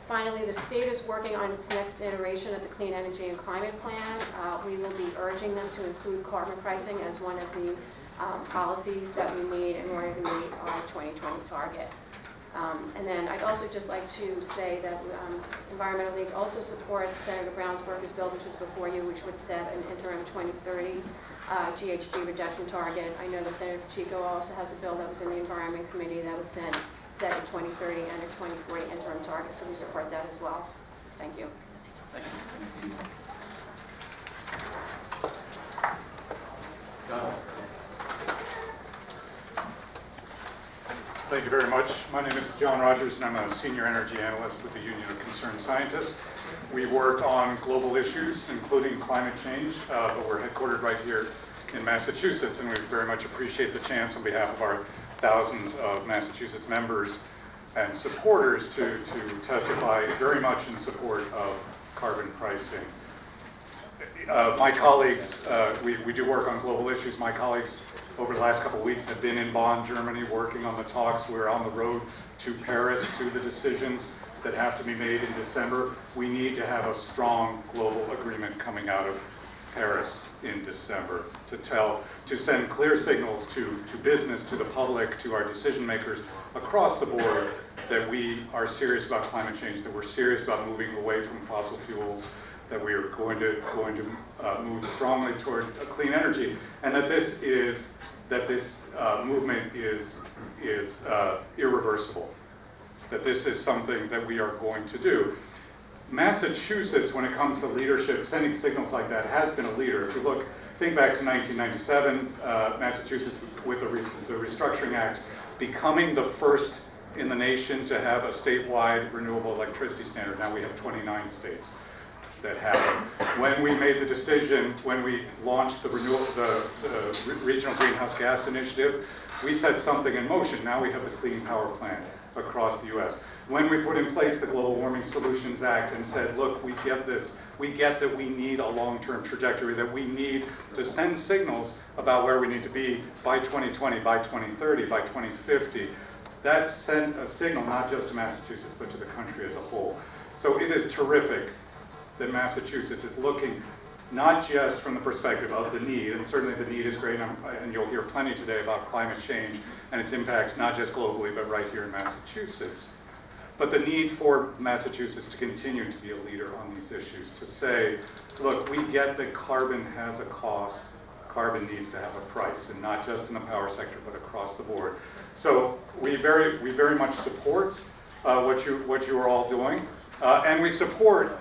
Finally, the state is working on its next iteration of the Clean Energy and Climate Plan. We will be urging them to include carbon pricing as one of the policies that we need in order to meet our 2020 target. And then I'd also just like to say that Environmental League also supports Senator Brown's workers' bill, which is before you, which would set an interim 2030 GHG reduction target. I know that Senator Pacheco also has a bill that was in the Environment Committee that would set a 2030 and a 2040 interim target, so we support that as well. Thank you. Thank you. John. Thank you very much. My name is John Rogers, and I'm a senior energy analyst with the Union of Concerned Scientists. We work on global issues, including climate change, but we're headquartered right here in Massachusetts, and we very much appreciate the chance on behalf of our thousands of Massachusetts members and supporters to testify very much in support of carbon pricing. My colleagues, we do work on global issues. My colleagues over the last couple of weeks have been in Bonn, Germany, working on the talks. We're on the road to Paris to the decisions that have to be made in December. We need to have a strong global agreement coming out of Paris in December to send clear signals to business, to the public, to our decision makers across the board that we are serious about climate change, that we're serious about moving away from fossil fuels, that we are going to move strongly toward clean energy, and that this movement is irreversible, that this is something that we are going to do. Massachusetts, when it comes to leadership, sending signals like that, has been a leader. If you think back to 1997, Massachusetts, with the Restructuring Act, becoming the first in the nation to have a statewide renewable electricity standard. Now we have 29 states that have it. When we made the decision, when we launched the Regional Greenhouse Gas Initiative, we set something in motion. Now we have the Clean Power Plan across the U.S. When we put in place the Global Warming Solutions Act and said, look, we get this, we get that we need a long-term trajectory, that we need to send signals about where we need to be by 2020, by 2030, by 2050, that sent a signal not just to Massachusetts, but to the country as a whole. So it is terrific that Massachusetts is looking not just from the perspective of the need, and certainly the need is great, and you'll hear plenty today about climate change and its impacts not just globally, but right here in Massachusetts. But the need for Massachusetts to continue to be a leader on these issues, to say, look, we get that carbon has a cost, carbon needs to have a price, and not just in the power sector, but across the board. So we very much support what you are all doing, and we support,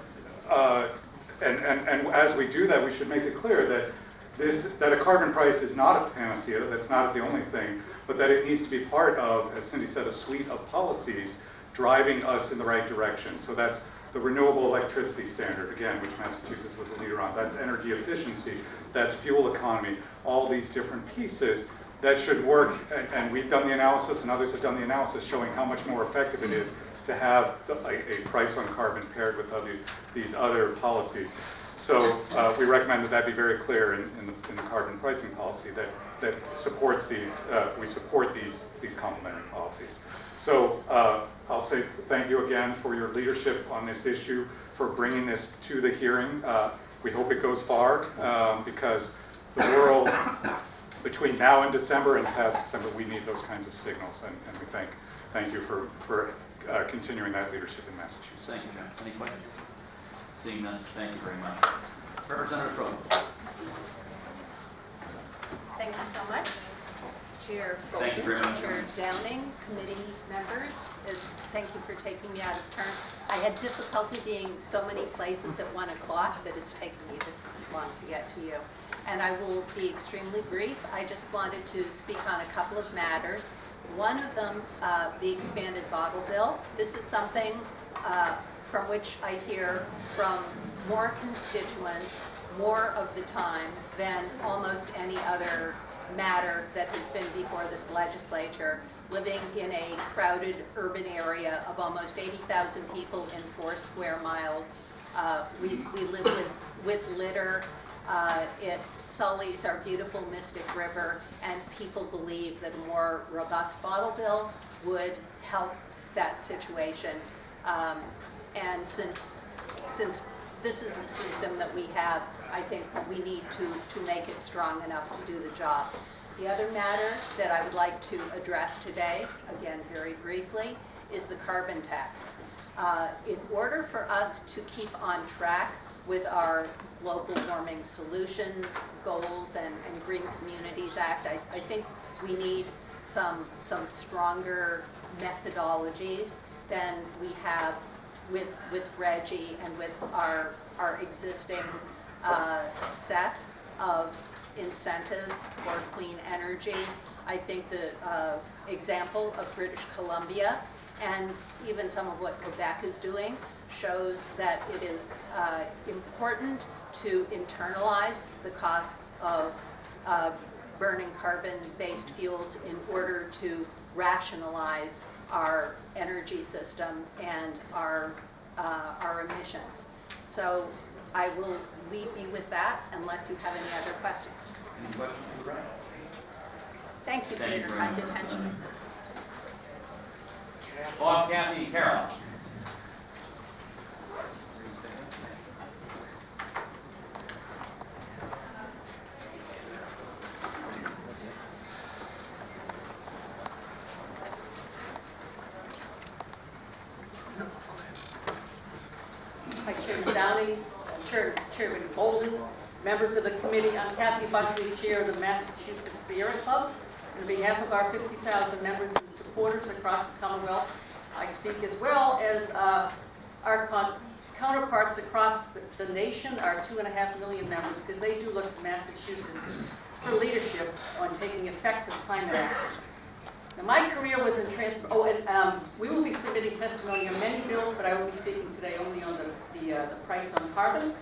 and as we do that, we should make it clear that a carbon price is not a panacea, that's not the only thing, but that it needs to be part of, as Cindy said, a suite of policies driving us in the right direction. So that's the renewable electricity standard, again, which Massachusetts was a leader on. That's energy efficiency, that's fuel economy, all these different pieces that should work, and we've done the analysis and others have done the analysis showing how much more effective it is to have a price on carbon paired with these other policies. So we recommend that be very clear in the carbon pricing policy that supports these, we support these complementary policies. So I'll say thank you again for your leadership on this issue, for bringing this to the hearing. We hope it goes far because the world, between now and December and past December, we need those kinds of signals, and we thank you for continuing that leadership in Massachusetts. Thank you, John. Any questions? Seeing none, thank you very much. Representative Crowe. Thank you so much. Chair Golden, Thank you very much. Chair Downing, committee members, thank you for taking me out of turn. I had difficulty being so many places at 1 o'clock that it's taken me this long to get to you. And I will be extremely brief. I just wanted to speak on a couple of matters. One of them, the expanded bottle bill. This is something from which I hear from more constituents more of the time than almost any other matter that has been before this legislature. Living in a crowded urban area of almost 80,000 people in 4 square miles, we live with litter. It sullies our beautiful Mystic River, and people believe that a more robust bottle bill would help that situation. And since this is the system that we have, I think we need to make it strong enough to do the job. The other matter that I would like to address today, again very briefly, is the carbon tax. In order for us to keep on track with our global warming solutions, goals, and Green Communities Act, I think we need some stronger methodologies than we have with RGGI and with our existing set of incentives for clean energy. I think the example of British Columbia and even some of what Quebec is doing shows that it is important to internalize the costs of burning carbon-based fuels in order to rationalize our energy system and our emissions. So I will leave you with that unless you have any other questions. Any questions for Brad? Thank you for your kind attention. Bob, Kathy, Carol. Hi, Chairman Downing, Chairman Golden, members of the committee. I'm Kathy Buckley, Chair of the Massachusetts Sierra Club. On behalf of our 50,000 members and supporters across the Commonwealth, I speak as well as our counterparts across the nation, our 2.5 million members, because they do look to Massachusetts for leadership on taking effective climate action. Now, my career was in transport. We will be submitting testimony on many bills, but I will be speaking today only on the price on carbon.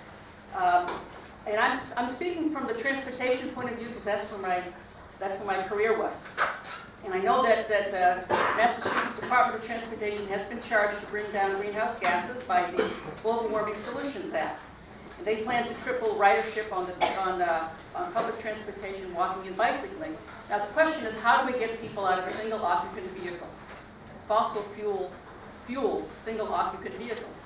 And I'm speaking from the transportation point of view because that's where my career was. And I know that the Massachusetts Department of Transportation has been charged to bring down greenhouse gases by the Global Warming Solutions Act. And they plan to triple ridership on public transportation, walking and bicycling. Now the question is, how do we get people out of single occupant vehicles? Fossil fuels, single occupant vehicles.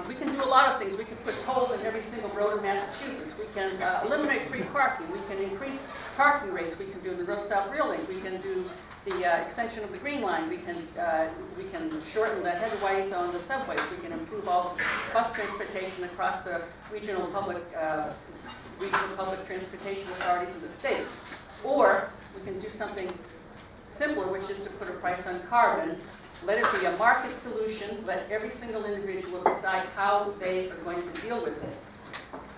We can do a lot of things. We can put tolls in every single road in Massachusetts. We can eliminate free parking. We can increase parking rates. We can do the North-South Rail Link. We can do the extension of the Green Line. We can shorten the headways on the subways. We can improve all bus transportation across the regional public transportation authorities of the state. Or we can do something simpler, which is to put a price on carbon. Let it be a market solution. Let every single individual decide how they are going to deal with this.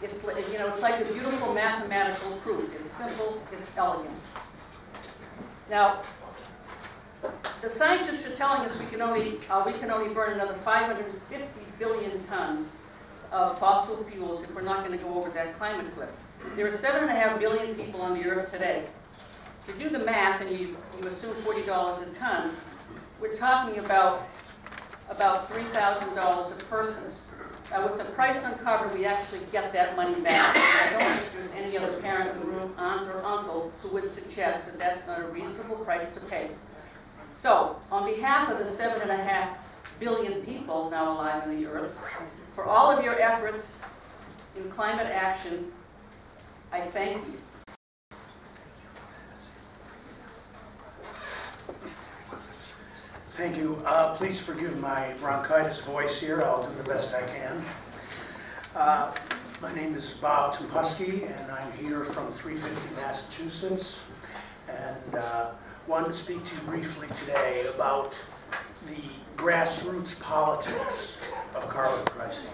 It's like a beautiful mathematical proof. It's simple. It's elegant. Now, the scientists are telling us we can only burn another 550 billion tons of fossil fuels if we're not going to go over that climate cliff. There are 7.5 billion people on the earth today. If you do the math and you assume $40 a ton, we're talking about $3,000 a person. With the price on carbon, we actually get that money back. I don't think there's any other parent in the room, aunt or uncle, who would suggest that that's not a reasonable price to pay. So, on behalf of the 7.5 billion people now alive on the earth, for all of your efforts in climate action, I thank you. Thank you. Please forgive my bronchitis voice here. I'll do the best I can. My name is Bob Tumpusky, and I'm here from 350 Massachusetts, and wanted to speak to you briefly today about the grassroots politics of carbon pricing.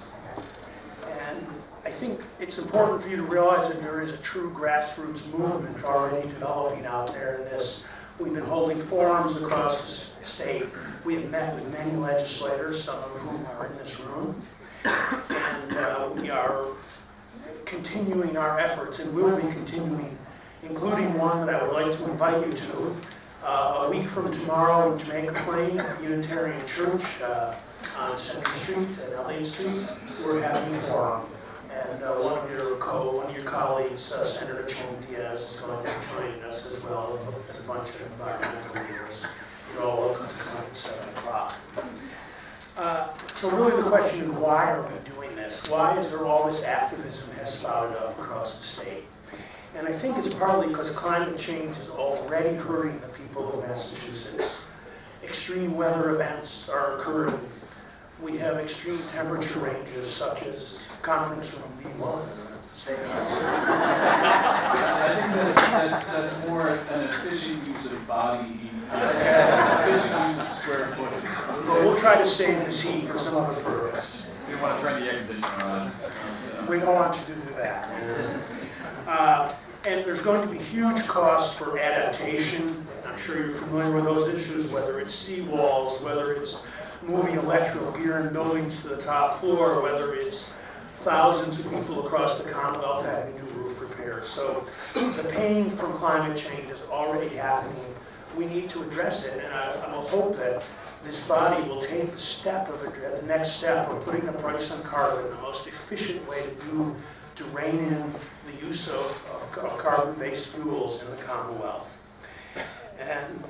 And I think it's important for you to realize that there is a true grassroots movement already developing out there in this. We've been holding forums across the state. We have met with many legislators, some of whom are in this room. And we are continuing our efforts, and will be continuing, including one that I would like to invite you to. A week from tomorrow in Jamaica Plain at the Unitarian Church on 2nd Street and Elliott Street, we're having a forum. And one of your colleagues, Senator Joan Diaz, is going to be joining us as well as a bunch of environmental leaders. You're all welcome to come at 7 o'clock. So really the question is, why are we doing this? Why is there all this activism has sprouted up across the state? And I think it's partly because climate change is already hurting the people of Massachusetts. Extreme weather events are occurring. We have extreme temperature ranges such as conference room B1. I think that's more an efficient use of body heat, efficient use of square footage. But we'll try to save this heat for some other purpose. We want to turn the air conditioner on. We don't want you to do that. And there's going to be huge costs for adaptation. I'm sure you're familiar with those issues, whether it's seawalls, whether it's moving electrical gear in buildings to the top floor, whether it's thousands of people across the Commonwealth having new roof repairs. So the pain from climate change is already happening. We need to address it, and I will hope that this body will take the next step of putting a price on carbon, the most efficient way to rein in the use of carbon-based fuels in the Commonwealth. And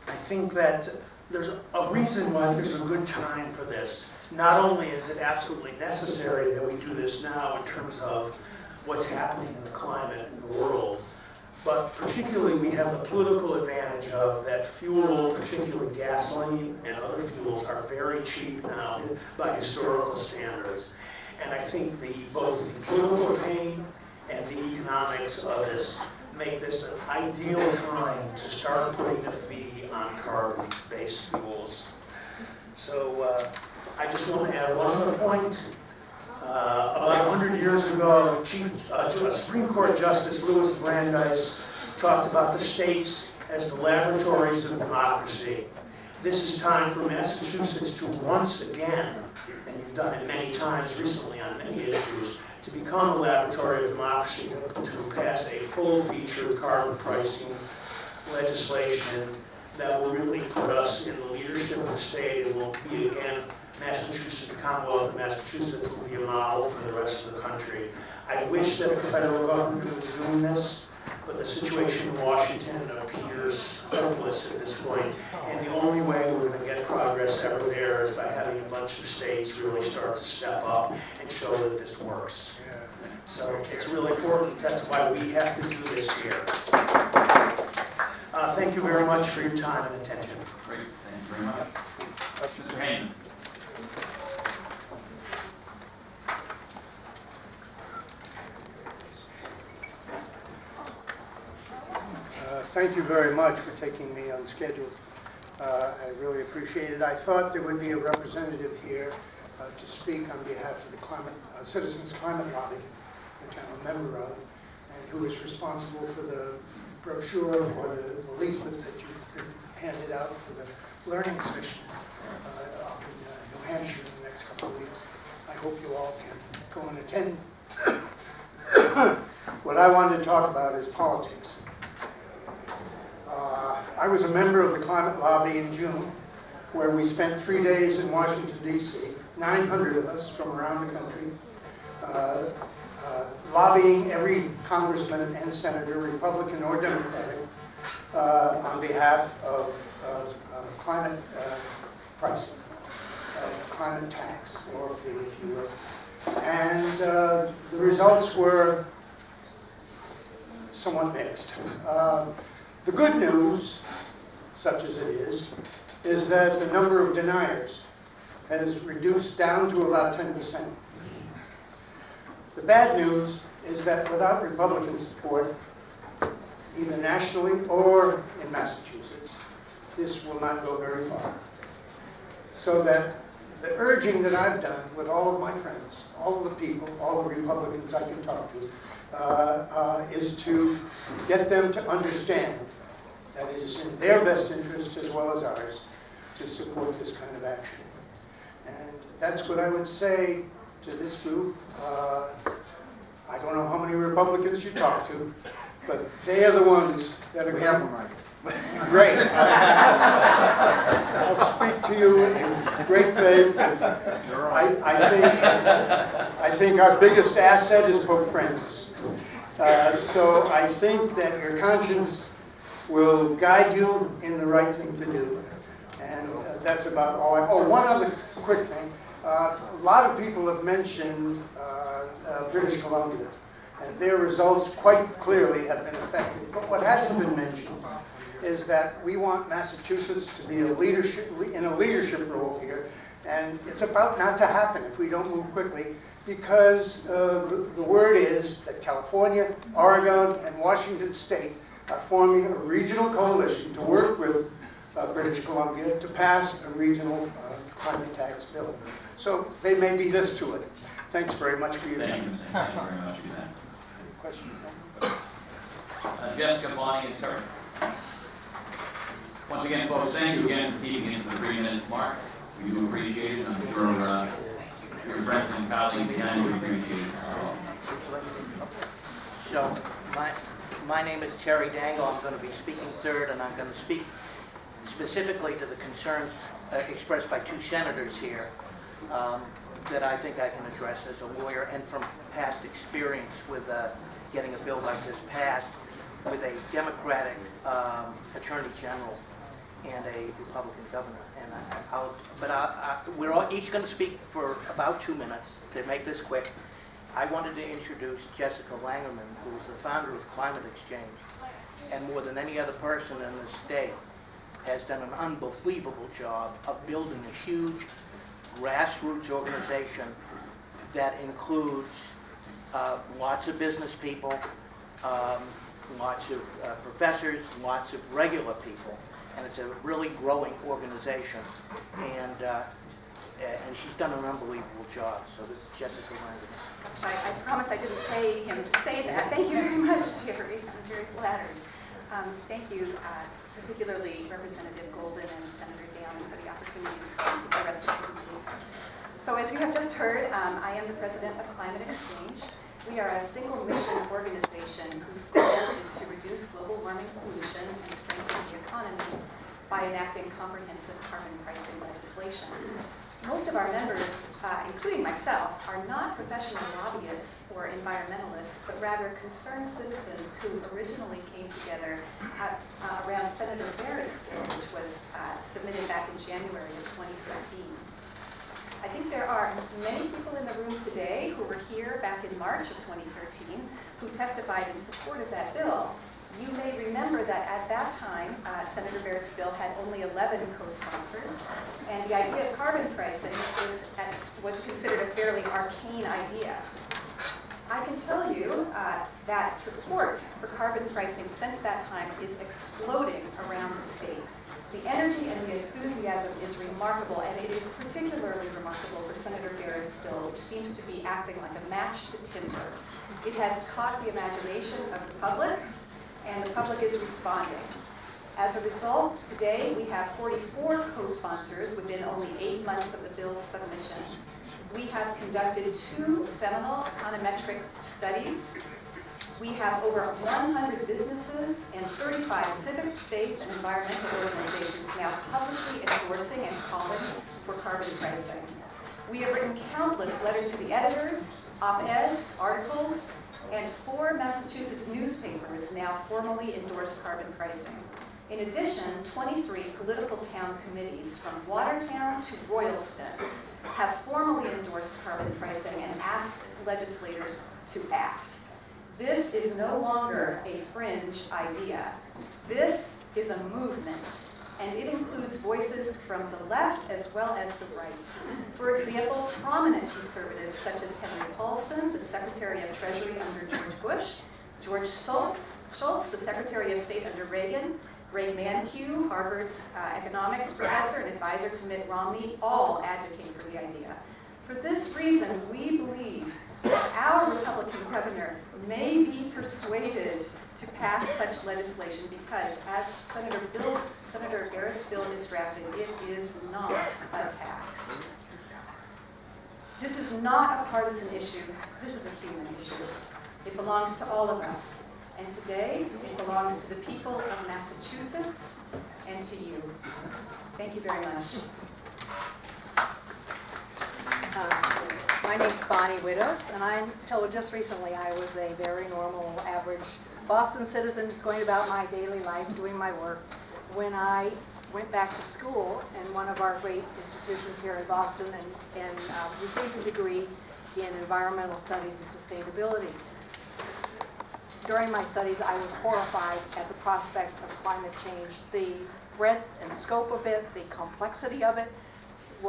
I think that there's a reason why there's a good time for this. Not only is it absolutely necessary that we do this now in terms of what's happening in the climate in the world, but particularly we have the political advantage of that fuel, particularly gasoline and other fuels, are very cheap now by historical standards. And I think both the political pain and the economics of this make this an ideal time to start putting a fee on carbon-based fuels. So I just want to add one other point. About 100 years ago, Supreme Court Justice Louis Brandeis talked about the states as the laboratories of democracy. This is time for Massachusetts to once again, and you've done it many times recently on many issues, to become a laboratory of democracy, to pass a full-featured carbon pricing legislation that will really put us in the leadership of the state and will be, again, Massachusetts, the Commonwealth of Massachusetts will be a model for the rest of the country. I wish that the federal government was doing this, but the situation in Washington appears hopeless at this point. And the only way we're going to get progress ever there is by having a bunch of states really start to step up and show that this works. So it's really important. That's why we have to do this here. Thank you very much for your time and attention. Great. Thank you very much. Mr. Hayman. Thank you very much for taking me unscheduled. I really appreciate it. I thought there would be a representative here to speak on behalf of the Citizens Climate Lobby, which I'm a member of, and who is responsible for the brochure or the leaflet that you've handed out for the learning session up in New Hampshire in the next couple of weeks. I hope you all can go and attend. What I wanted to talk about is politics. I was a member of the Climate Lobby in June, where we spent 3 days in Washington, D.C., 900 of us from around the country, lobbying every congressman and senator, Republican or Democratic, on behalf of climate pricing, climate tax, or fee, if you will. And the results were somewhat mixed. The good news, such as it is that the number of deniers has reduced down to about 10%. The bad news is that without Republican support, either nationally or in Massachusetts, this will not go very far. So that the urging that I've done with all of my friends, all of the people, all the Republicans I can talk to, is to get them to understand that it is in their best interest as well as ours to support this kind of action. And that's what I would say to this group. I don't know how many Republicans you talk to, but they are the ones that are... We have them right. Great. I'll speak to you in great faith. I think our biggest asset is Pope Francis. So I think that your conscience will guide you in the right thing to do. And That's about all. One other quick thing. A lot of people have mentioned British Columbia, and their results quite clearly have been affected. But what hasn't been mentioned is that we want Massachusetts to be in a leadership role here, and it's about not to happen if we don't move quickly, because the word is that California, Oregon, and Washington State are forming a regional coalition to work with British Columbia to pass a regional climate tax bill. So they may beat us to it. Thanks very much for your time. Thank you very much for your time. Question? Jessica, Bonnie, and Terry. Once again, folks, thank you again for keeping it to the 3-minute mark. We do appreciate it. I'm sure your friends and colleagues behind you appreciate it. So, my name is Terry Dangle. I'm going to be speaking third, and I'm going to speak specifically to the concerns expressed by 2 senators here that I think I can address as a lawyer and from past experience with getting a bill like this passed with a Democratic Attorney General and a Republican governor. And we're all each going to speak for about 2 minutes to make this quick. I wanted to introduce Jessica Langerman, who is the founder of Climate Exchange, and more than any other person in the state has done an unbelievable job of building a huge grassroots organization that includes lots of business people, lots of professors, lots of regular people, and it's a really growing organization, and she's done an unbelievable job. So this is Jessica Langerman. I promised I didn't pay him to say that. Thank you very much, Terry. I'm very flattered. Thank you, particularly Representative Golden and Senator Downing, for the opportunity to speak with the rest of the committee. So as you have just heard, I am the president of Climate Exchange. We are a single mission organization whose goal is to reduce global warming pollution and strengthen the economy by enacting comprehensive carbon pricing legislation. Most of our members, including myself, are not professional lobbyists or environmentalists, but rather concerned citizens who originally came together around Senator Barrett's bill, which was submitted back in January of 2013. I think there are many people in the room today who were here back in March of 2013 who testified in support of that bill. You may remember that at that time, Senator Barrett's bill had only 11 co-sponsors, and the idea of carbon pricing was considered a fairly arcane idea. I can tell you that support for carbon pricing since that time is exploding around the state. The energy and the enthusiasm is remarkable, and it is particularly remarkable for Senator Barrett's bill, which seems to be acting like a match to timber. It has caught the imagination of the public, and the public is responding. As a result, today we have 44 co-sponsors within only 8 months of the bill's submission. We have conducted 2 seminal econometric studies. We have over 100 businesses and 35 civic, faith, and environmental organizations now publicly endorsing and calling for carbon pricing. We have written countless letters to the editors, op-eds, articles, and 4 Massachusetts newspapers now formally endorse carbon pricing. In addition, 23 political town committees from Watertown to Royalston have formally endorsed carbon pricing and asked legislators to act. This is no longer a fringe idea. This is a movement, and it includes voices from the left as well as the right. For example, prominent conservatives such as Henry Paulson, the Secretary of Treasury under George Bush, George Shultz, the Secretary of State under Reagan, Ray Mankiw, Harvard's economics professor and advisor to Mitt Romney, all advocate for the idea. For this reason, we believe that our Republican governor may be persuaded to pass such legislation because, as Senator Barrett's bill is drafted, it is not a tax. This is not a partisan issue. This is a human issue. It belongs to all of us. And today, it belongs to the people of Massachusetts and to you. Thank you very much. My name's Bonnie Widows, and I'm told just recently I was a very normal, average Boston citizen just going about my daily life, doing my work, when I went back to school in one of our great institutions here in Boston and received a degree in environmental studies and sustainability. During my studies, I was horrified at the prospect of climate change. The breadth and scope of it, the complexity of it,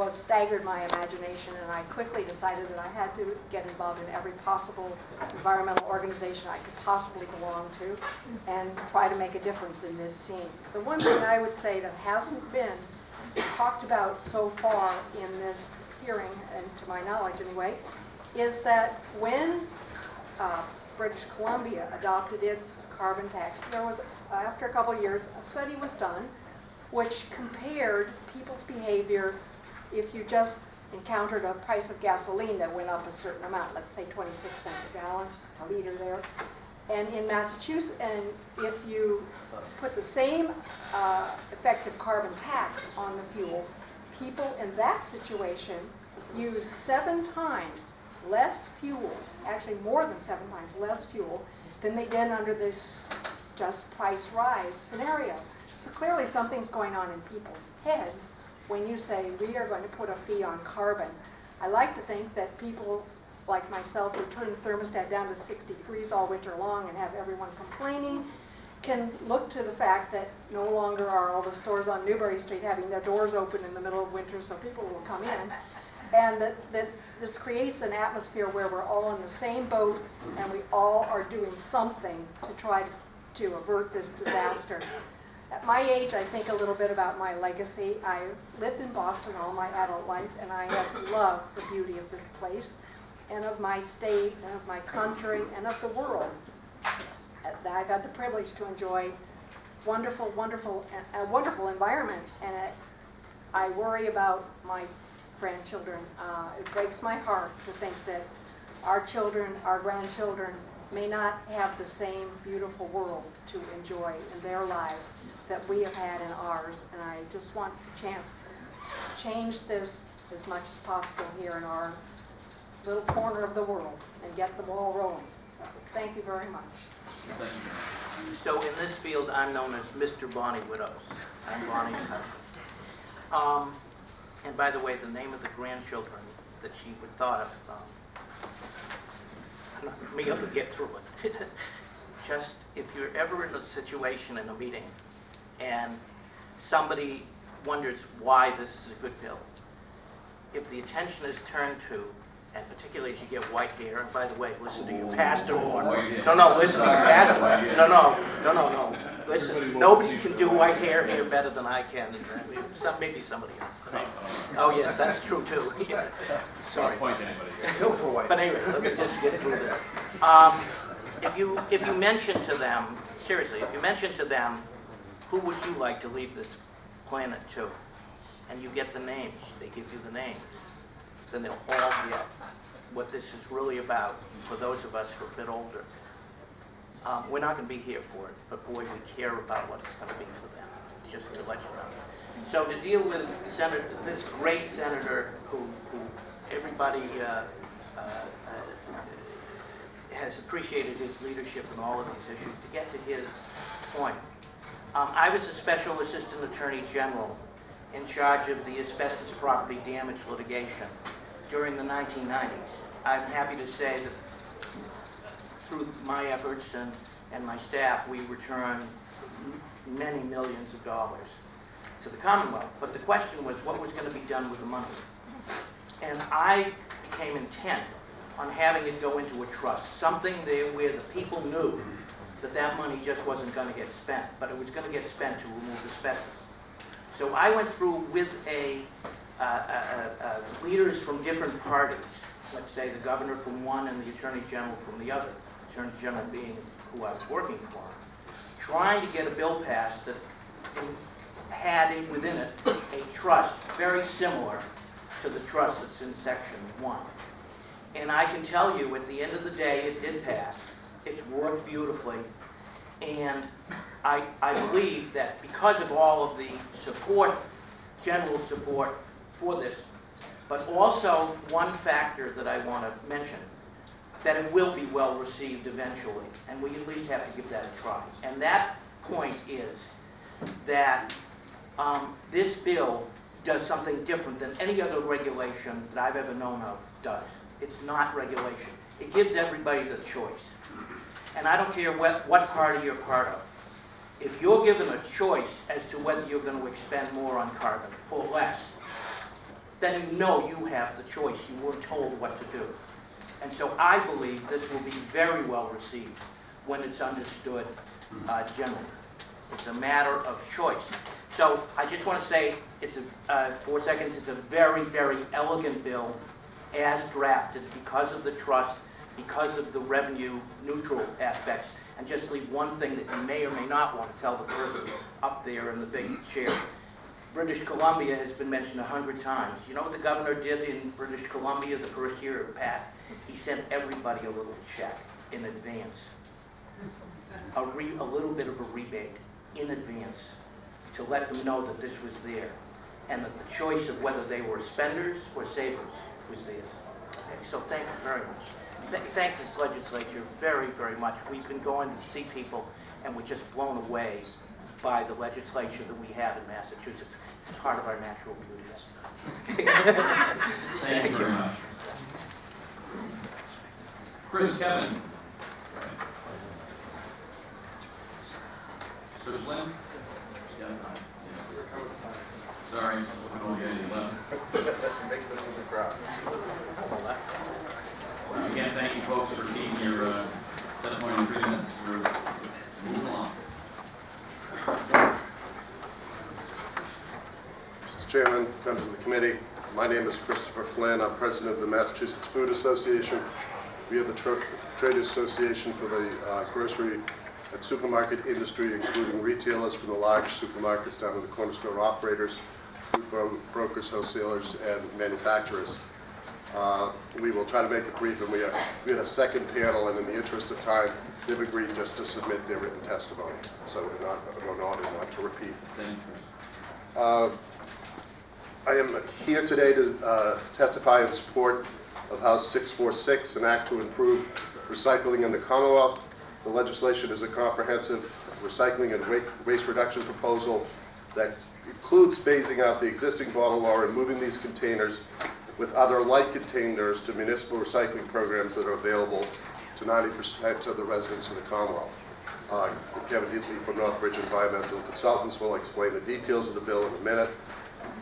staggered my imagination, and I quickly decided that I had to get involved in every possible environmental organization I could possibly belong to and try to make a difference in this scene. The one thing I would say that hasn't been talked about so far in this hearing, and to my knowledge anyway, is that when British Columbia adopted its carbon tax, there was, after a couple of years, a study was done which compared people's behavior if you just encountered a price of gasoline that went up a certain amount, let's say 26 cents a gallon, a liter there. And in Massachusetts, and if you put the same effective carbon tax on the fuel, people in that situation use 7 times less fuel, actually more than 7 times less fuel, than they did under this just price rise scenario. So clearly something's going on in people's heads when you say we are going to put a fee on carbon. I like to think that people like myself who turn the thermostat down to 60 degrees all winter long and have everyone complaining can look to the fact that no longer are all the stores on Newbury Street having their doors open in the middle of winter so people will come in, and that this creates an atmosphere where we're all in the same boat and we all are doing something to try to avert this disaster. At my age, I think a little bit about my legacy. I lived in Boston all my adult life, and I have loved the beauty of this place, and of my state, and of my country, and of the world. I've had the privilege to enjoy a wonderful environment, and I worry about my grandchildren. It breaks my heart to think that our children, our grandchildren, may not have the same beautiful world to enjoy in their lives that we have had in ours. And I just want the chance to change this as much as possible here in our little corner of the world and get the ball rolling. So thank you very much. So in this field, I'm known as Mr. Bonnie Widows. I'm Bonnie's husband. And by the way, the name of the grandchildren that she would thought of, I'm not going to be able to get through it. Just if you're ever in a situation in a meeting and somebody wonders why this is a good bill, if the attention is turned to, and particularly as you get white hair, and by the way, listen to your pastor more. No, listen to your pastor. No. Listen, nobody can do white hair here better than I can. Maybe somebody else. Oh, yes, that's true, too. Sorry. But anyway, let me just get through this. If you mention to them, seriously, if you mention to them, who would you like to leave this planet to? And you get the names, they give you the names, then they'll all get what this is really about for those of us who are a bit older. We're not going to be here for it, but boy, we care about what it's going to be for them, just to let you know. So to deal with this great senator who everybody has appreciated his leadership in all of these issues, to get to his point. I was a Special Assistant Attorney General in charge of the asbestos property damage litigation during the 1990s. I'm happy to say that through my efforts and my staff, we returned many millions of dollars to the Commonwealth. But the question was, what was going to be done with the money? And I became intent on having it go into a trust, something there where the people knew that that money just wasn't going to get spent, but it was going to get spent to remove asbestos. So I went through with leaders from different parties, let's say the governor from one and the attorney general from the other, attorney general being who I was working for, trying to get a bill passed that had within it a trust very similar to the trust that's in Section 1. And I can tell you, at the end of the day, it did pass. It's worked beautifully. And I believe that because of all of the support, general support for this, but also one factor that I want to mention, that it will be well received eventually, and we at least have to give that a try. And that point is that This bill does something different than any other regulation that I've ever known of does. It's not regulation. It gives everybody the choice. And I don't care what party you're part of. If you're given a choice as to whether you're going to expend more on carbon or less, then you know you have the choice. You weren't told what to do. And so I believe this will be very well received when it's understood generally. It's a matter of choice. So I just want to say, it's 4 seconds, it's a very, very elegant bill as drafted because of the trust, because of the revenue neutral aspects. And just leave one thing that you may or may not want to tell the person up there in the big chair. British Columbia has been mentioned 100 times. You know what the governor did in British Columbia the first year of Pat? He sent everybody a little check in advance. A little bit of a rebate in advance to let them know that this was there and that the choice of whether they were spenders or savers was theirs. Okay, so thank you very much. Thank this legislature very, very much. We've been going to see people and we're just blown away by the legislature that we have in Massachusetts. It's part of our natural beauty. Thank you very much. Chris, Kevin. Mr. Flynn? Sorry, we don't get any left. Again, thank you folks for keeping your testimony in 3 minutes. We're moving along. Mr. Chairman, members of the committee, my name is Christopher Flynn. I'm president of the Massachusetts Food Association. We are the trade association for the grocery and supermarket industry, including retailers from the large supermarkets down to the corner store operators, food brokers, wholesalers, and manufacturers. We will try to make it brief, and we had a second panel, and in the interest of time, they've agreed just to submit their written testimony, so in order not to repeat. I am here today to testify in support of House 646, an act to improve recycling in the Commonwealth. The legislation is a comprehensive recycling and waste reduction proposal that includes phasing out the existing bottle law and moving these containers with other like containers to municipal recycling programs that are available to 90% of the residents of the Commonwealth. Kevin Deatley from Northbridge Environmental Consultants will explain the details of the bill in a minute.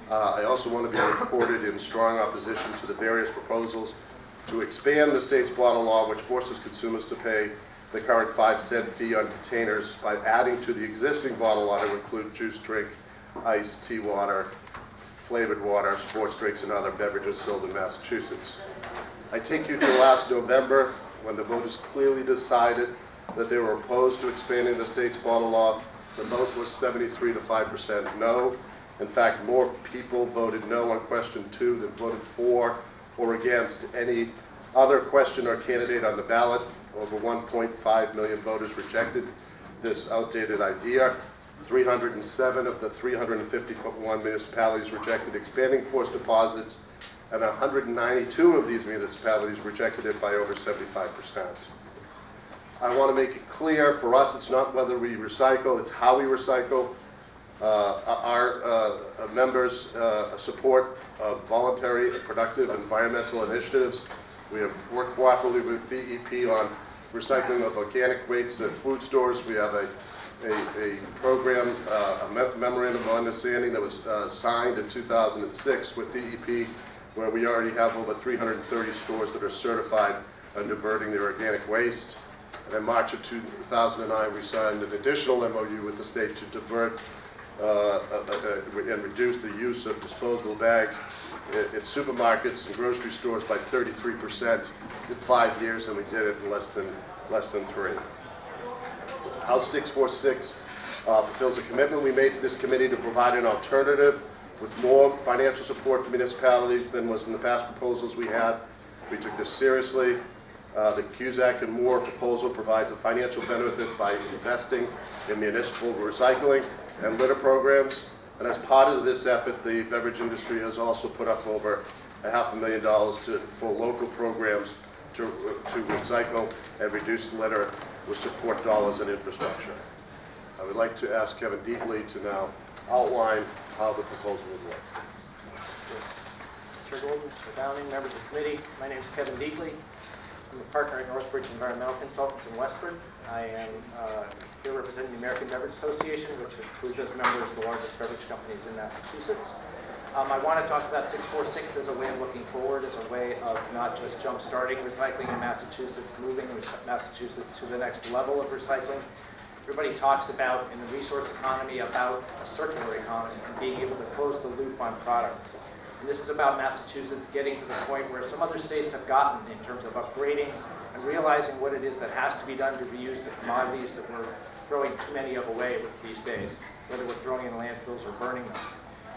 I also want to be reported in strong opposition to the various proposals to expand the state's bottle law, which forces consumers to pay the current 5-cent fee on containers by adding to the existing bottle law to include juice drink, ice, tea water, flavored water, sports drinks, and other beverages sold in Massachusetts. I take you to last November when the voters clearly decided that they were opposed to expanding the state's bottle law. The vote was 73 to 5% no. In fact, more people voted no on question 2 than voted for or against any other question or candidate on the ballot. Over 1.5 million voters rejected this outdated idea. 307 of the 351 municipalities rejected expanding forced deposits, and 192 of these municipalities rejected it by over 75%. I want to make it clear, for us it's not whether we recycle, it's how we recycle. Our members support voluntary and productive environmental initiatives. We have worked cooperatively with DEP on recycling of organic waste at food stores. We have a program, a memorandum of understanding that was signed in 2006 with DEP, where we already have over 330 stores that are certified on diverting their organic waste. And in March of 2009, we signed an additional MOU with the state to divert and reduce the use of disposable bags at supermarkets and grocery stores by 33% in 5 years, and we did it in less than 3. House 646 fulfills a commitment we made to this committee to provide an alternative with more financial support for municipalities than was in the past proposals we had. We took this seriously. The Cusack and Moore proposal provides a financial benefit by investing in municipal recycling and litter programs. And as part of this effort, the beverage industry has also put up over $500,000 for local programs to recycle and reduce litter with support dollars and infrastructure. I would like to ask Kevin Deatley to now outline how the proposal would work. Chair Golden, Chair Downing, members of the committee, my name is Kevin Deakley. I'm a partner at Northbridge Environmental Consultants in Westford. I am here representing the American Beverage Association, which includes as members the largest beverage companies in Massachusetts. I want to talk about 646 as a way of looking forward, as a way of not just jump-starting recycling in Massachusetts, moving Massachusetts to the next level of recycling. Everybody talks about, in the resource economy, about a circular economy and being able to close the loop on products. And this is about Massachusetts getting to the point where some other states have gotten in terms of upgrading and realizing what it is that has to be done to reuse the commodities that we're throwing too many of away these days, whether we're throwing in landfills or burning them.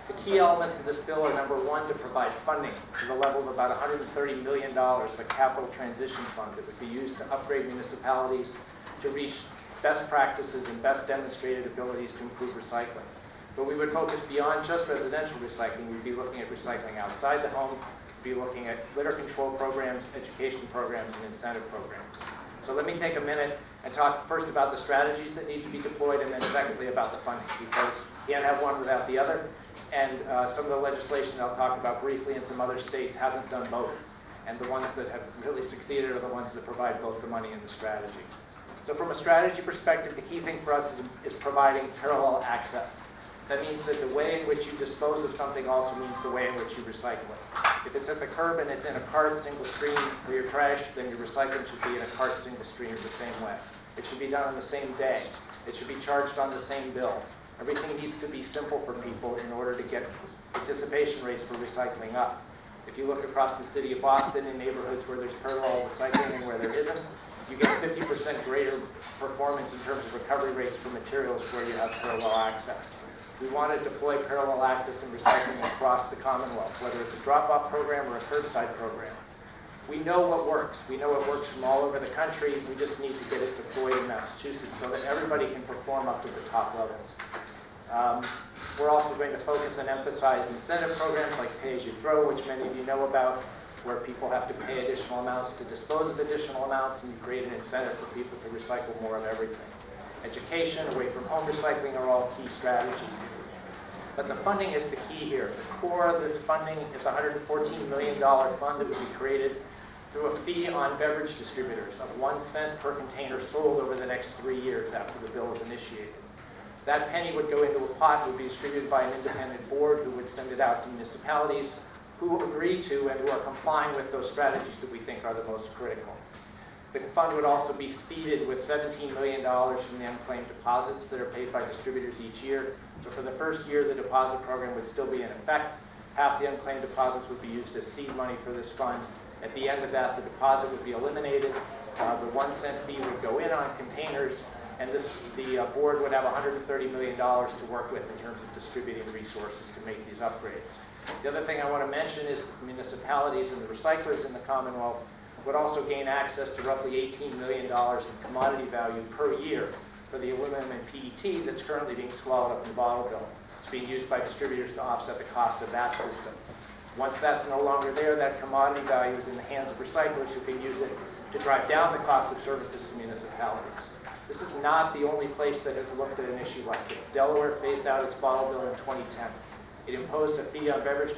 The key elements of this bill are, number one, to provide funding to the level of about $130 million of a capital transition fund that would be used to upgrade municipalities to reach best practices and best demonstrated abilities to improve recycling. But we would focus beyond just residential recycling. We'd be looking at recycling outside the home, we'd be looking at litter control programs, education programs, and incentive programs. So let me take a minute and talk first about the strategies that need to be deployed, and then secondly about the funding, because you can't have one without the other. And some of the legislation I'll talk about briefly in some other states hasn't done both. And the ones that have really succeeded are the ones that provide both the money and the strategy. So from a strategy perspective, the key thing for us is providing parallel access. That means that the way in which you dispose of something also means the way in which you recycle it. If it's at the curb and it's in a cart, single stream, for your trash, then your recycling should be in a cart, single stream, the same way. It should be done on the same day. It should be charged on the same bill. Everything needs to be simple for people in order to get participation rates for recycling up. If you look across the city of Boston in neighborhoods where there's parallel recycling and where there isn't, you get 50% greater performance in terms of recovery rates for materials where you have parallel access. We want to deploy parallel access and recycling across the Commonwealth, whether it's a drop-off program or a curbside program. We know what works. We know it works from all over the country. We just need to get it deployed in Massachusetts so that everybody can perform up to the top levels. We're also going to focus and emphasize incentive programs like Pay-As-You-Throw, which many of you know about, where people have to pay additional amounts to dispose of additional amounts, and you create an incentive for people to recycle more of everything. Education, away-from-home recycling are all key strategies. But the funding is the key here. The core of this funding is a $114 million fund that would be created through a fee on beverage distributors of 1 cent per container sold over the next 3 years after the bill is initiated. That penny would go into a pot, would be distributed by an independent board who would send it out to municipalities who agree to and who are complying with those strategies that we think are the most critical. The fund would also be seeded with $17 million from the unclaimed deposits that are paid by distributors each year. So for the first year, the deposit program would still be in effect. Half the unclaimed deposits would be used as seed money for this fund. At the end of that, the deposit would be eliminated. The 1 cent fee would go in on containers, and the board would have $130 million to work with in terms of distributing resources to make these upgrades. The other thing I want to mention is that municipalities and the recyclers in the Commonwealth would also gain access to roughly $18 million in commodity value per year for the aluminum and PET that's currently being swallowed up in the bottle bill. It's being used by distributors to offset the cost of that system. Once that's no longer there, that commodity value is in the hands of recyclers who can use it to drive down the cost of services to municipalities. This is not the only place that has looked at an issue like this. Delaware phased out its bottle bill in 2010. It imposed a fee on beverage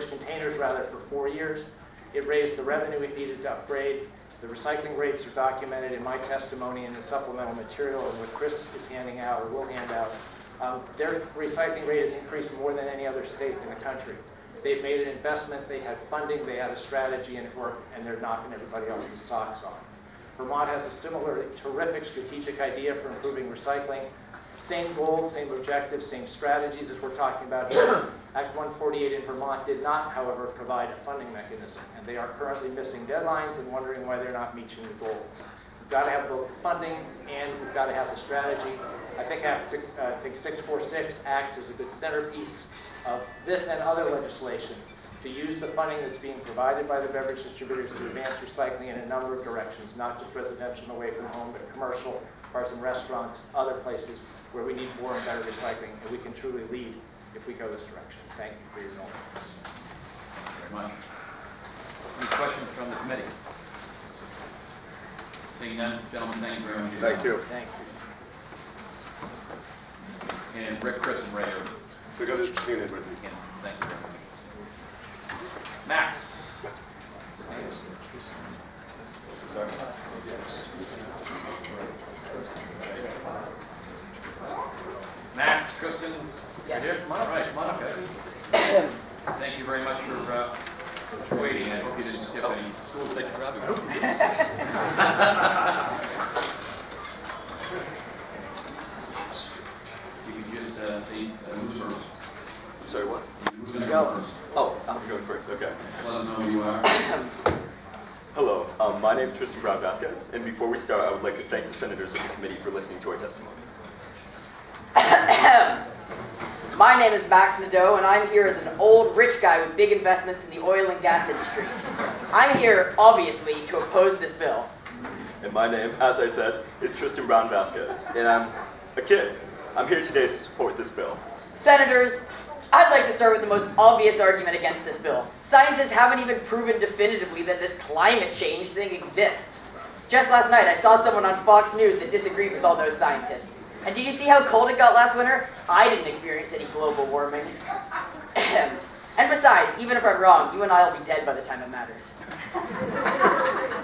containers for 4 years. It raised the revenue it needed to upgrade. The recycling rates are documented in my testimony in the supplemental material and what Chris is handing out or will hand out. Their recycling rate has increased more than any other state in the country. They've made an investment, they had funding, they had a strategy, and it worked, and they're knocking everybody else's socks off. Vermont has a similar terrific strategic idea for improving recycling. Same goals, same objectives, same strategies as we're talking about here. Act 148 in Vermont did not, however, provide a funding mechanism, and they are currently missing deadlines and wondering why they're not meeting the goals. We've got to have both funding and we've got to have the strategy. I think 646 acts as a good centerpiece of this and other legislation to use the funding that's being provided by the beverage distributors to advance recycling in a number of directions, not just residential and away from home, but commercial, bars and restaurants, other places where we need more and better recycling, and we can truly lead if we go this direction. Thank you for your indulgence. Thank you very much. Any questions from the committee? Seeing none, gentlemen, thank you very much. Thank you. Thank you. and Rick, Chris, and Ray. We got Christina and Brittany. Thank you very much. Max. Max, Kristen. Yes. Here? All right, come on up, guys. Thank you very much for waiting. I hope you didn't skip any school. Thank you for having us. You can just say who's first. Sorry, what? Who's going to go first? Oh, I'm going first, okay. Let us know who you are. Hello, my name is Tristan Brown Vasquez, and before we start, I would like to thank the senators of the committee for listening to our testimony. My name is Max Nadeau, and I'm here as an old rich guy with big investments in the oil and gas industry. I'm here, obviously, to oppose this bill. And my name, as I said, is Tristan Brown Vasquez, and I'm a kid. I'm here today to support this bill. Senators, I'd like to start with the most obvious argument against this bill. Scientists haven't even proven definitively that this climate change thing exists. Just last night, I saw someone on Fox News that disagreed with all those scientists. And did you see how cold it got last winter? I didn't experience any global warming. And besides, even if I'm wrong, you and I will be dead by the time it matters.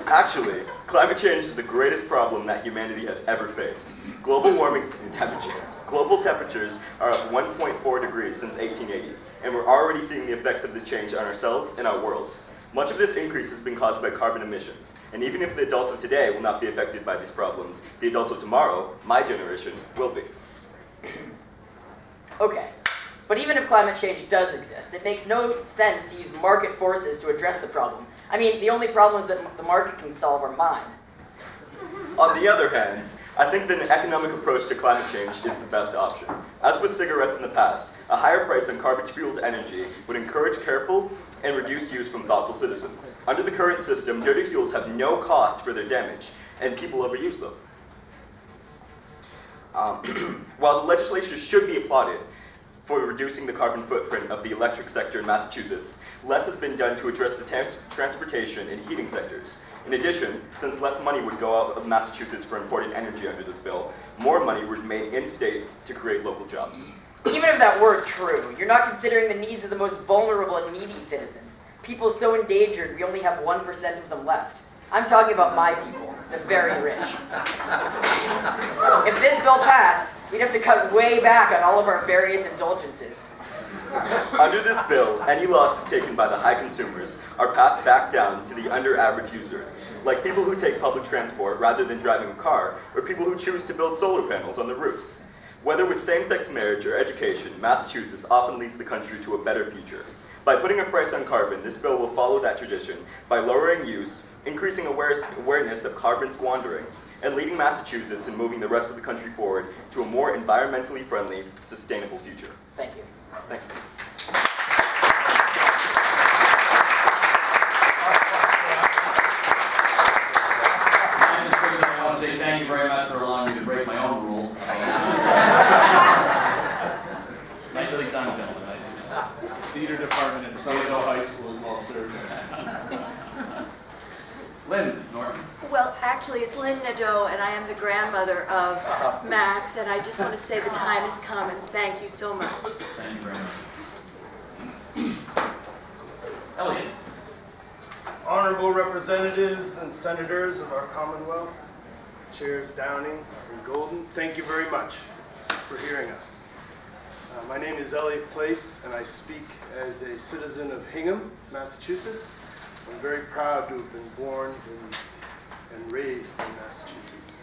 Actually, climate change is the greatest problem that humanity has ever faced. Global warming and temperature. Global temperatures are up 1.4 degrees since 1880, and we're already seeing the effects of this change on ourselves and our worlds. Much of this increase has been caused by carbon emissions, and even if the adults of today will not be affected by these problems, the adults of tomorrow, my generation, will be. Okay, but even if climate change does exist, it makes no sense to use market forces to address the problem. I mean, the only problems that the market can solve are mine. On the other hand, I think that an economic approach to climate change is the best option. As with cigarettes in the past, a higher price on carbon-fueled energy would encourage careful and reduced use from thoughtful citizens. Under the current system, dirty fuels have no cost for their damage, and people overuse them. While the legislature should be applauded for reducing the carbon footprint of the electric sector in Massachusetts, less has been done to address the transportation and heating sectors. In addition, since less money would go out of Massachusetts for imported energy under this bill, more money would remain in-state to create local jobs. Even if that were true, you're not considering the needs of the most vulnerable and needy citizens. People so endangered, we only have 1% of them left. I'm talking about my people, the very rich. If this bill passed, we'd have to cut way back on all of our various indulgences. Under this bill, any losses taken by the high consumers are passed back down to the under-average users, like people who take public transport rather than driving a car, or people who choose to build solar panels on the roofs. Whether with same-sex marriage or education, Massachusetts often leads the country to a better future. By putting a price on carbon, this bill will follow that tradition by lowering use, increasing awareness of carbon squandering, and leading Massachusetts in moving the rest of the country forward to a more environmentally friendly, sustainable future. Thank you. Thank you. I want to say thank you very much for allowing me to break my own rule. Nicely done, gentlemen. Nicely done. Theater department at Soto High School is well served. Lynn Norton. Well, actually, it's Lynn Nadeau, and I am the grandmother of Max, and I just want to say the time has come, and thank you so much. Thank you very much. Elliot. Honorable representatives and senators of our Commonwealth, Chairs Downing and Golden, thank you very much for hearing us. My name is Elliot Place, and I speak as a citizen of Hingham, Massachusetts. I'm very proud to have been born and raised in Massachusetts.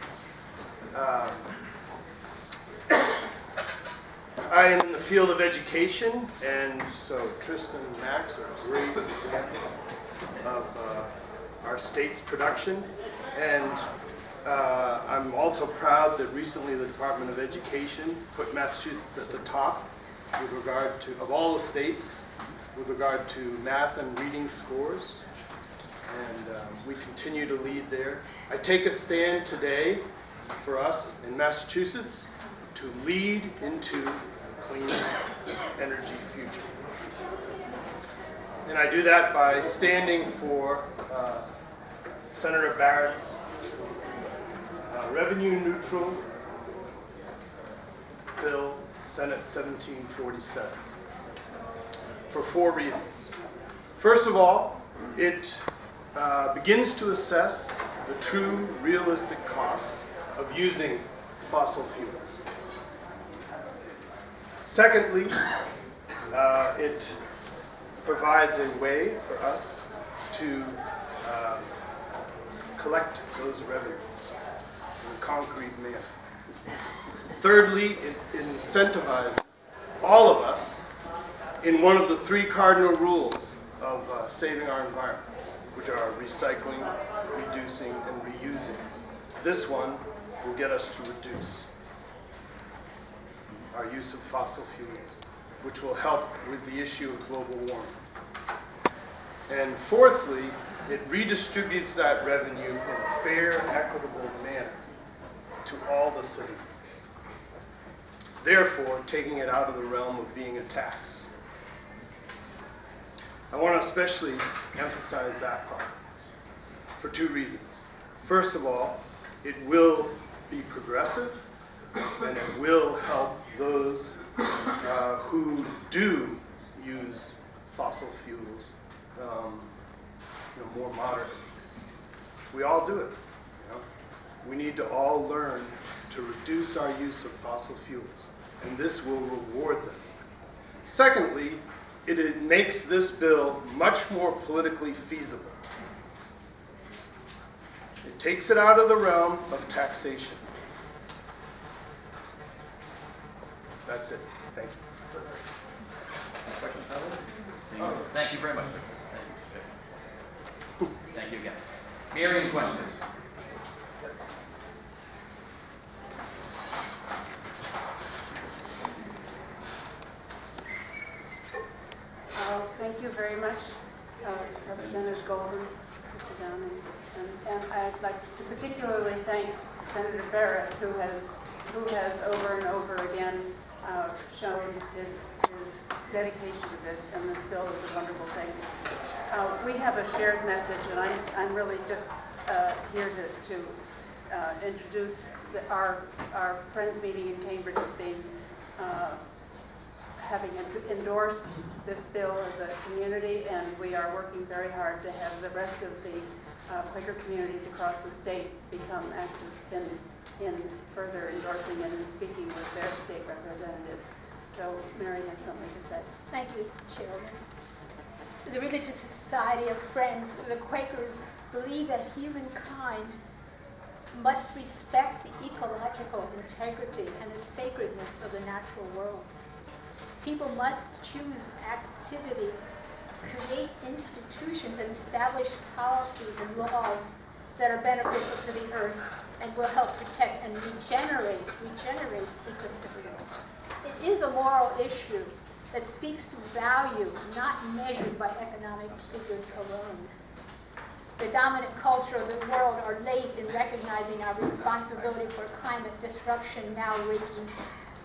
I am in the field of education, and so Tristan and Max are great examples of our state's production. And I'm also proud that recently the Department of Education put Massachusetts at the top with regard to, of all the states, with regard to math and reading scores. And we continue to lead there. I take a stand today for us in Massachusetts to lead into a clean energy future. And I do that by standing for Senator Barrett's revenue-neutral Bill Senate 1747, for 4 reasons. First of all, it begins to assess the true realistic cost of using fossil fuels. Secondly, it provides a way for us to collect those revenues in a concrete manner. Thirdly, it incentivizes all of us in one of the 3 cardinal rules of saving our environment, which are recycling, reducing, and reusing. This one will get us to reduce our use of fossil fuels, which will help with the issue of global warming. And fourthly, it redistributes that revenue in a fair, equitable manner to all the citizens, therefore taking it out of the realm of being a tax. I want to especially emphasize that part for 2 reasons. First of all, it will be progressive, and it will help those who do use fossil fuels more moderately. We all do it. We need to all learn to reduce our use of fossil fuels, and this will reward them. Secondly, it makes this bill much more politically feasible. It takes it out of the realm of taxation. That's it. Thank you. Questions, Thank you very much. Thank you again. Mary, any questions? Thank you very much, Representative Golden, Mr. Downing, and I'd like to particularly thank Senator Barrett, who has over and over again shown his dedication to this, and this bill is a wonderful thing. We have a shared message, and I'm really just here to introduce our Friends meeting in Cambridge as being having endorsed this bill as a community, and we are working very hard to have the rest of the Quaker communities across the state become active in further endorsing it and speaking with their state representatives. So Mary has something to say. Thank you, Chairman. The Religious Society of Friends, the Quakers, believe that humankind must respect the ecological integrity and the sacredness of the natural world. People must choose activities, create institutions, and establish policies and laws that are beneficial to the earth and will help protect and regenerate ecosystems. It is a moral issue that speaks to value not measured by economic figures alone. The dominant culture of the world are late in recognizing our responsibility for climate disruption now wreaking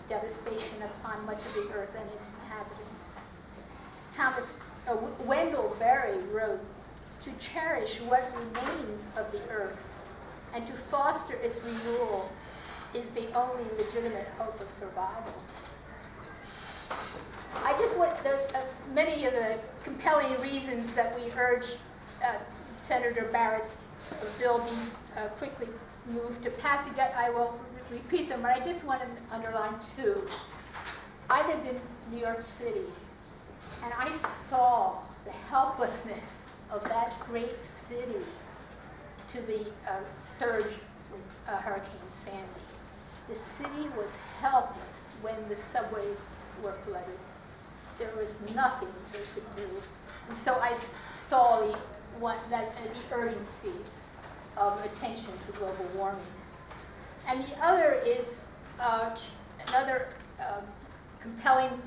devastation upon much of the earth and its inhabitants. Wendell Berry wrote, "To cherish what remains of the earth and to foster its renewal is the only legitimate hope of survival." I just want many of the compelling reasons that we urge Senator Barrett's bill be quickly moved to passage. I will repeat them, but I just want to underline 2. I lived in New York City, and I saw the helplessness of that great city to the surge with Hurricane Sandy. The city was helpless when the subways were flooded. There was nothing they could do. And so I saw the urgency of attention to global warming. And the other is, another compelling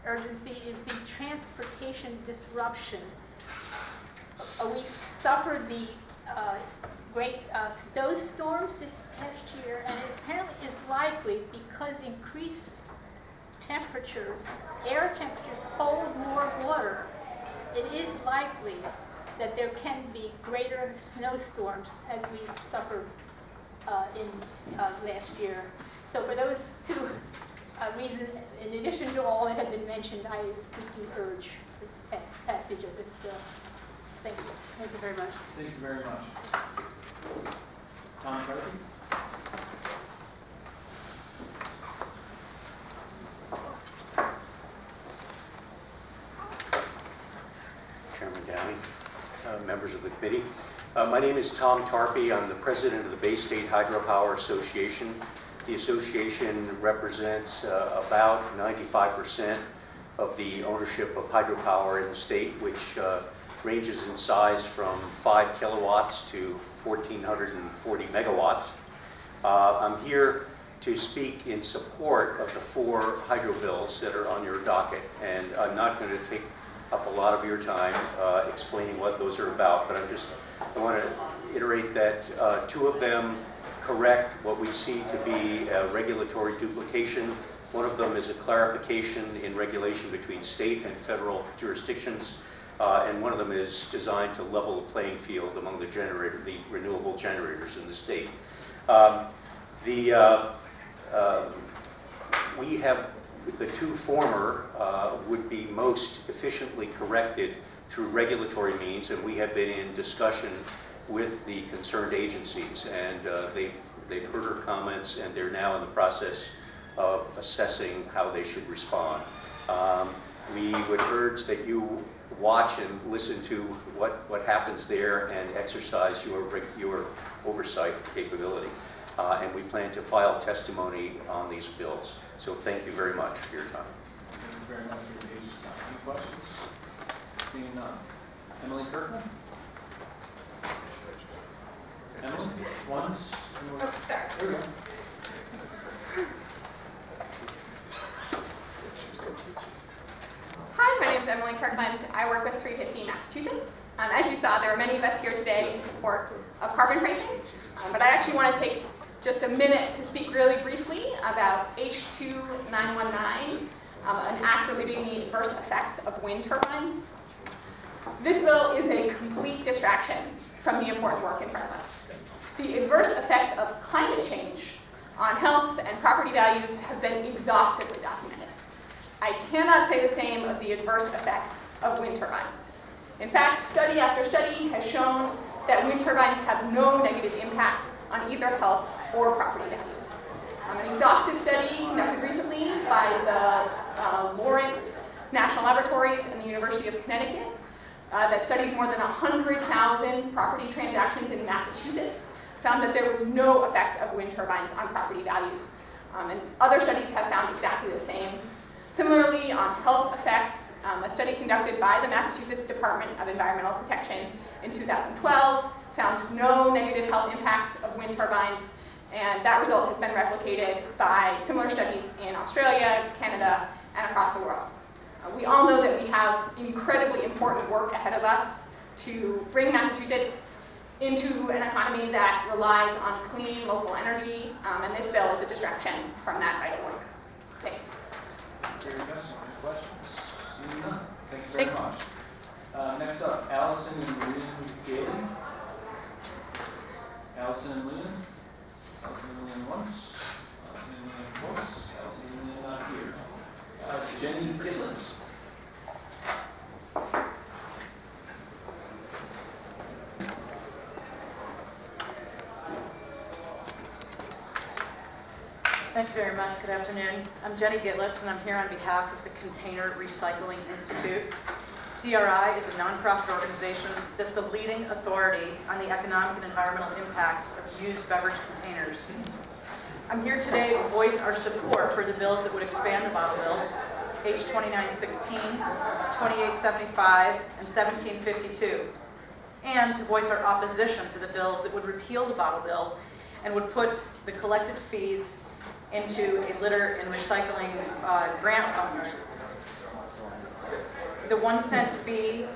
urgency is the transportation disruption. We suffered the great snowstorms this past year, and it apparently is likely because increased temperatures, air temperatures hold more water. It is likely that there can be greater snowstorms as we suffered in last year. So for those 2 reason, in addition to all that had been mentioned, I do urge this passage of this bill. Thank you. Thank you very much. Thank you very much. Tom Carthy? Chairman Downey, members of the committee. My name is Tom Tarpey. I'm the president of the Bay State Hydropower Association. The association represents about 95% of the ownership of hydropower in the state, which ranges in size from 5 kilowatts to 1,440 megawatts. I'm here to speak in support of the 4 hydro bills that are on your docket, and I'm not going to take up a lot of your time explaining what those are about, but I want to iterate that 2 of them correct what we see to be a regulatory duplication. One of them is a clarification in regulation between state and federal jurisdictions, and one of them is designed to level the playing field among the renewable generators in the state. We have the 2 former would be most efficiently corrected through regulatory means, and we have been in discussion with the concerned agencies, and they've heard our comments, and they're now in the process of assessing how they should respond. We would urge that you watch and listen to what happens there and exercise your oversight capability. And we plan to file testimony on these bills. So thank you very much for your time. Thank you very much for your patience. Any questions? Seeing none. Emily Kirkman? Emily? Once? Oh, sorry. There we go. Hi, my name is Emily Kirkland. I work with 350 Massachusetts. As you saw, there are many of us here today in support of carbon pricing, but I actually want to take just a minute to speak really briefly about H2 919, an act relieving the adverse effects of wind turbines. This bill is a complete distraction from the important work in front of us. The adverse effects of climate change on health and property values have been exhaustively documented. I cannot say the same of the adverse effects of wind turbines. In fact, study after study has shown that wind turbines have no negative impact on either health or property values. An exhaustive study conducted recently by the Lawrence National Laboratories and the University of Connecticut that studied more than 100,000 property transactions in Massachusetts found that there was no effect of wind turbines on property values. And other studies have found exactly the same. Similarly, on health effects, a study conducted by the Massachusetts Department of Environmental Protection in 2012 found no negative health impacts of wind turbines, and that result has been replicated by similar studies in Australia, Canada, and across the world. We all know that we have incredibly important work ahead of us to bring Massachusetts into an economy that relies on clean local energy, and this bill is a distraction from that vital work. Thanks. Very good. Any questions? Seeing none. Thank you very much. Next up, Allison and Lynn Gailey. Allison and Lynn. Allison and Lynn once. Allison and Lynn twice. Allison and Lynn not here. Jenny Gitlitz. Thank you very much. Good afternoon. I'm Jenny Gitlitz, and I'm here on behalf of the Container Recycling Institute. CRI is a nonprofit organization that's the leading authority on the economic and environmental impacts of used beverage containers. I'm here today to voice our support for the bills that would expand the bottle bill, H 2916, 2875, and 1752, and to voice our opposition to the bills that would repeal the bottle bill and would put the collected fees into a litter and recycling grant fund. The 1 cent fee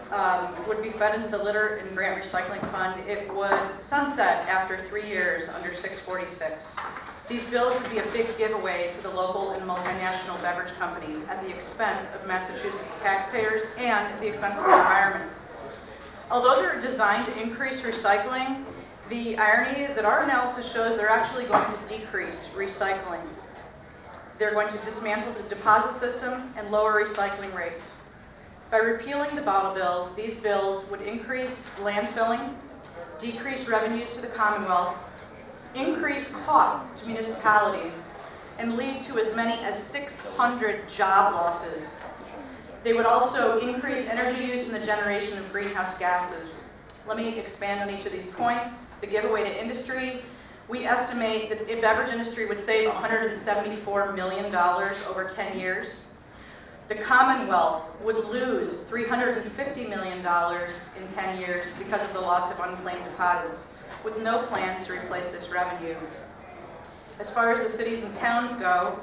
would be fed into the litter and grant recycling fund. It would sunset after 3 years under 646. These bills would be a big giveaway to the local and multinational beverage companies at the expense of Massachusetts taxpayers and at the expense of the environment. Although they're designed to increase recycling, the irony is that our analysis shows they're actually going to decrease recycling. they're going to dismantle the deposit system and lower recycling rates. By repealing the bottle bill, these bills would increase landfilling, decrease revenues to the Commonwealth, increase costs to municipalities, and lead to as many as 600 job losses. They would also increase energy use and the generation of greenhouse gases. Let me expand on each of these points. The giveaway to industry. We estimate that the beverage industry would save $174 million over 10 years. The Commonwealth would lose $350 million in 10 years because of the loss of unclaimed deposits, with no plans to replace this revenue. As far as the cities and towns go,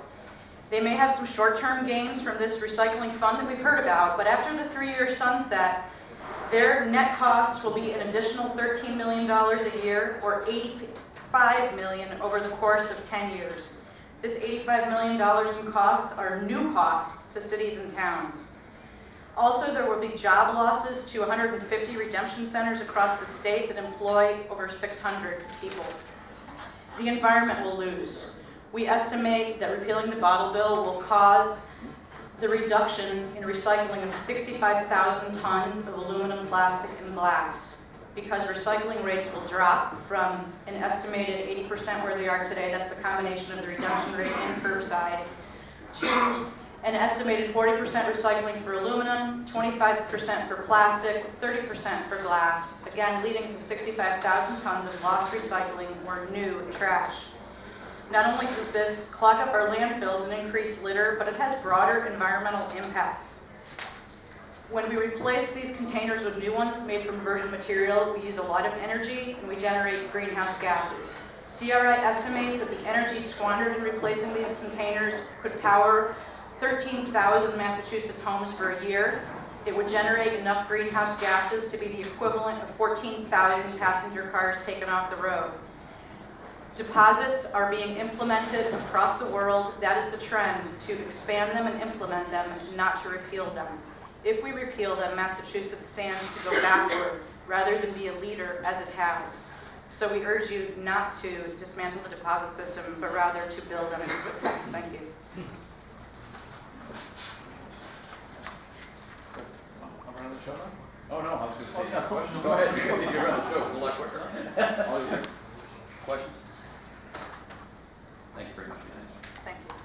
they may have some short-term gains from this recycling fund that we've heard about, but after the 3-year sunset, their net costs will be an additional $13 million a year, or $85 million over the course of 10 years. This $85 million in costs are new costs to cities and towns. Also, there will be job losses to 150 redemption centers across the state that employ over 600 people. The environment will lose. We estimate that repealing the bottle bill will cause the reduction in recycling of 65,000 tons of aluminum, plastic, and glass, because recycling rates will drop from an estimated 80% where they are today, that's the combination of the redemption rate and curbside, to an estimated 40% recycling for aluminum, 25% for plastic, 30% for glass, again leading to 65,000 tons of lost recycling or new trash. Not only does this clog up our landfills and increase litter, but it has broader environmental impacts. When we replace these containers with new ones made from virgin material, we use a lot of energy and we generate greenhouse gases. CRI estimates that the energy squandered in replacing these containers could power 13,000 Massachusetts homes for a year. It would generate enough greenhouse gases to be the equivalent of 14,000 passenger cars taken off the road. Deposits are being implemented across the world. That is the trend, to expand them and implement them, not to repeal them. If we repeal them, Massachusetts stands to go backward rather than be a leader as it has. So we urge you not to dismantle the deposit system, but rather to build on its success. Thank you. Around the show now? Oh, no, I was going to say questions. Go ahead. You're around the show. It's a lot quicker. All you. Questions? Thank you very much. Thank you.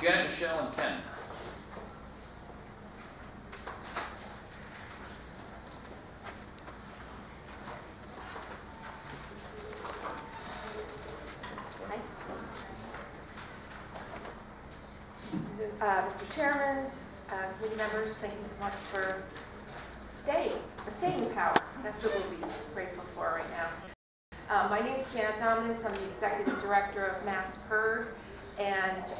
Janet, Michelle, and Ken. Mr. Chairman, committee members, thank you so much for the staying power. That's what we'll be grateful for right now. My name is Janet Dominance. I'm the Executive Director of MassPERD, and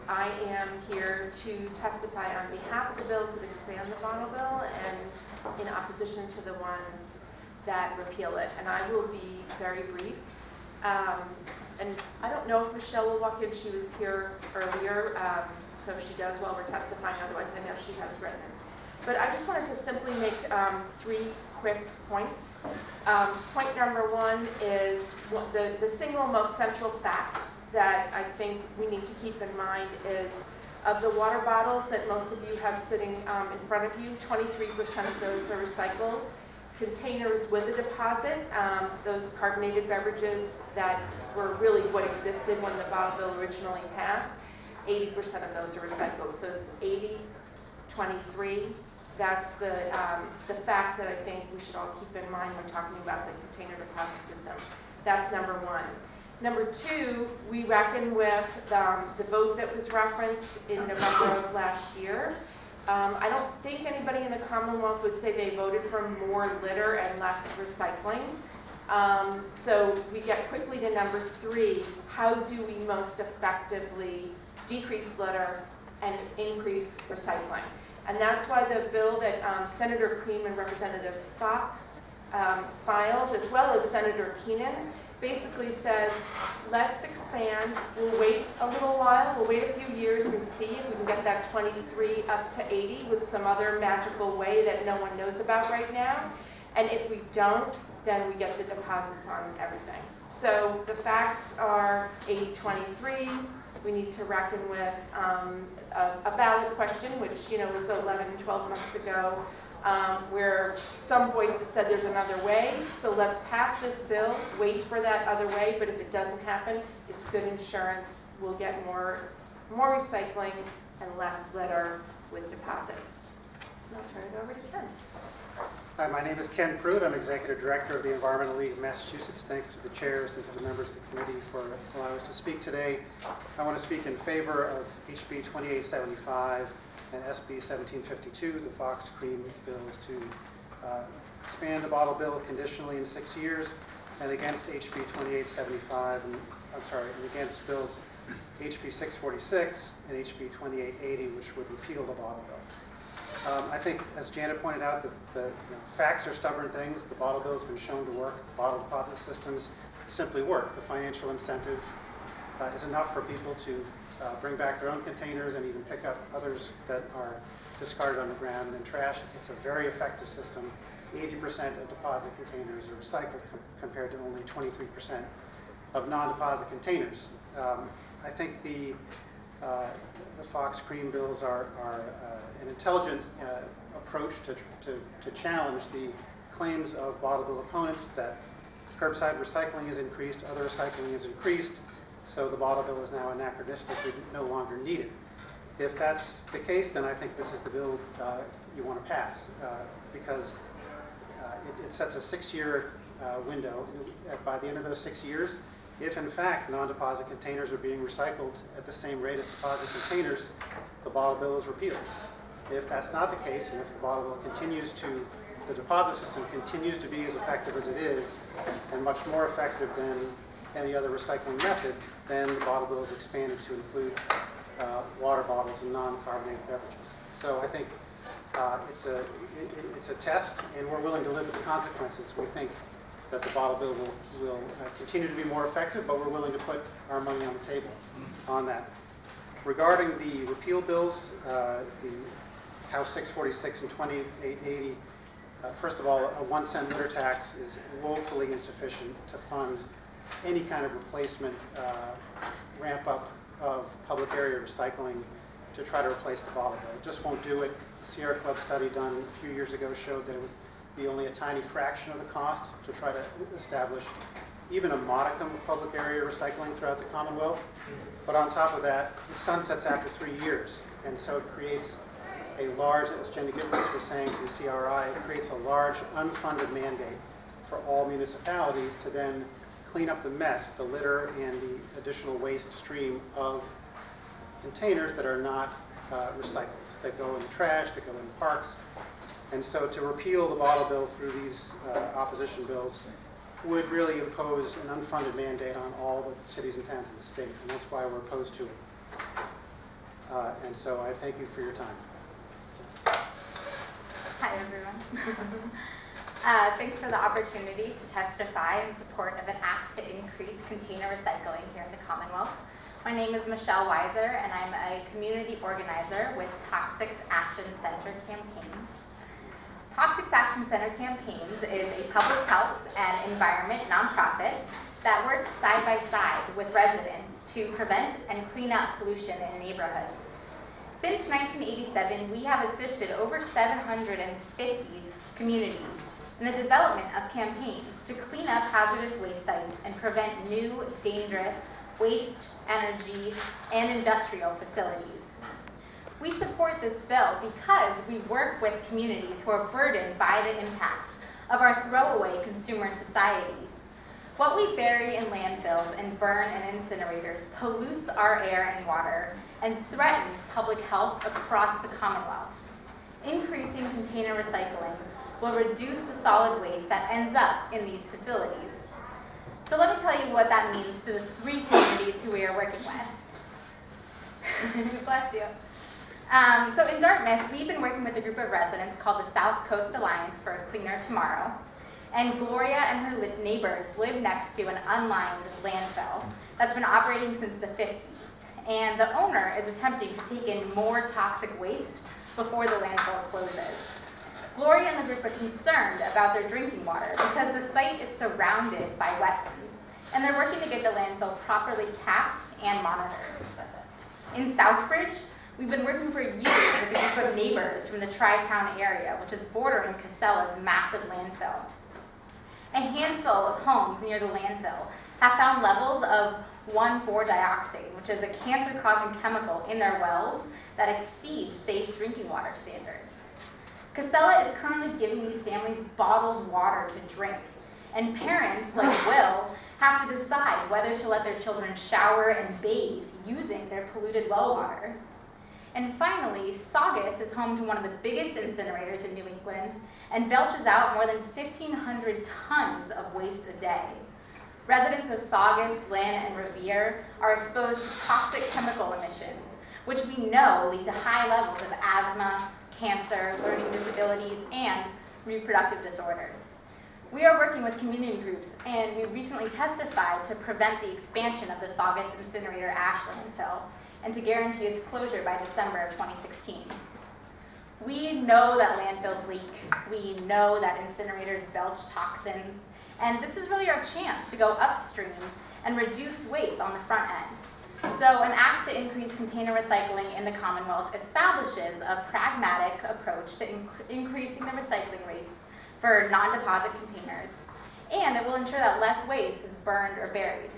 I am here to testify on behalf of the bills that expand the bottle bill and in opposition to the ones that repeal it. And I will be very brief. And I don't know if Michelle will walk in. She was here earlier, so if she does while we're testifying, otherwise I know she has written. But I just wanted to simply make 3 quick points. Point number 1 is the single most central fact that I think we need to keep in mind is of the water bottles that most of you have sitting in front of you, 23% of those are recycled. Containers with a deposit, those carbonated beverages that were really what existed when the bottle bill originally passed, 80% of those are recycled. So it's 80, 23. That's the fact that I think we should all keep in mind when talking about the container deposit system. That's number 1. Number 2, we reckon with the vote that was referenced in November of last year. I don't think anybody in the Commonwealth would say they voted for more litter and less recycling. So we get quickly to number 3. How do we most effectively decrease litter and increase recycling? And that's why the bill that Senator Cream and Representative Fox filed, as well as Senator Keenan, basically says, let's expand. We'll wait a little while. We'll wait a few years and see if we can get that 23 up to 80 with some other magical way that no one knows about right now. And if we don't, then we get the deposits on everything. So the facts are 80-23. We need to reckon with a ballot question, which was 11 and 12 months ago, where some voices said there's another way. So let's pass this bill, wait for that other way. But if it doesn't happen, it's good insurance. We'll get more recycling and less litter with deposits. And I'll turn it over to Ken. Hi, my name is Ken Pruitt. I'm Executive Director of the Environmental League of Massachusetts. Thanks to the chairs and to the members of the committee for allowing us to speak today. I want to speak in favor of HB 2875 and SB 1752, the Fox Cream bills, to expand the bottle bill conditionally in 6 years, and against HB 2875, and against bills HB 646 and HB 2880, which would repeal the bottle bill. I think, as Janet pointed out, the facts are stubborn things. The bottle bill has been shown to work. Bottle deposit systems simply work. The financial incentive is enough for people to bring back their own containers and even pick up others that are discarded on the ground and in trash. It's a very effective system. 80% of deposit containers are recycled compared to only 23% of non-deposit containers. I think the Fox Cream bills are an intelligent approach to challenge the claims of bottle bill opponents that curbside recycling is increased, other recycling is increased, so the bottle bill is now anachronistic, we no longer need it. If that's the case, then I think this is the bill you want to pass, because it sets a 6-year window. By the end of those 6 years, if in fact non-deposit containers are being recycled at the same rate as deposit containers, the bottle bill is repealed. If that's not the case, and if the bottle bill continues to, the deposit system continues to be as effective as it is, and much more effective than any other recycling method, then the bottle bill is expanded to include water bottles and non-carbonated beverages. So I think it's a test, and we're willing to live with the consequences. We think that the bottle bill will continue to be more effective, but we're willing to put our money on the table on that. Regarding the repeal bills, the House 646 and 2880, first of all, a 1-cent litter tax is woefully insufficient to fund any kind of replacement ramp up of public area recycling to try to replace the bottle bill. It just won't do it. The Sierra Club study done a few years ago showed that it would be only a tiny fraction of the cost to try to establish even a modicum of public area recycling throughout the Commonwealth. But on top of that, it sunsets after 3 years, and so it creates a large, as Jenny Gitlis was saying from CRI, it creates a large unfunded mandate for all municipalities to then clean up the mess, the litter and the additional waste stream of containers that are not recycled, that go in the trash, that go in parks. And so to repeal the bottle bill through these opposition bills would really impose an unfunded mandate on all the cities and towns in the state, and that's why we're opposed to it. And so I thank you for your time. Hi, everyone. Thanks for the opportunity to testify in support of an act to increase container recycling here in the Commonwealth. My name is Michelle Weiser, and I'm a community organizer with Toxics Action Center Campaigns. Toxics Action Center Campaigns is a public health and environment nonprofit that works side by side with residents to prevent and clean up pollution in neighborhoods. Since 1987, we have assisted over 750 communities in the development of campaigns to clean up hazardous waste sites and prevent new, dangerous waste, energy, and industrial facilities. We support this bill because we work with communities who are burdened by the impact of our throwaway consumer society. What we bury in landfills and burn in incinerators pollutes our air and water and threatens public health across the Commonwealth. Increasing container recycling will reduce the solid waste that ends up in these facilities. So let me tell you what that means to the 3 communities who we are working with. Bless you. So in Dartmouth, we've been working with a group of residents called the South Coast Alliance for a Cleaner Tomorrow. And Gloria and her neighbors live next to an unlined landfill that's been operating since the 50s. And the owner is attempting to take in more toxic waste before the landfill closes. Gloria and the group are concerned about their drinking water because the site is surrounded by wetlands, and they're working to get the landfill properly capped and monitored. In Southbridge, we've been working for years with a group of neighbors from the Tri-Town area, which is bordering Casella's massive landfill. A handful of homes near the landfill have found levels of 1,4-dioxane, which is a cancer-causing chemical in their wells that exceeds safe drinking water standards. Casella is currently giving these families bottled water to drink, and parents, like Will, have to decide whether to let their children shower and bathe using their polluted well water. And finally, Saugus is home to one of the biggest incinerators in New England and belches out more than 1,500 tons of waste a day. Residents of Saugus, Lynn, and Revere are exposed to toxic chemical emissions, which we know lead to high levels of asthma, cancer, learning disabilities, and reproductive disorders. We are working with community groups, and we recently testified to prevent the expansion of the Saugus incinerator ash landfill and to guarantee its closure by December of 2016. We know that landfills leak. We know that incinerators belch toxins, and this is really our chance to go upstream and reduce waste on the front end. So an act to increase container recycling in the Commonwealth establishes a pragmatic approach to increasing the recycling rates for non-deposit containers, and it will ensure that less waste is burned or buried.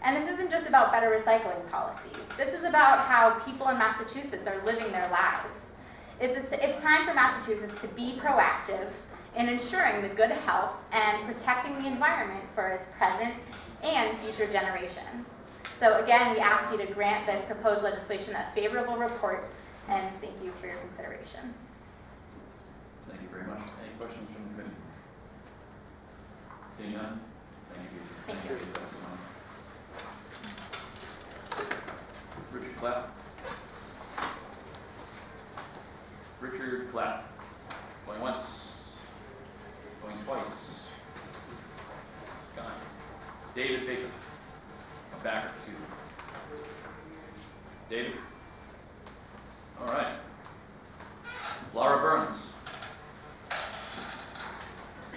And this isn't just about better recycling policy. This is about how people in Massachusetts are living their lives. It's time for Massachusetts to be proactive in ensuring the good health and protecting the environment for its present and future generations. So again, we ask you to grant this proposed legislation a favorable report, and thank you for your consideration. Thank you very much. Any questions from the committee? Seeing none? Thank you. Thank you. For your testimony. Richard Clapp. Richard Clapp. Going once. Going twice. Gone. David Baker. Backer, excuse me. David? All right. Laura Burns.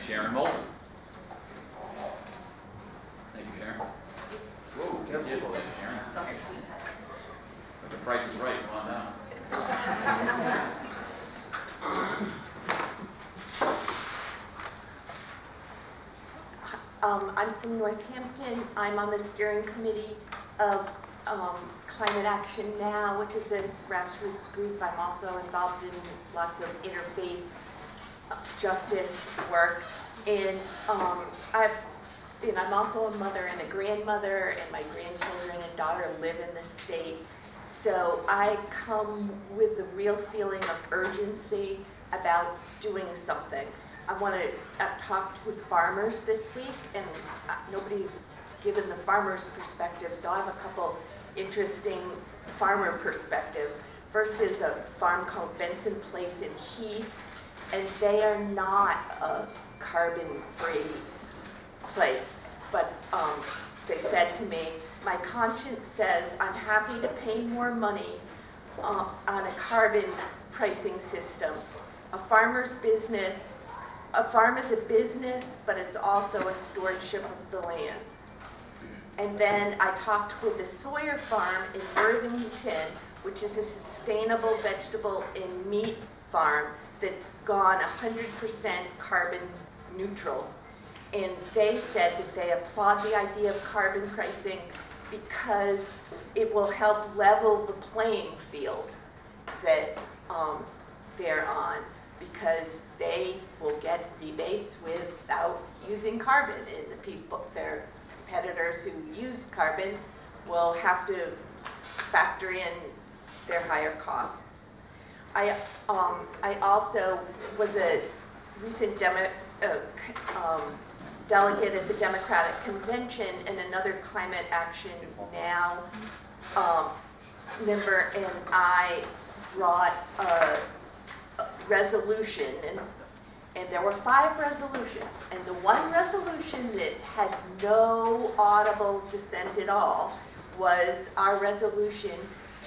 Sharon Moulton. Thank you, Sharon. Whoa, careful, Sharon. But the price is right. Come on down. I'm from Northampton. I'm on the steering committee of Climate Action Now, which is a grassroots group. I'm also involved in lots of interfaith justice work. And I'm also a mother and a grandmother, and my grandchildren and daughter live in the state. So I come with a real feeling of urgency about doing something. I talked with farmers this week, and nobody's given the farmer's perspective, so I have a couple interesting farmer perspectives. First is a farm called Benson Place in Heath, and they are not a carbon-free place, but they said to me, my conscience says I'm happy to pay more money on a carbon pricing system. A farmer's business. A farm is a business, but it's also a stewardship of the land. And then I talked with the Sawyer Farm in Worthington, which is a sustainable vegetable and meat farm that's gone 100% carbon neutral. And they said that they applaud the idea of carbon pricing because it will help level the playing field that they're on, because they will get rebates without using carbon, and the people, their competitors who use carbon, will have to factor in their higher costs. I also was a recent delegate at the Democratic Convention, and another Climate Action Now member and I brought a resolution, and there were 5 resolutions, and the one resolution that had no audible dissent at all was our resolution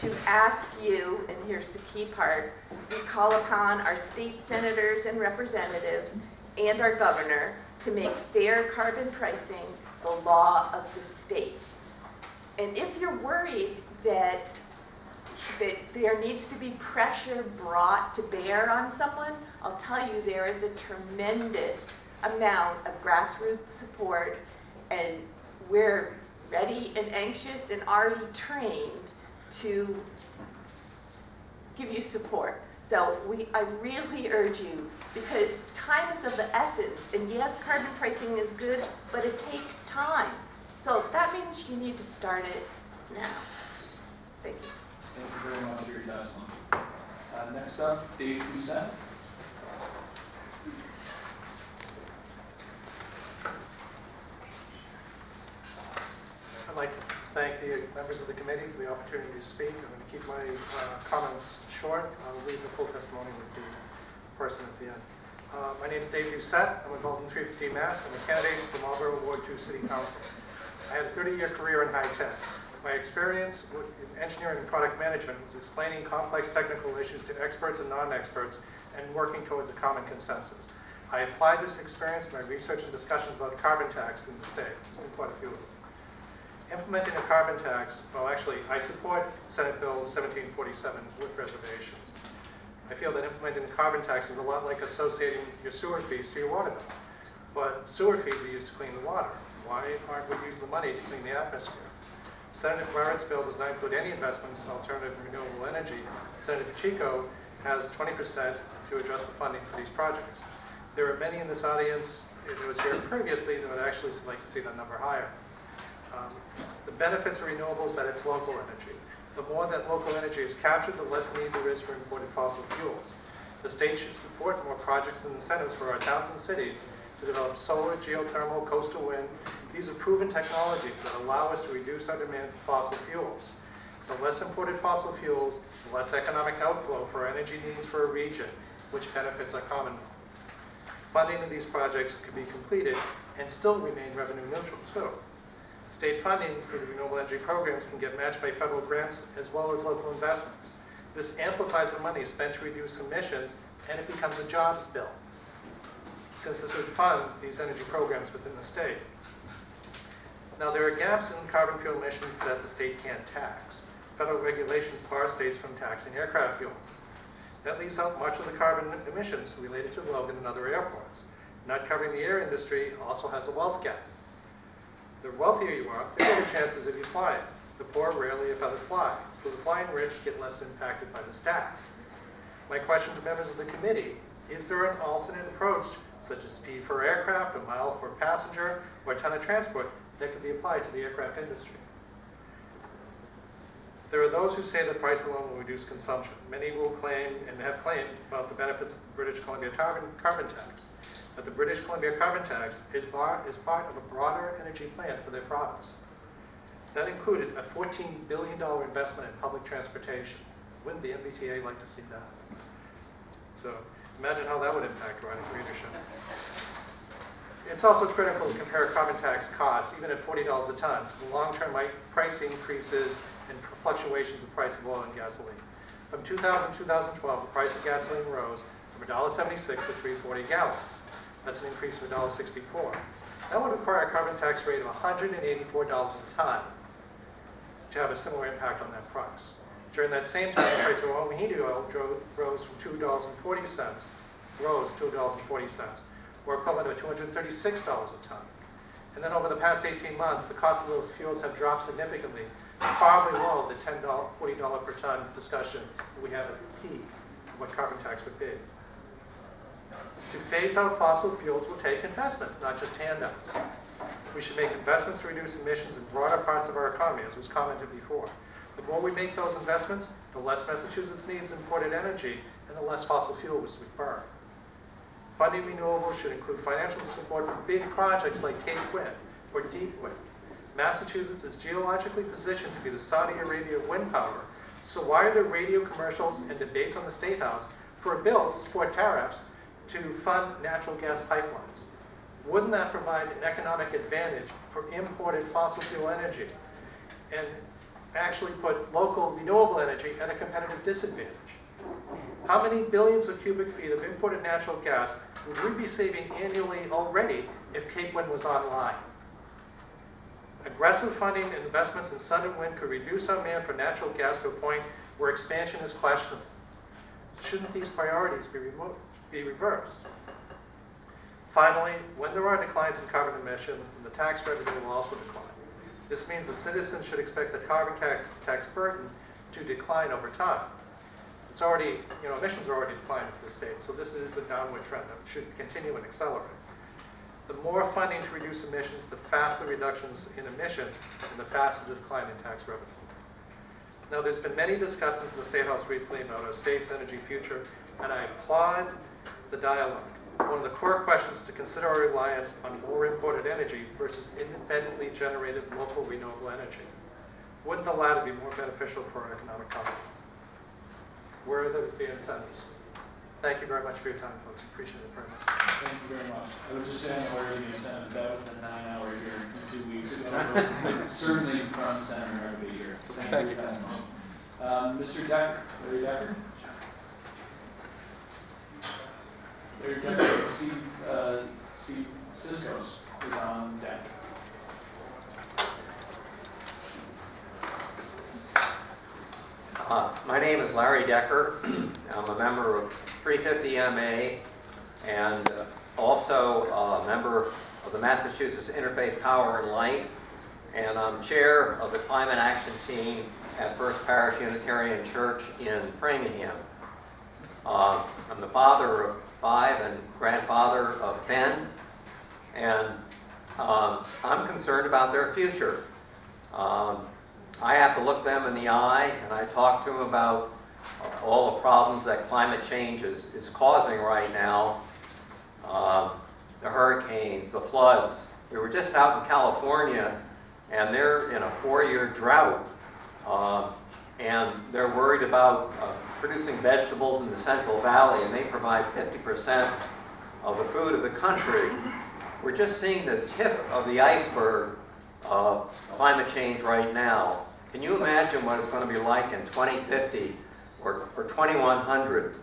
to ask you, and here's the key part, we call upon our state senators and representatives and our governor to make fair carbon pricing the law of the state. And if you're worried that there needs to be pressure brought to bear on someone, I'll tell you there is a tremendous amount of grassroots support, and we're ready and anxious and already trained to give you support. So I really urge you, because time is of the essence, and yes, carbon pricing is good, but it takes time. So that means you need to start it now. Thank you. Thank you very much for your testimony. Next up, Dave Doucette. I'd like to thank the members of the committee for the opportunity to speak. I'm going to keep my comments short. I'll leave the full testimony with the person at the end. My name is Dave Doucette. I'm involved in 315 Mass. I'm a candidate for Marlborough Ward 2 City Council. I had a 30-year career in high tech. My experience in engineering and product management was explaining complex technical issues to experts and non-experts and working towards a common consensus. I applied this experience in my research and discussions about carbon tax in the state. There's been quite a few of them. Implementing a carbon tax, well actually, I support Senate Bill 1747 with reservations. I feel that implementing a carbon tax is a lot like associating your sewer fees to your water bill. But sewer fees are used to clean the water. Why aren't we using the money to clean the atmosphere? Senator Barrett's bill does not include any investments in alternative and renewable energy. Senator Pacheco has 20% to address the funding for these projects. There are many in this audience that was here previously that would actually like to see that number higher. The benefits of renewables that it's local energy. The more that local energy is captured, the less need there is for imported fossil fuels. The state should support more projects and incentives for our towns and cities to develop solar, geothermal, coastal wind. These are proven technologies that allow us to reduce our demand for fossil fuels. The less imported fossil fuels, the less economic outflow for energy needs for a region, which benefits our Commonwealth. Funding of these projects can be completed and still remain revenue neutral too. State funding for the renewable energy programs can get matched by federal grants as well as local investments. This amplifies the money spent to reduce emissions, and it becomes a jobs bill, since this would fund these energy programs within the state. Now, there are gaps in carbon fuel emissions that the state can't tax. Federal regulations bar states from taxing aircraft fuel. That leaves out much of the carbon emissions related to Logan and other airports. Not covering the air industry also has a wealth gap. The wealthier you are, the better chances of you flying. The poor rarely, if ever, fly, so the flying rich get less impacted by this tax. My question to members of the committee, is there an alternate approach, such as fee for aircraft, a mile for passenger, or a ton of transport, that could be applied to the aircraft industry? There are those who say the price alone will reduce consumption. Many will claim and have claimed about the benefits of the British Columbia carbon tax. But the British Columbia carbon tax is part of a broader energy plan for their province. That included a $14 billion investment in public transportation. Wouldn't the MBTA like to see that? So imagine how that would impact riding readership. It's also critical to compare carbon tax costs, even at $40 a ton, to the long-term price increases and fluctuations of price of oil and gasoline. From 2000 to 2012, the price of gasoline rose from $1.76 to $3.40 a gallon. That's an increase of $1.64. That would require a carbon tax rate of $184 a ton to have a similar impact on that price. During that same time, the price of oil and heating oil rose from $2.40, or equivalent to $236 a ton. And then over the past 18 months, the cost of those fuels have dropped significantly, far below the $40 per ton discussion we had at the peak of what carbon tax would be. To phase out fossil fuels will take investments, not just handouts. We should make investments to reduce emissions in broader parts of our economy, as was commented before. The more we make those investments, the less Massachusetts needs imported energy and the less fossil fuels we burn. Funding renewables should include financial support for big projects like Cape Wind or Deep Wind. Massachusetts is geologically positioned to be the Saudi Arabia of wind power, so why are there radio commercials and debates on the State House for a bill to support tariffs to fund natural gas pipelines? Wouldn't that provide an economic advantage for imported fossil fuel energy? And actually put local renewable energy at a competitive disadvantage. How many billions of cubic feet of imported natural gas would we be saving annually already if Cape Wind was online? Aggressive funding and investments in sun and wind could reduce our demand for natural gas to a point where expansion is questionable. Shouldn't these priorities be reversed? Finally, when there are declines in carbon emissions, then the tax revenue will also decline. This means that citizens should expect the carbon tax burden to decline over time. It's already, emissions are already declining for the state, so this is a downward trend that should continue and accelerate. The more funding to reduce emissions, the faster reductions in emissions, and the faster the decline in tax revenue. Now, there's been many discussions in the State House recently about our state's energy future, and I applaud the dialogue. One of the core questions to consider our reliance on more imported energy versus independently generated local renewable energy. Wouldn't the latter be more beneficial for our economic companies? Where are the incentives? Thank you very much for your time, folks. Appreciate it very much. Thank you very much. I would just say on where are the incentives, that was the 9-hour hearing from 2 weeks ago. It's certainly front and center every year. So thank you for your time. Mr. Decker, Larry Decker. Larry Decker, Steve Siskos is on deck. My name is Larry Decker. I'm a member of 350 MA and also a member of the Massachusetts Interfaith Power and Light, and I'm chair of the Climate Action Team at First Parish Unitarian Church in Framingham. I'm the father of 5 and grandfather of 10, and I'm concerned about their future. I have to look them in the eye, and I talk to them about all the problems that climate change is causing right now. The hurricanes, the floods. We were just out in California, and they're in a 4-year drought. And they're worried about producing vegetables in the Central Valley, and they provide 50% of the food of the country. We're just seeing the tip of the iceberg of climate change right now. Can you imagine what it's going to be like in 2050 or 2100?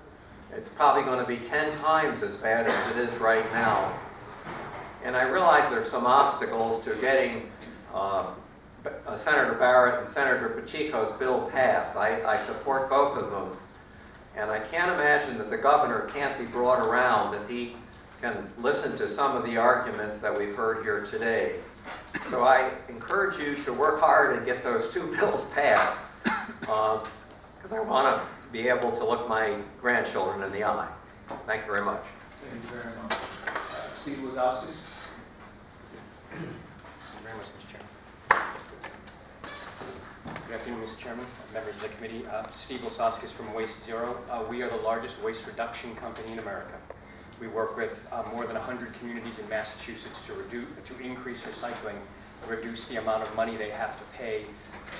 It's probably going to be 10 times as bad as it is right now. And I realize there's some obstacles to getting Senator Barrett and Senator Pacheco's bill passed. I support both of them. And I can't imagine that the governor can't be brought around if he can listen to some of the arguments that we've heard here today. So I encourage you to work hard and get those 2 bills passed, because I want to be able to look my grandchildren in the eye. Thank you very much. Thank you very much. Steve Lozowski. Thank you very much, Mr. Chairman. Good afternoon, Mr. Chairman, members of the committee. Steve Lozowski from Waste Zero. We are the largest waste reduction company in America. We work with more than 100 communities in Massachusetts to increase recycling, reduce the amount of money they have to pay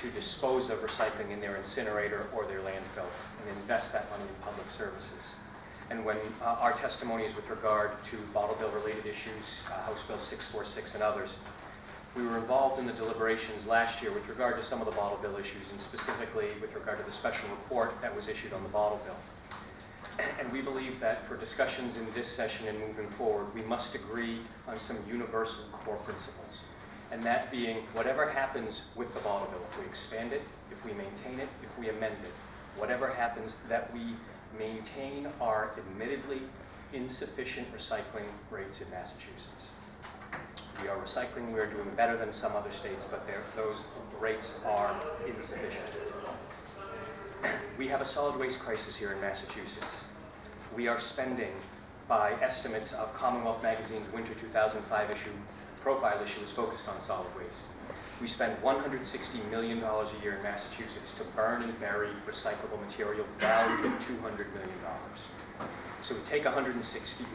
to dispose of recycling in their incinerator or their landfill, and invest that money in public services. And when our testimony is with regard to bottle bill related issues, House Bill 646 and others, we were involved in the deliberations last year with regard to some of the bottle bill issues, and specifically with regard to the special report that was issued on the bottle bill. And we believe that for discussions in this session and moving forward, we must agree on some universal core principles. And that being, whatever happens with the bottle bill, if we expand it, if we maintain it, if we amend it, whatever happens, that we maintain our admittedly insufficient recycling rates in Massachusetts. We are recycling, we are doing better than some other states, but those rates are insufficient. We have a solid waste crisis here in Massachusetts. We are spending, by estimates of Commonwealth Magazine's winter 2005 profile issue is focused on solid waste. We spend $160 million a year in Massachusetts to burn and bury recyclable material valued at $200 million. So we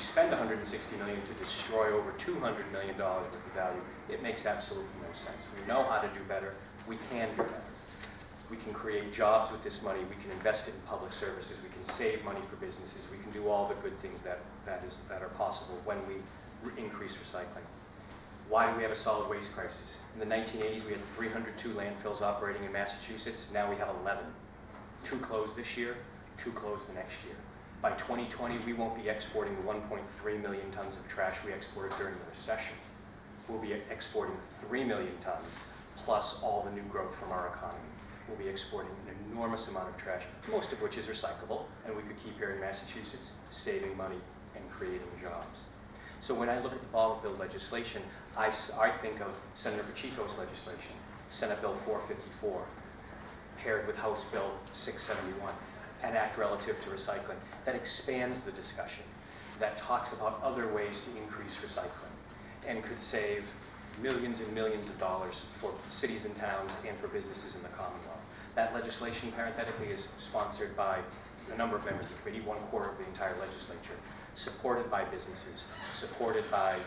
spend $160 million to destroy over $200 million worth of value. It makes absolutely no sense. We know how to do better. We can do better. We can create jobs with this money. We can invest it in public services. We can save money for businesses. We can do all the good things that are possible when we increase recycling. Why do we have a solid waste crisis? In the 1980s, we had 302 landfills operating in Massachusetts. Now we have 11. 2 closed this year, 2 closed the next year. By 2020, we won't be exporting the 1.3 million tons of trash we exported during the recession. We'll be exporting 3 million tons, plus all the new growth from our economy. We'll be exporting an enormous amount of trash, most of which is recyclable, and we could keep here in Massachusetts, saving money and creating jobs. So when I look at the bottle bill legislation, I think of Senator Pacheco's legislation, Senate Bill 454, paired with House Bill 671, an act relative to recycling that expands the discussion, that talks about other ways to increase recycling, and could save millions and millions of dollars for cities and towns and for businesses in the Commonwealth. That legislation, parenthetically, is sponsored by a number of members of the committee, 1/4 of the entire legislature, supported by businesses, supported by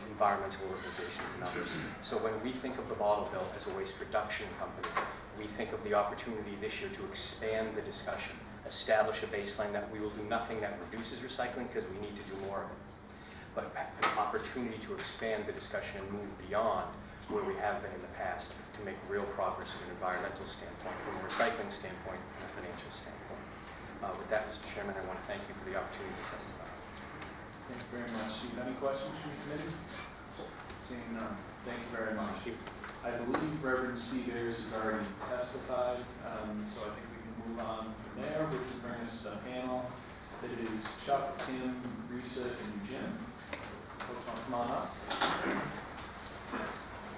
environmental organizations and others. So when we think of the bottle bill as a waste reduction company, we think of the opportunity this year to expand the discussion, establish a baseline that we will do nothing that reduces recycling because we need to do more of it, but an opportunity to expand the discussion and move beyond where we have been in the past to make real progress from an environmental standpoint, from a recycling standpoint, and a financial standpoint. With that, Mr. Chairman, I want to thank you for the opportunity to testify. Thanks very much. Do you have any questions from the committee? Seeing none. Thank you very much. I believe Reverend Steve Ayers has already testified, so I think we can move on from there, which will bring us to the panel. It is Chuck, Tim, Risa, and Jim. Folks want to come on up.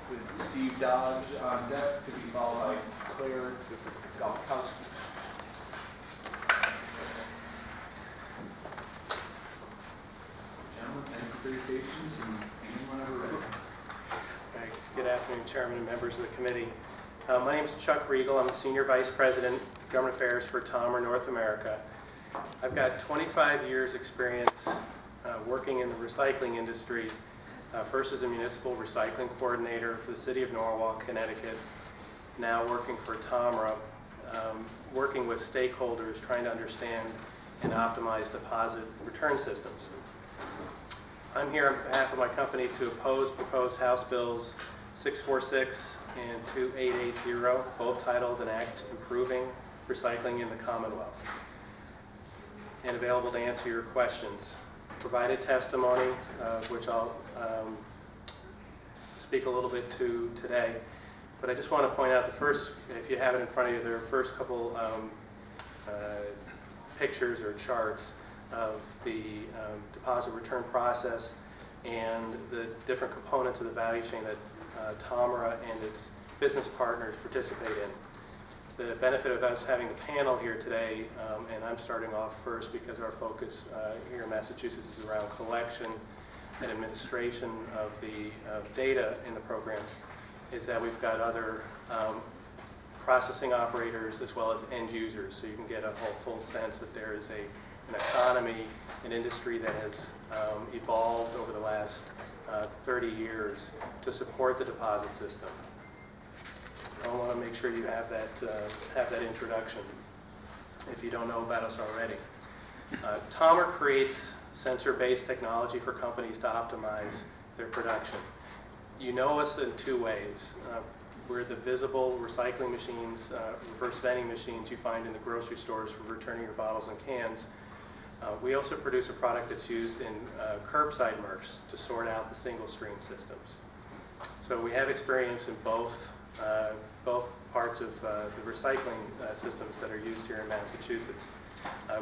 With Steve Dodge on deck, to be followed by Claire Galkowski. Gentlemen, thank you for your patience, and begin whenever ready. Okay. Good afternoon, Chairman and members of the committee. My name is Chuck Riegel. I'm Senior Vice President, Government Affairs for TOMR North America. I've got 25 years experience working in the recycling industry, first as a municipal recycling coordinator for the city of Norwalk, Connecticut, now working for TOMRA, working with stakeholders trying to understand and optimize deposit return systems. I'm here on behalf of my company to oppose proposed House Bills 646 and 2880, both titled An Act Improving Recycling in the Commonwealth, and available to answer your questions. Provided testimony, which I'll speak a little bit to today, but I just want to point out the first, if you have it in front of you, there are first couple pictures or charts of the deposit return process and the different components of the value chain that TOMRA and its business partners participate in. The benefit of us having the panel here today, and I'm starting off first because our focus here in Massachusetts is around collection and administration of the data in the program, is that we've got other processing operators as well as end users, so you can get a full sense that there is an economy, an industry that has evolved over the last 30 years to support the deposit system. I want to make sure you have that introduction if you don't know about us already. TOMR creates sensor-based technology for companies to optimize their production. You know us in two ways. We're the visible recycling machines, reverse vending machines you find in the grocery stores for returning your bottles and cans. We also produce a product that's used in curbside MRFs to sort out the single stream systems. So we have experience in both parts of the recycling systems that are used here in Massachusetts.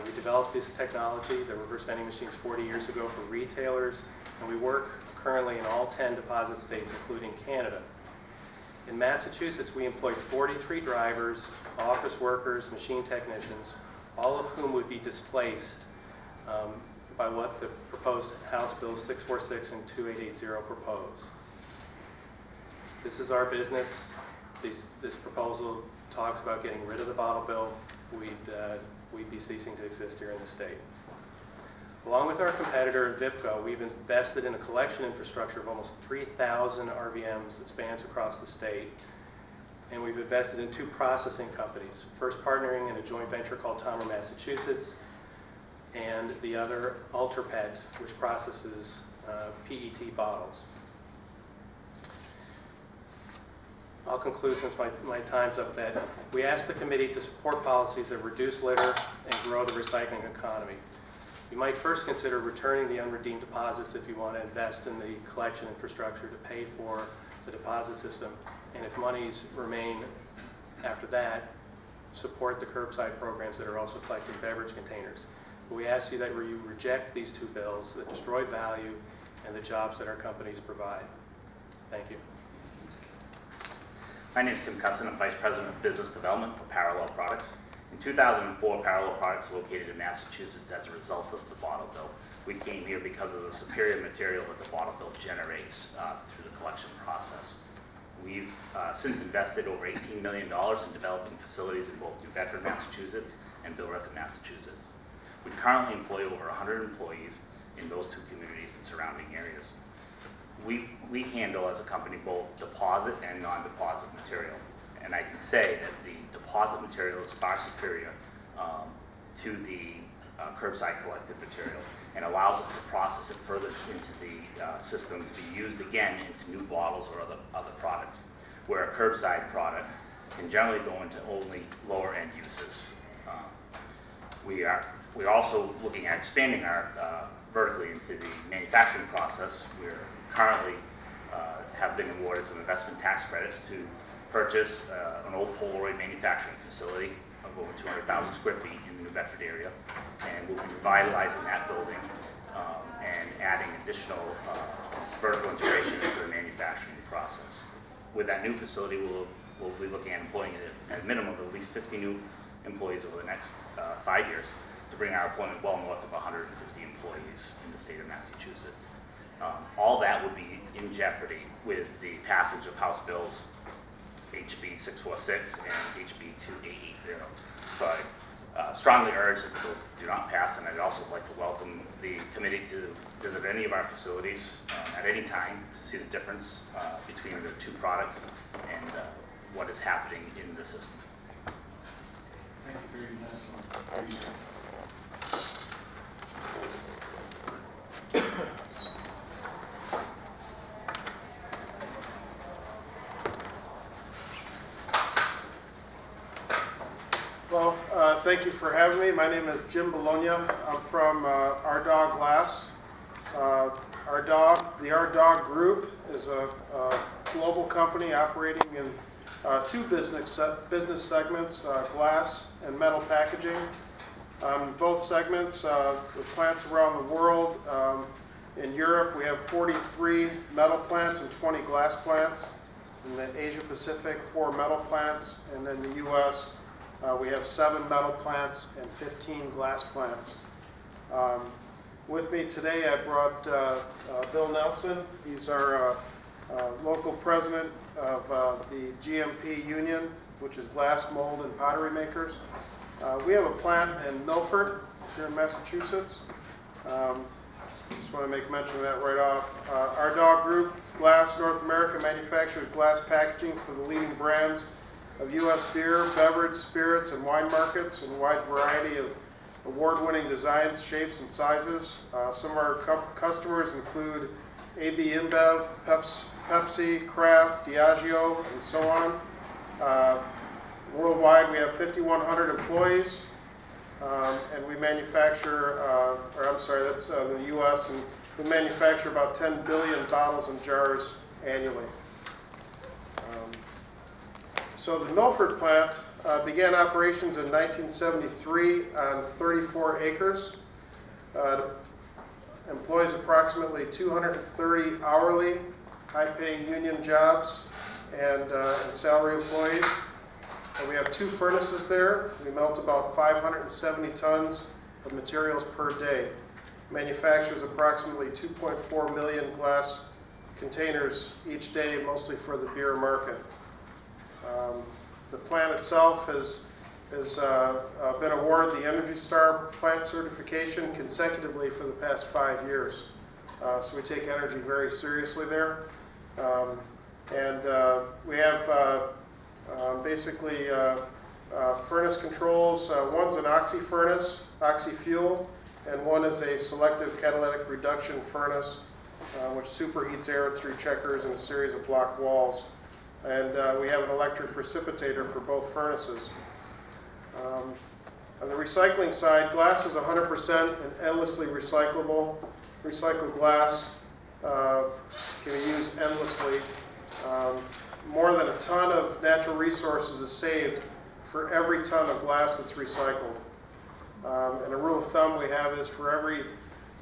We developed this technology, the reverse vending machines, 40 years ago for retailers, and we work currently in all 10 deposit states, including Canada. In Massachusetts, we employed 43 drivers, office workers, machine technicians, all of whom would be displaced by what the proposed House Bills 646 and 2880 propose. This is our business. This proposal talks about getting rid of the bottle bill. We'd be ceasing to exist here in the state. Along with our competitor, VIPCO, we've invested in a collection infrastructure of almost 3,000 RVMs that spans across the state. And we've invested in 2 processing companies, first partnering in a joint venture called TOMR Massachusetts, and the other, UltraPet, which processes PET bottles. I'll conclude since my time's up that we ask the committee to support policies that reduce litter and grow the recycling economy. You might first consider returning the unredeemed deposits if you want to invest in the collection infrastructure to pay for the deposit system. And if monies remain after that, support the curbside programs that are also collecting beverage containers. But we ask you that you reject these two bills that destroy value and the jobs that our companies provide. Thank you. My name is Tim Cusson. I'm Vice President of Business Development for Parallel Products. In 2004, Parallel Products located in Massachusetts as a result of the bottle bill. We came here because of the superior material that the bottle bill generates through the collection process. We've since invested over $18 million in developing facilities in both New Bedford, Massachusetts and Billerica, Massachusetts. We currently employ over 100 employees in those two communities and surrounding areas. We handle as a company both deposit and non-deposit material. And I can say that the deposit material is far superior to the curbside collected material and allows us to process it further into the system to be used again into new bottles or other products, where a curbside product can generally go into only lower end uses. We're also looking at expanding our vertically into the manufacturing process. We're currently have been awarded some investment tax credits to purchase an old Polaroid manufacturing facility of over 200,000 square feet in the New Bedford area, and we'll be revitalizing that building and adding additional vertical integration into the manufacturing process. With that new facility, we'll be looking at employing at a minimum of at least 50 new employees over the next 5 years to bring our employment well north of 150 employees in the state of Massachusetts. All that would be in jeopardy with the passage of House Bills HB 646 and HB 2880. So I strongly urge that those do not pass, and I'd also like to welcome the committee to visit any of our facilities at any time to see the difference between the two products and what is happening in the system. Thank you for your testimony. Well, thank you for having me. My name is Jim Bologna. I'm from Our Dog Glass. The Our Dog Group is a global company operating in two business segments, glass and metal packaging. Both segments, with plants around the world. In Europe, we have 43 metal plants and 20 glass plants. In the Asia Pacific, 4 metal plants. And in the U.S., we have 7 metal plants and 15 glass plants. With me today, I brought Bill Nelson. He's our local president of the GMP Union, which is glass, mold, and pottery makers. We have a plant in Milford, here in Massachusetts. Just want to make mention of that right off. Our Dog Group, Glass North America, manufactures glass packaging for the leading brands of U.S. beer, beverage, spirits, and wine markets in a wide variety of award-winning designs, shapes, and sizes. Some of our customers include AB InBev, Pepsi, Kraft, Diageo, and so on. Worldwide, we have 5,100 employees, and we manufacture, that's in the U.S., and we manufacture about 10 billion bottles and jars annually. So the Milford plant began operations in 1973 on 34 acres. Employs approximately 230 hourly, high-paying union jobs and salary employees. And we have 2 furnaces there. We melt about 570 tons of materials per day. Manufactures approximately 2.4 million glass containers each day, mostly for the beer market. The plant itself has been awarded the Energy Star plant certification consecutively for the past 5 years. So we take energy very seriously there. We have basically furnace controls. One's an oxy furnace, oxy fuel, and one is a selective catalytic reduction furnace, which superheats air through checkers and a series of block walls. and we have an electric precipitator for both furnaces. On the recycling side, glass is 100% and endlessly recyclable. Recycled glass can be used endlessly. More than a ton of natural resources is saved for every ton of glass that's recycled. And a rule of thumb we have is for every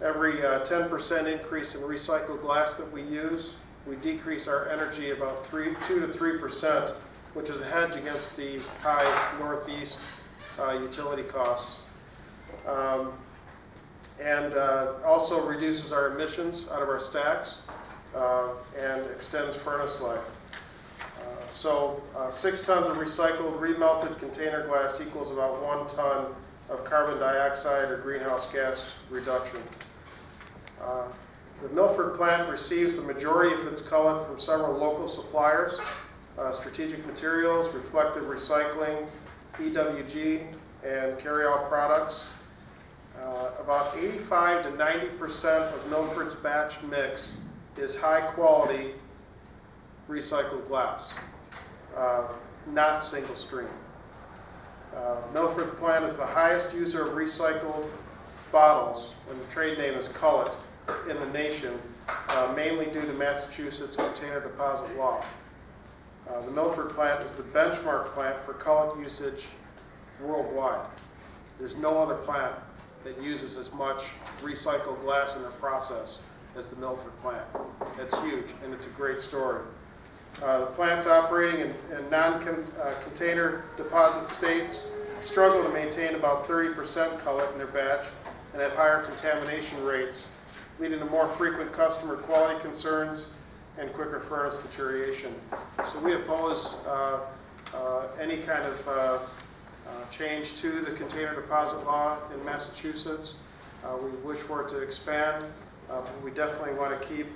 10% increase in recycled glass that we use, we decrease our energy about 2 to 3%, which is a hedge against the high Northeast utility costs. And also reduces our emissions out of our stacks and extends furnace life. So 6 tons of recycled remelted container glass equals about 1 ton of carbon dioxide or greenhouse gas reduction. The Milford plant receives the majority of its cullet from several local suppliers, Strategic Materials, Reflective Recycling, EWG, and Carryall Products. About 85 to 90% of Milford's batch mix is high quality recycled glass, not single stream. Milford plant is the highest user of recycled bottles, and the trade name is cullet, in the nation, mainly due to Massachusetts container deposit law. The Milford plant is the benchmark plant for cullet usage worldwide. There's no other plant that uses as much recycled glass in their process as the Milford plant. It's huge, and it's a great story. The plants operating in non-container deposit states struggle to maintain about 30% cullet in their batch and have higher contamination rates, leading to more frequent customer quality concerns and quicker furnace deterioration. So we oppose any kind of change to the container deposit law in Massachusetts. We wish for it to expand, but we definitely want to keep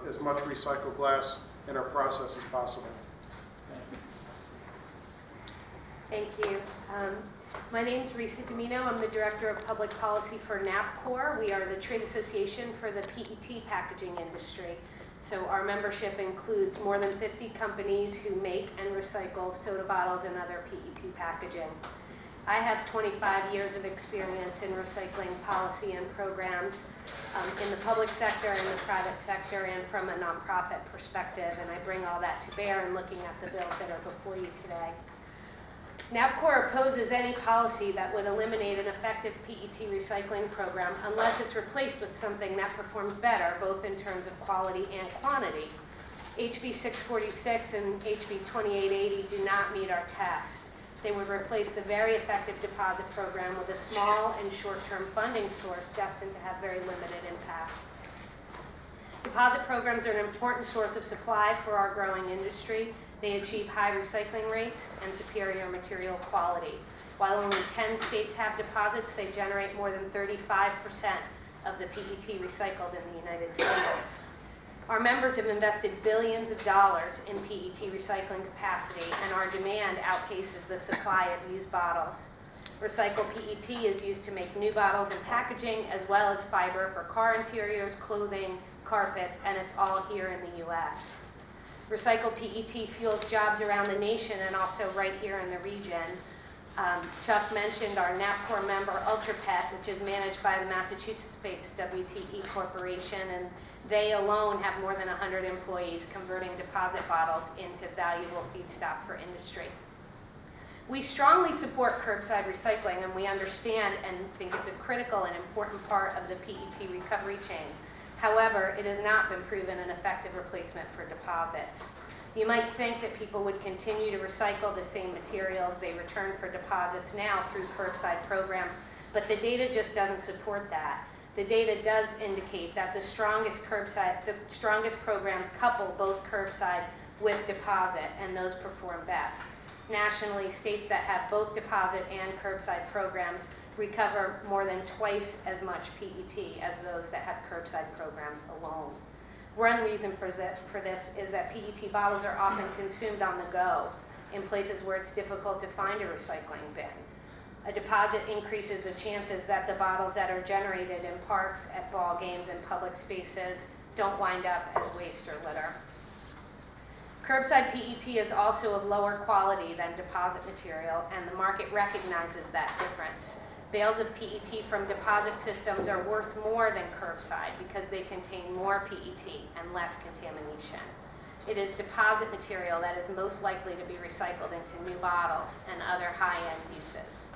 as much recycled glass in our process as possible. Thank you. My name is Risa Domino. I'm the Director of Public Policy for NAPCOR. We are the trade association for the PET packaging industry. So our membership includes more than 50 companies who make and recycle soda bottles and other PET packaging. I have 25 years of experience in recycling policy and programs in the public sector, in the private sector, and from a nonprofit perspective, and I bring all that to bear in looking at the bills that are before you today. NAPCOR opposes any policy that would eliminate an effective PET recycling program unless it's replaced with something that performs better, both in terms of quality and quantity. HB 646 and HB 2880 do not meet our test. They would replace the very effective deposit program with a small and short-term funding source destined to have very limited impact. Deposit programs are an important source of supply for our growing industry. They achieve high recycling rates and superior material quality. While only 10 states have deposits, they generate more than 35% of the PET recycled in the United States. Our members have invested billions of dollars in PET recycling capacity, and our demand outpaces the supply of used bottles. Recycled PET is used to make new bottles and packaging, as well as fiber for car interiors, clothing, carpets, and it's all here in the U.S. Recycled PET fuels jobs around the nation and also right here in the region. Chuck mentioned our NAPCOR member UltraPet, which is managed by the Massachusetts-based WTE Corporation, and they alone have more than 100 employees converting deposit bottles into valuable feedstock for industry. We strongly support curbside recycling, and we understand and think it's a critical and important part of the PET recovery chain. However, it has not been proven an effective replacement for deposits. You might think that people would continue to recycle the same materials they return for deposits now through curbside programs, but the data just doesn't support that. The data does indicate that the strongest programs couple both curbside with deposit, and those perform best. Nationally, states that have both deposit and curbside programs recover more than twice as much PET as those that have curbside programs alone. One reason for this is that PET bottles are often consumed on the go in places where it's difficult to find a recycling bin. A deposit increases the chances that the bottles that are generated in parks, at ball games, and public spaces don't wind up as waste or litter. Curbside PET is also of lower quality than deposit material, and the market recognizes that difference. Bales of PET from deposit systems are worth more than curbside because they contain more PET and less contamination. It is deposit material that is most likely to be recycled into new bottles and other high-end uses.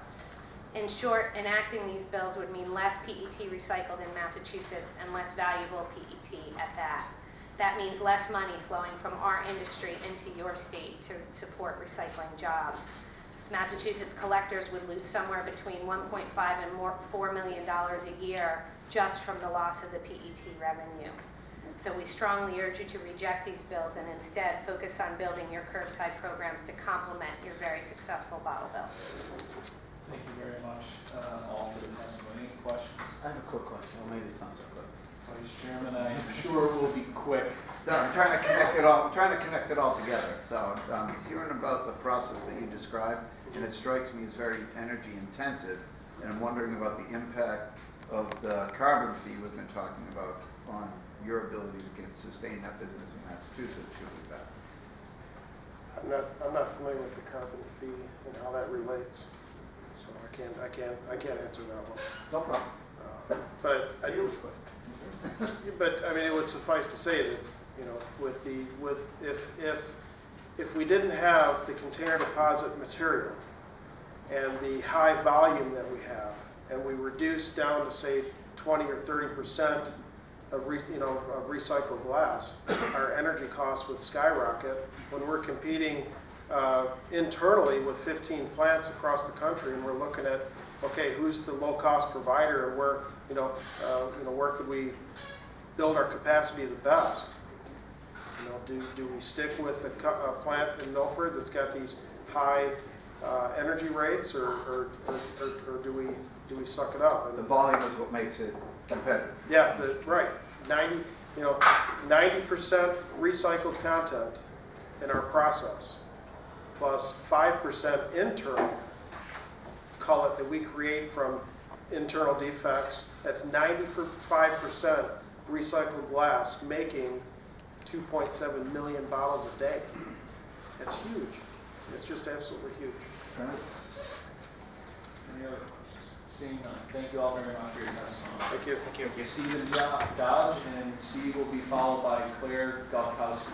In short, enacting these bills would mean less PET recycled in Massachusetts and less valuable PET at that. That means less money flowing from our industry into your state to support recycling jobs. Massachusetts collectors would lose somewhere between $1.5 and $4 million a year just from the loss of the PET revenue. So we strongly urge you to reject these bills and instead focus on building your curbside programs to complement your very successful bottle bill. Thank you very much, all, for the testimony. Any questions? I have a quick question. Well, maybe it's not so quick. Vice Chairman, I am sure will be quick. No, I'm trying to connect it all. I'm trying to connect it all together. So I'm hearing about the process that you described, and it strikes me as very energy intensive. And I'm wondering about the impact of the carbon fee we've been talking about on your ability to sustain that business in Massachusetts should we pass it. I'm not familiar with the carbon fee and how that relates, so I can't answer that one. No problem. But I mean, it would suffice to say that, you know, if we didn't have the container deposit material and the high volume that we have, and we reduced down to say 20 or 30% of recycled glass, our energy costs would skyrocket when we're competing internally with 15 plants across the country, and we're looking at, okay, who's the low-cost provider, and where could we build our capacity the best? You know, do we stick with a plant in Milford that's got these high energy rates, or do we suck it up? The volume is what makes it competitive. Yeah, right. 90% recycled content in our process, plus 5% internal cullet that we create from internal defects. That's 95% recycled glass, making 2.7 million bottles a day. That's huge. It's just absolutely huge. Any other questions? Seeing none. Thank you all very much for your testimony. Thank you. Thank you. Stephen Dodge, and Steve will be followed by Claire Galkowski.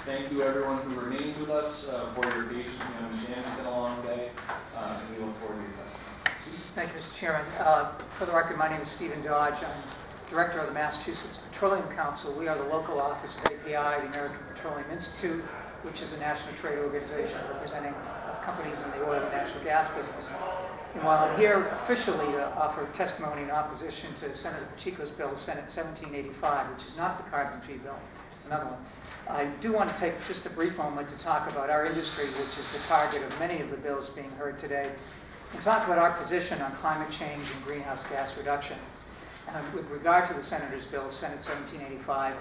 Thank you everyone who remains with us for your patience. We understand it's been a long day, and we look forward to your testimony. Thank you, Mr. Chairman. For the record, my name is Stephen Dodge. I'm Director of the Massachusetts Petroleum Council. We are the local office of API, the American Petroleum Institute, which is a national trade organization representing companies in the oil and natural gas business. And while I'm here officially to offer testimony in opposition to Senator Pacheco's bill, Senate 1785, which is not the carbon fee bill, it's another one, I do want to take just a brief moment to talk about our industry, which is the target of many of the bills being heard today, and talk about our position on climate change and greenhouse gas reduction. With regard to the Senator's bill, Senate 1785,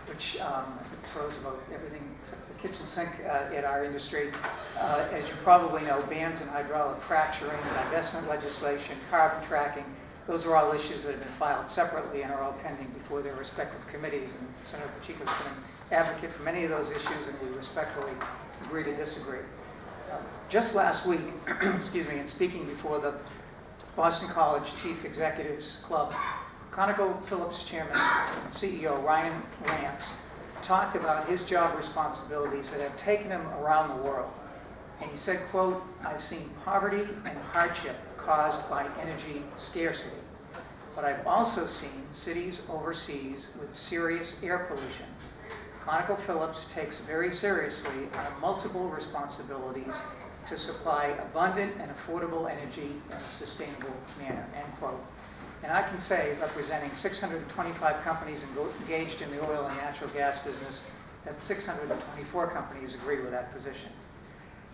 which I think throws about everything except the kitchen sink at our industry. As you probably know, bans in hydraulic fracturing, divestment legislation, carbon tracking, those are all issues that have been filed separately and are all pending before their respective committees. And Senator Pacheco has been an advocate for many of those issues, and we respectfully agree to disagree. Just last week, excuse me, in speaking before the Boston College Chief Executives Club, ConocoPhillips Chairman and CEO Ryan Lance talked about his job responsibilities that have taken him around the world. And he said, quote, "I've seen poverty and hardship caused by energy scarcity, but I've also seen cities overseas with serious air pollution. ConocoPhillips takes very seriously our multiple responsibilities to supply abundant and affordable energy in a sustainable manner," end quote. And I can say, representing 625 companies engaged in the oil and natural gas business, that 624 companies agree with that position.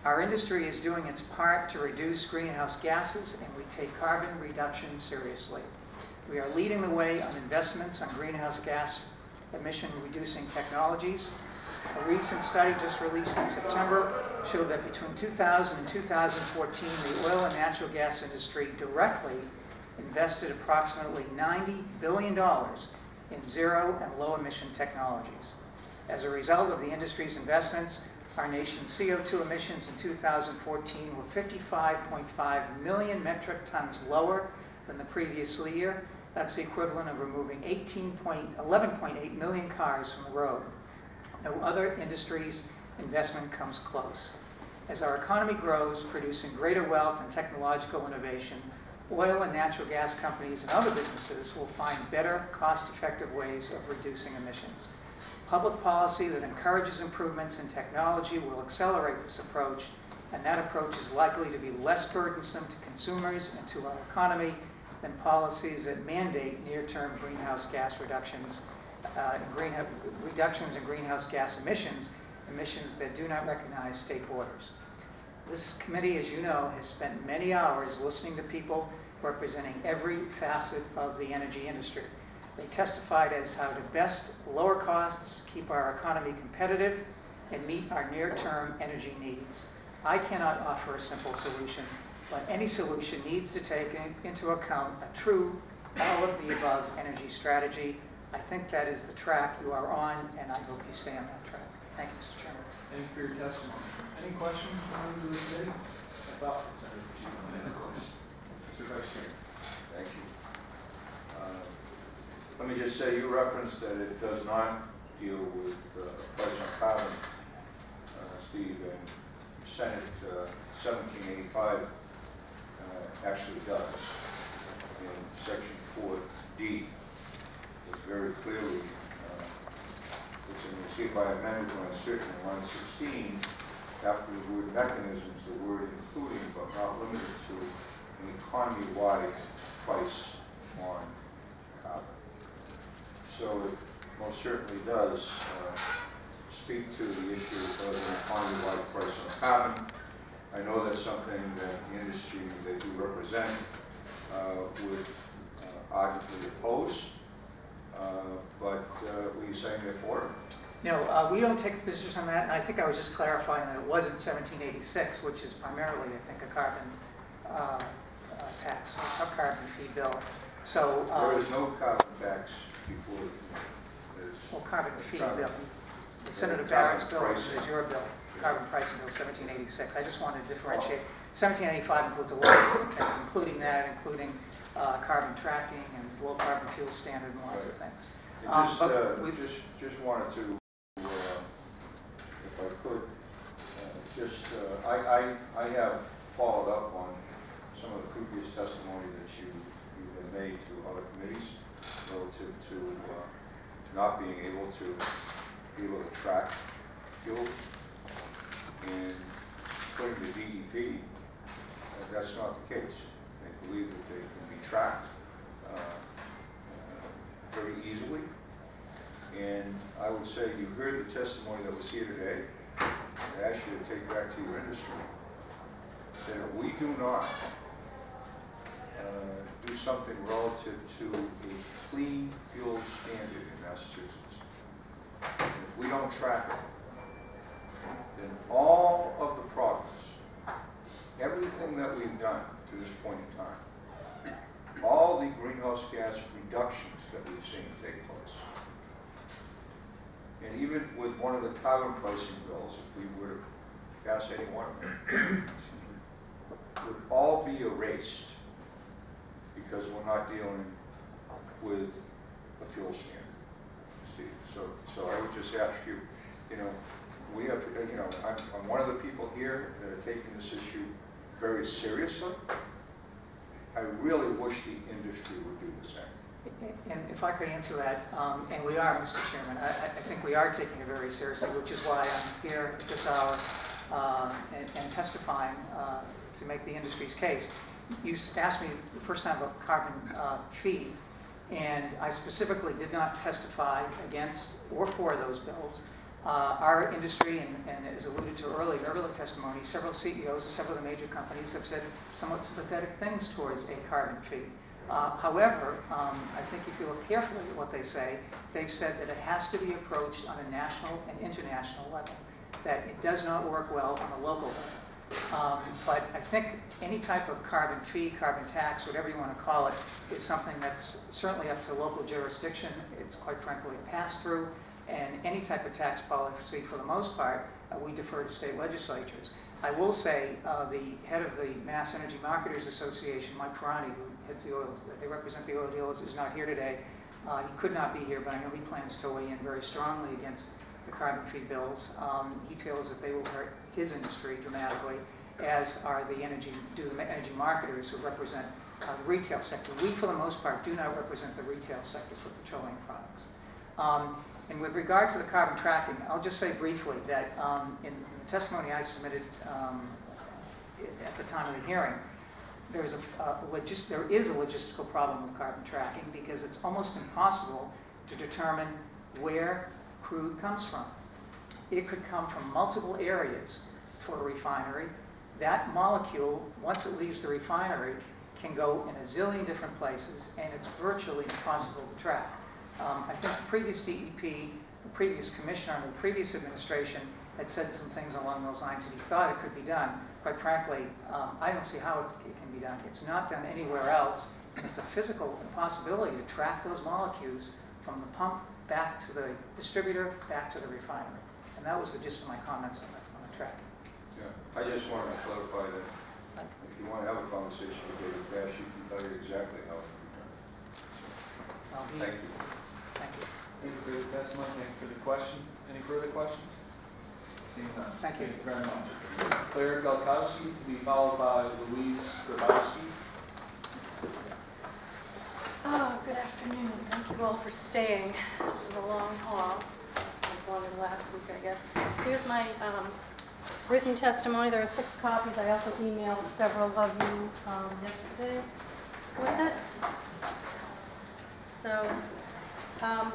Our industry is doing its part to reduce greenhouse gases, and we take carbon reduction seriously. We are leading the way on investments on greenhouse gas emission reducing technologies. A recent study just released in September showed that between 2000 and 2014, the oil and natural gas industry directly invested approximately $90 billion in zero and low emission technologies. As a result of the industry's investments, our nation's CO2 emissions in 2014 were 55.5 million metric tons lower than the previous year. That's the equivalent of removing 11.8 million cars from the road. No other industry's investment comes close. As our economy grows, producing greater wealth and technological innovation, oil and natural gas companies and other businesses will find better, cost-effective ways of reducing emissions. Public policy that encourages improvements in technology will accelerate this approach, and that approach is likely to be less burdensome to consumers and to our economy than policies that mandate near-term greenhouse gas reductions in greenhouse gas emissions that do not recognize state borders. This committee, as you know, has spent many hours listening to people representing every facet of the energy industry. They testified as how to best lower costs, keep our economy competitive, and meet our near-term energy needs. I cannot offer a simple solution, but any solution needs to take into account a true all-of-the-above energy strategy. I think that is the track you are on, and I hope you stay on that track. Thank you, Mr. Chairman. Thank you for your testimony. Any questions from members of the committee? I thought the Senator Chief wanted to close. Mr. Vice Chair. Thank you. Let me just say, you referenced that it does not deal with price on carbon, Steve, and Senate 1785 actually does. In Section 4D, it's very clearly, it's hereby amended when certain in line 16, after the word mechanisms, the word including but not limited to an economy-wide price on carbon. So it most certainly does speak to the issue of an economy-wide price on carbon. I know that's something that the industry that you represent would ardently oppose, but were you saying they're for it? No, we don't take a position on that. And I think I was just clarifying that it wasn't 1786, which is primarily, I think, a carbon tax, or a carbon fee bill. So there is no carbon tax before well, carbon fee bill. The Senator Barrett's bill is your bill, carbon pricing bill 1786. I just wanted to differentiate. 1785 includes a lot of different things, including that, including carbon tracking and low carbon fuel standard and lots of things. Just wanted to, if I could, I have followed up on some of the previous testimony that you have made to other committees relative to not being able to track fuels, and according to DEP, that's not the case. They believe that they can be tracked very easily. And I would say you heard the testimony that was here today. I ask you to take back to your industry that if we do not do something relative to a clean fuel standard in Massachusetts, and if we don't track it, then all of the progress, everything that we've done to this point in time, all the greenhouse gas reductions that we've seen take place, and even with one of the carbon pricing bills, if we were to pass any one of them, would all be erased because we're not dealing with a fuel standard, Steve. So I would just ask you, we have, I'm one of the people here that are taking this issue very seriously. I really wish the industry would do the same. And if I could answer that, and we are, Mr. Chairman, I think we are taking it very seriously, which is why I'm here at this hour and testifying to make the industry's case. You asked me the first time about carbon fee, and I specifically did not testify against or for those bills. Our industry, and as alluded to earlier in earlier testimony, several CEOs of several of the major companies have said somewhat sympathetic things towards a carbon fee. However, I think if you look carefully at what they say, they've said that it has to be approached on a national and international level, that it does not work well on a local level. But I think any type of carbon fee, carbon tax, whatever you want to call it, is something that's certainly up to local jurisdiction. It's quite frankly a pass-through, And any type of tax policy, for the most part, we defer to state legislatures. I will say the head of the Mass Energy Marketers Association, Mike Barrett, who heads the oil, they represent the oil dealers, is not here today. He could not be here, but I know he plans to weigh in very strongly against the carbon-free bills. He feels that they will hurt his industry dramatically, as are the energy marketers who represent the retail sector. We, for the most part, do not represent the retail sector for petroleum products. And with regard to the carbon tracking, I'll just say briefly that in the testimony I submitted at the time of the hearing, there is a logistical problem with carbon tracking because it's almost impossible to determine where crude comes from. It could come from multiple areas for a refinery. That molecule, once it leaves the refinery, can go in a zillion different places, and it's virtually impossible to track. I think the previous DEP, the previous commissioner, and the previous administration had said some things along those lines, and he thought it could be done. Quite frankly, I don't see how it can be done. It's not done anywhere else, and it's a physical impossibility to track those molecules from the pump back to the distributor, back to the refinery. And that was the gist of my comments on the tracking. Yeah, I just wanted to clarify that if you want to have a conversation with David Cash, he can tell you exactly how it can be done. Thank you. Thank you. Thank you for the testimony. Thank you for the question. Any further questions? Seeing none. Thank you. Thank you very much. Claire Galkowski to be followed by Louise Grabowski. Oh, good afternoon. Thank you all for staying. This is a long haul. It's longer than last week, I guess. Here's my written testimony. There are 6 copies. I also emailed several of you yesterday with it. So, I'm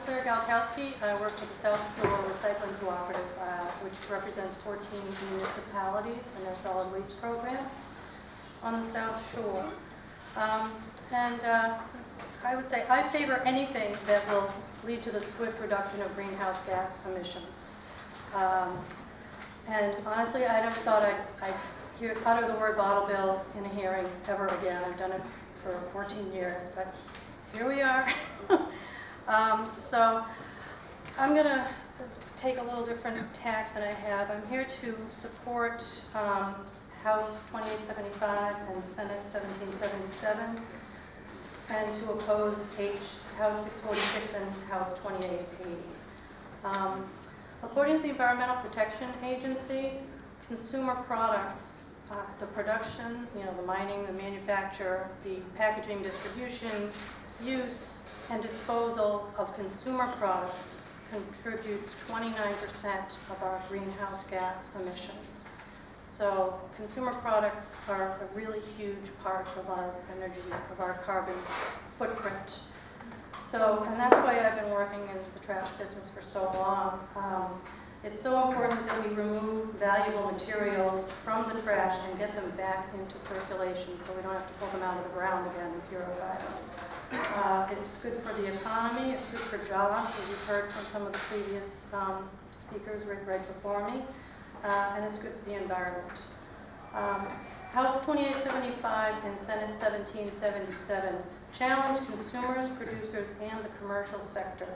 Claire Galkowski. I work for the South Shore Recycling Cooperative, which represents 14 municipalities and their solid waste programs on the South Shore. I would say I favor anything that will lead to the swift reduction of greenhouse gas emissions. And honestly, I never thought I'd utter the word bottle bill in a hearing ever again. I've done it for 14 years, but here we are. So I'm going to take a little different tack than I have. I'm here to support House 2875 and Senate 1777, and to oppose House 646 and House 2880. According to the Environmental Protection Agency, consumer products, the production, the mining, the manufacture, the packaging, distribution, use, and disposal of consumer products contributes 29% of our greenhouse gas emissions. So consumer products are a really huge part of our energy, of our carbon footprint. So, and that's why I've been working in the trash business for so long. It's so important that we remove valuable materials from the trash and get them back into circulation so we don't have to pull them out of the ground again and purify them. It's good for the economy, it's good for jobs, as you've heard from some of the previous speakers right before me, and it's good for the environment. House 2875 and Senate 1777 challenge consumers, producers, and the commercial sector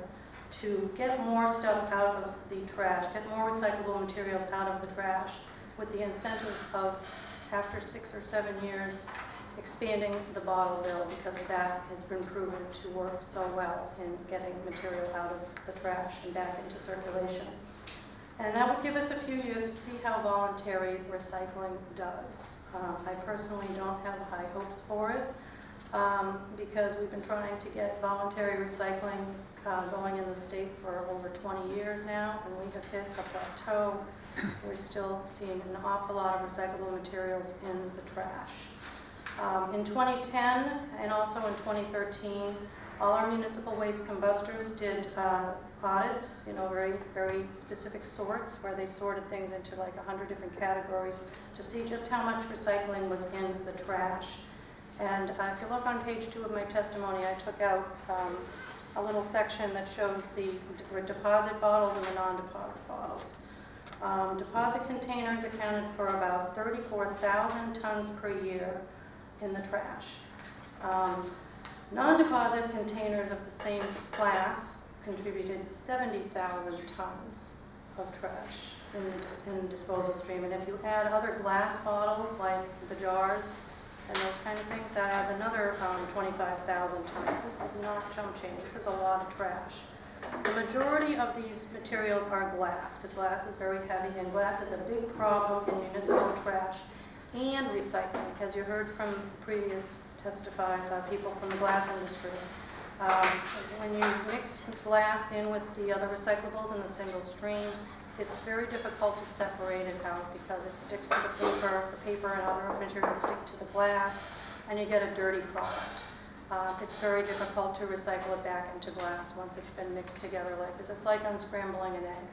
to get more stuff out of the trash, get more recyclable materials out of the trash, with the incentive of, after 6 or 7 years, expanding the bottle bill, because that has been proven to work so well in getting material out of the trash and back into circulation. And that would give us a few years to see how voluntary recycling does. I personally don't have high hopes for it, because we've been trying to get voluntary recycling going in the state for over 20 years now, and we have hit a plateau. We're still seeing an awful lot of recyclable materials in the trash. In 2010 and also in 2013, all our municipal waste combustors did audits, very, very specific sorts, where they sorted things into like 100 different categories to see just how much recycling was in the trash. And if you look on page 2 of my testimony, I took out a little section that shows the deposit bottles and the non-deposit bottles. Deposit containers accounted for about 34,000 tons per year in the trash. Non-deposit containers of the same class contributed 70,000 tons of trash in the disposal stream. And if you add other glass bottles like the jars and those kind of things, that adds another 25,000 tons. This is not chump change. This is a lot of trash. The majority of these materials are glass, because glass is very heavy, and glass is a big problem in municipal trash and recycling, as you heard from previous people from the glass industry. When you mix glass in with the other recyclables in the single stream, it's very difficult to separate it out because it sticks to the paper and other materials stick to the glass, and you get a dirty product. It's very difficult to recycle it back into glass once it's been mixed together like this. It's like unscrambling an egg.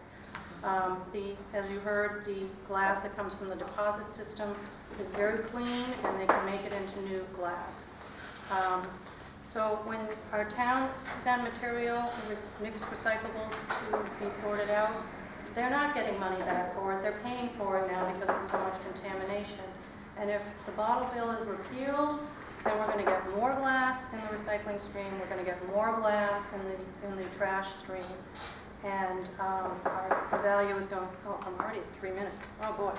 As you heard, the glass that comes from the deposit system is very clean, and they can make it into new glass. So when our towns send material, mixed recyclables to be sorted out, they're not getting money back for it. They're paying for it now because there's so much contamination. And if the bottle bill is repealed, then we're going to get more glass in the recycling stream. We're going to get more glass in the trash stream. And the value is going, oh, I'm already at 3 minutes. Oh, boy.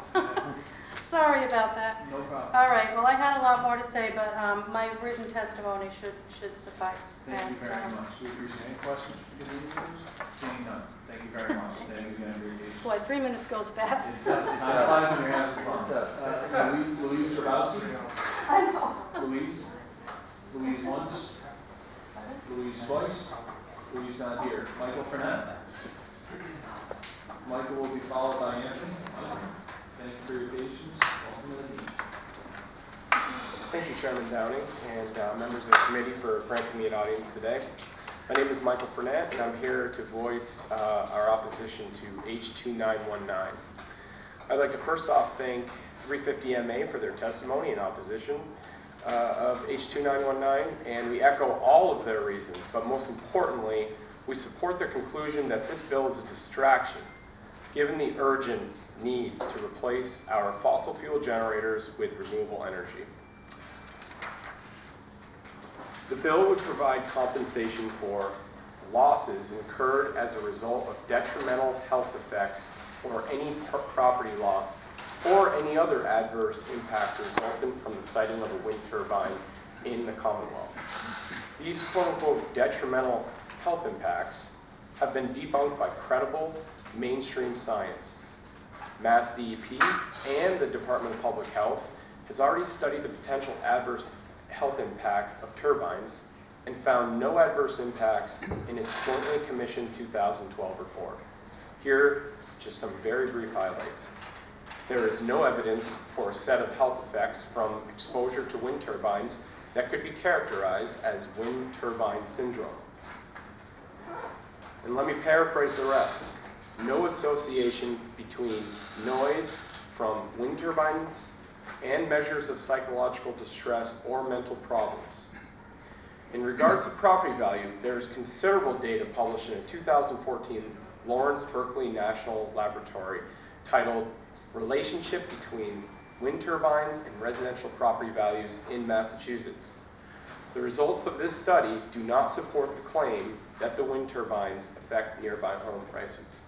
Sorry about that. No problem. All right. Well, I had a lot more to say, but my written testimony should suffice. Thank you very much. We appreciate any questions for committee members? Seeing none. Thank you very much. Thank you again for your patience. Boy, 3 minutes goes fast. It does. Time flies when you're having fun. Louise Grabowski? I know. Louise? Louise once? Louise twice? Louise not here. Michael Frenette? Michael will be followed by Anthony. Thank you for your patience. Welcome to the meeting. Thank you, Chairman Downing, and members of the committee for granting me an audience today. My name is Michael Frenette, and I'm here to voice our opposition to H2919. I'd like to first off thank 350MA for their testimony in opposition of H2919, and we echo all of their reasons, but most importantly, we support their conclusion that this bill is a distraction, given the urgent need to replace our fossil fuel generators with renewable energy. The bill would provide compensation for losses incurred as a result of detrimental health effects or any property loss or any other adverse impact resultant from the siting of a wind turbine in the Commonwealth. These quote-unquote detrimental health impacts have been debunked by credible mainstream science. Mass DEP and the Department of Public Health has already studied the potential adverse health impact of turbines and found no adverse impacts in its jointly commissioned 2012 report. Here, just some very brief highlights. There is no evidence for a set of health effects from exposure to wind turbines that could be characterized as wind turbine syndrome. And let me paraphrase the rest. No association between noise from wind turbines and measures of psychological distress or mental problems. In regards to property value, there is considerable data published in a 2014 Lawrence Berkeley National Laboratory titled Relationship Between Wind Turbines and Residential Property Values in Massachusetts. The results of this study do not support the claim that the wind turbines affect nearby home prices.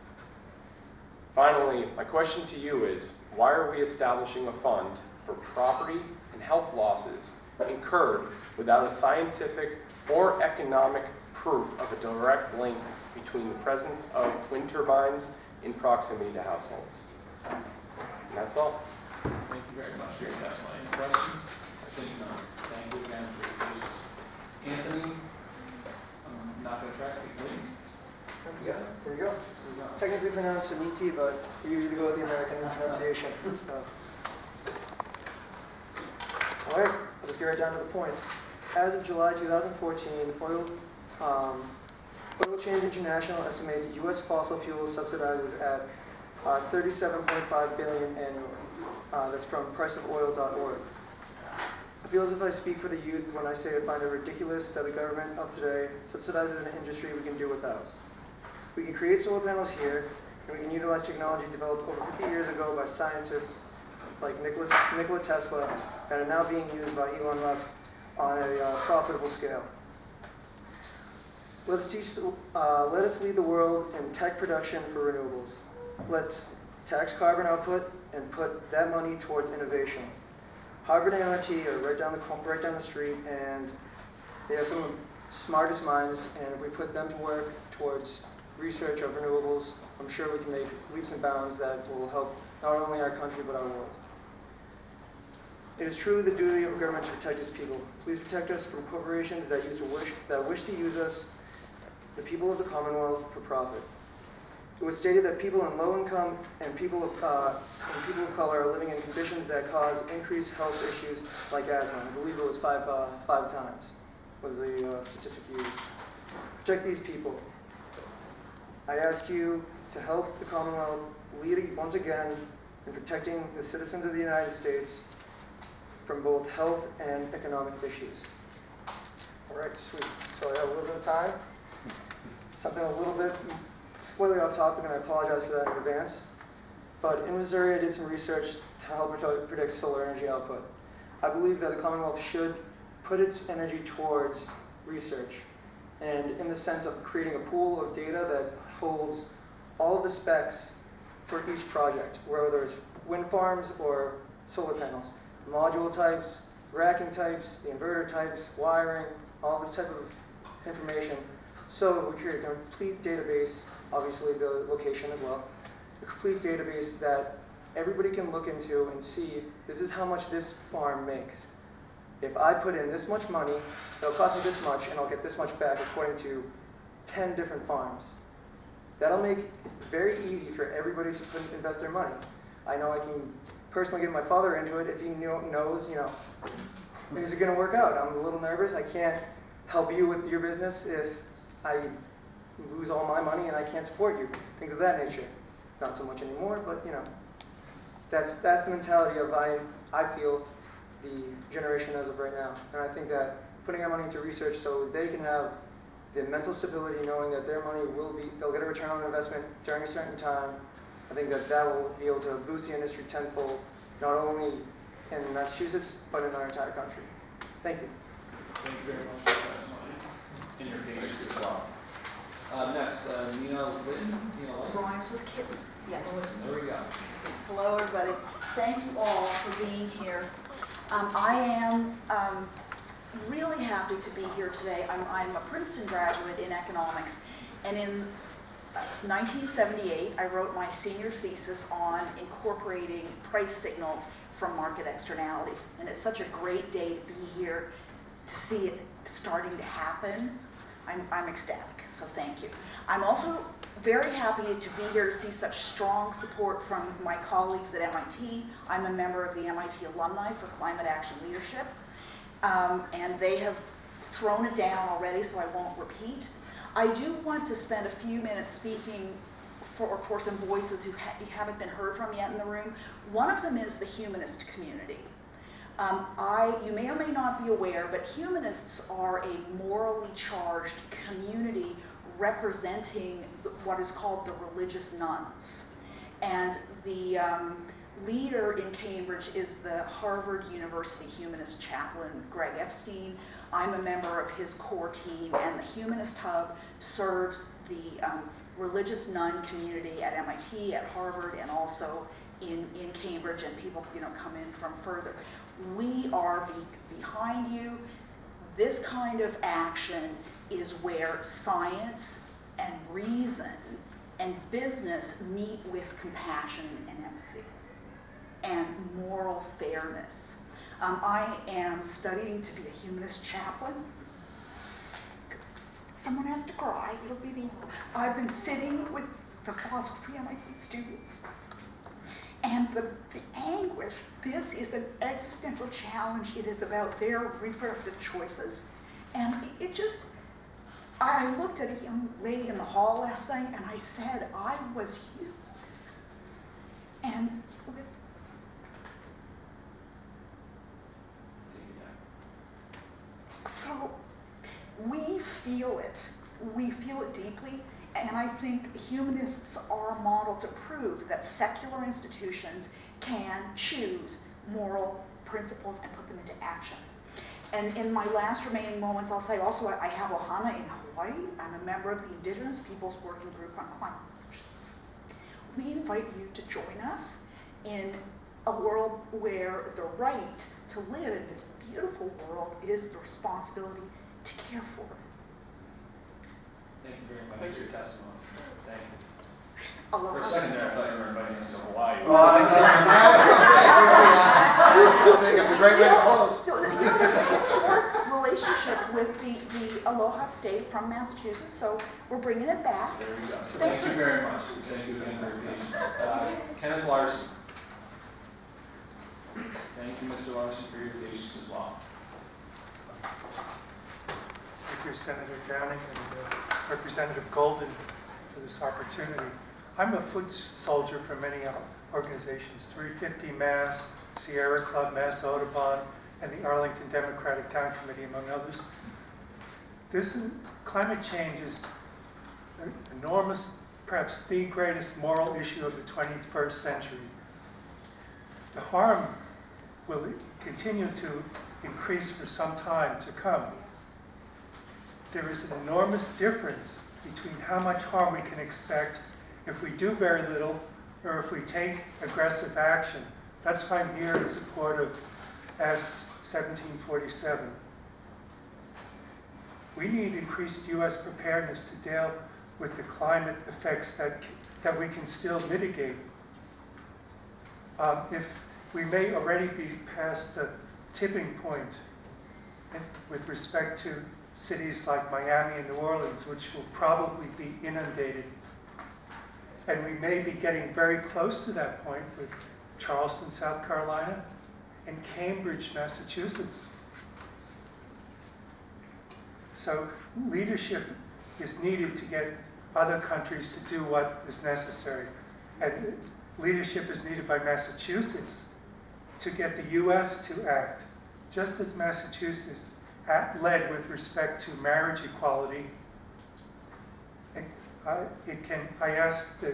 Finally, my question to you is, why are we establishing a fund for property and health losses incurred without a scientific or economic proof of a direct link between the presence of wind turbines in proximity to households? And that's all. Thank you very much for your testimony. Any questions? Seeing none. Thank you again for your patience. Anthony, I'm not going to track you. Yeah, there you go. Technically pronounced Amiti, but we usually go with the American pronunciation. So. All right, I'll just get right down to the point. As of July 2014, Oil Change International estimates U.S. fossil fuel subsidizes at $37.5 billion annually. That's from priceofoil.org. I feel as if I speak for the youth when I say I find it ridiculous that the government of today subsidizes an industry we can do without. We can create solar panels here, and we can utilize technology developed over 50 years ago by scientists like Nikola Tesla that are now being used by Elon Musk on a profitable scale. Let us lead the world in tech production for renewables. Let's tax carbon output and put that money towards innovation. Harvard and MIT are right down the street, and they have some of the smartest minds, and if we put them to work towards research of renewables, I'm sure we can make leaps and bounds that will help not only our country but our world. It is truly the duty of government to protect its people. Please protect us from corporations that wish to use us, the people of the Commonwealth, for profit. It was stated that people in low income and people of color are living in conditions that cause increased health issues like asthma. I believe it was five times was the statistic used. Protect these people. I ask you to help the Commonwealth lead once again in protecting the citizens of the United States from both health and economic issues. All right, sweet. So I have a little bit of time. Something a little bit slightly off topic, and I apologize for that in advance. But in Missouri, I did some research to help predict solar energy output. I believe that the Commonwealth should put its energy towards research, and in the sense of creating a pool of data that holds all of the specs for each project, whether it's wind farms or solar panels, module types, racking types, the inverter types, wiring, all this type of information, so that we create a complete database, obviously the location as well, a complete database that everybody can look into and see, this is how much this farm makes. If I put in this much money, it'll cost me this much, and I'll get this much back according to 10 different farms. That'll make it very easy for everybody to invest their money. I know I can personally get my father into it if he knows, is it going to work out? I'm a little nervous. I can't help you with your business if I lose all my money and I can't support you. Things of that nature. Not so much anymore, but that's the mentality of I feel the generation as of right now. And I think that putting our money into research so they can have the mental stability knowing that their money they'll get a return on investment during a certain time, I think that will be able to boost the industry tenfold, not only in Massachusetts, but in our entire country. Thank you. Thank you very much for your testimony and your patience as well. Next, Nina Litton. Rhymes with kitten. Yes. There we go. Hello, everybody. Thank you all for being here. I am really happy to be here today. I'm a Princeton graduate in economics, and in 1978, I wrote my senior thesis on incorporating price signals from market externalities. And it's such a great day to be here to see it starting to happen. I'm ecstatic, so thank you. I'm also very happy to be here to see such strong support from my colleagues at MIT. I'm a member of the MIT Alumni for Climate Action Leadership, and they have thrown it down already, so I won't repeat. I do want to spend a few minutes speaking for some voices who haven't been heard from yet in the room. One of them is the humanist community. You may or may not be aware, but humanists are a morally charged community representing what is called the religious nuns. And the leader in Cambridge is the Harvard University humanist chaplain, Greg Epstein. I'm a member of his core team, and the Humanist Hub serves the religious nun community at MIT, at Harvard, and also in Cambridge, and people come in from further. We are behind you. This kind of action is where science and reason and business meet with compassion and empathy and moral fairness. I am studying to be a humanist chaplain. Someone has to cry, it'll be me. I've been sitting with the philosophy MIT students, and the anguish, this is an existential challenge. It is about their reproductive choices. And I looked at a young lady in the hall last night and I said, I was you. And so we feel it. We feel it deeply. And I think humanists are a model to prove that secular institutions can choose moral principles and put them into action. And in my last remaining moments, I'll say also I have Ohana in White. I'm a member of the Indigenous Peoples Working Group on Climate Action. We invite you to join us in a world where the right to live in this beautiful world is the responsibility to care for. Thank you very much for your testimony. Thank you. Aloha. For a second there, I thought you were inviting us to Hawaii. It's a great way to close. There's a historic relationship with the Aloha State from Massachusetts, so we're bringing it back. There we go. Thank you very much. Thank you again for your patience. Kenneth Larson. Thank you, Mr. Larson, for your patience as well. Thank you, Senator Downing and Representative Golden, for this opportunity. I'm a foot soldier for many organizations, 350 Mass, Sierra Club, Mass Audubon, and the Arlington Democratic Town Committee, among others. This climate change is an enormous, perhaps the greatest moral issue of the 21st century. The harm will continue to increase for some time to come. There is an enormous difference between how much harm we can expect if we do very little or if we take aggressive action. That's why I'm here in support of S 1747. We need increased U.S. preparedness to deal with the climate effects that we can still mitigate. If we may already be past the tipping point with respect to cities like Miami and New Orleans, which will probably be inundated. And we may be getting very close to that point with Charleston, South Carolina, and Cambridge, Massachusetts. So leadership is needed to get other countries to do what is necessary. And leadership is needed by Massachusetts to get the U.S. to act, just as Massachusetts led with respect to marriage equality. I asked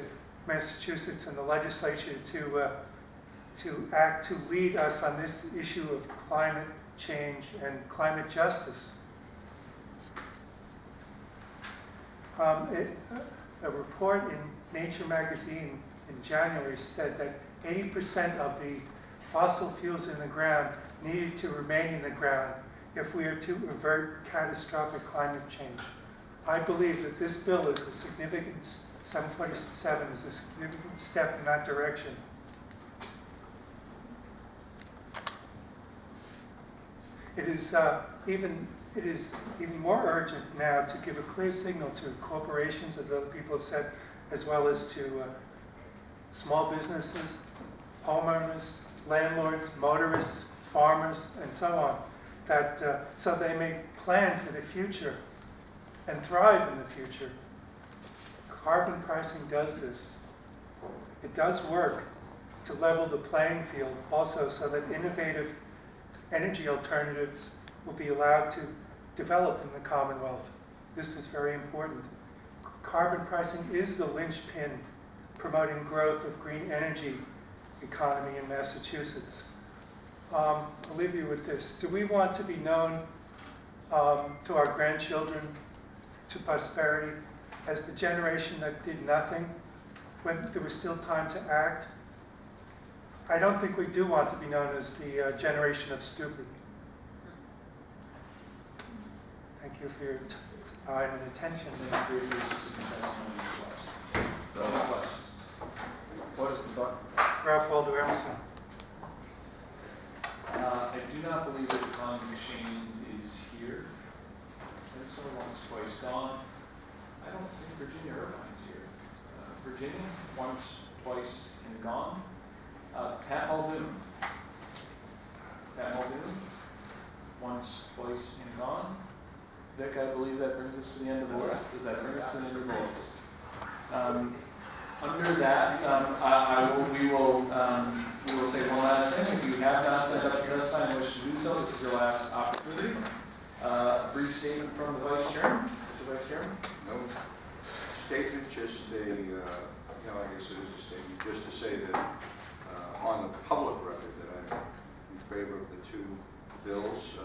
Massachusetts and the legislature to act to lead us on this issue of climate change and climate justice. A report in Nature magazine in January said that 80% of the fossil fuels in the ground needed to remain in the ground if we are to avert catastrophic climate change. I believe that this bill is a significant, 747 is a significant step in that direction. It is even more urgent now to give a clear signal to corporations, as other people have said, as well as to small businesses, homeowners, landlords, motorists, farmers, and so on, that so they may plan for the future and thrive in the future. Carbon pricing does this. It does work to level the playing field also so that innovative energy alternatives will be allowed to develop in the Commonwealth. This is very important. Carbon pricing is the linchpin promoting growth of green energy economy in Massachusetts. I'll leave you with this. Do we want to be known to our grandchildren, to posterity, as the generation that did nothing when there was still time to act? I don't think we do want to be known as the generation of stupid. Thank you for your time and attention. Thank you for your questions. What is the button? Ralph Waldo Emerson. I do not believe that the Congress machine is here. I think so, once, twice gone. I don't think Virginia Irvine's here. Virginia, once, twice, and gone. Pat Muldoon. Pat Muldoon, once, twice, and gone. Vic, I believe that brings us to the end of the list. Does that bring us to the end of the list? Under that, we will say one last thing. If you have not signed up to testify and wish to do so, this is your last opportunity. A brief statement from the Vice Chairman. Mr. Vice Chairman? No statement, just a, I guess it is a statement, just to say that on the public record that I'm in favor of the two bills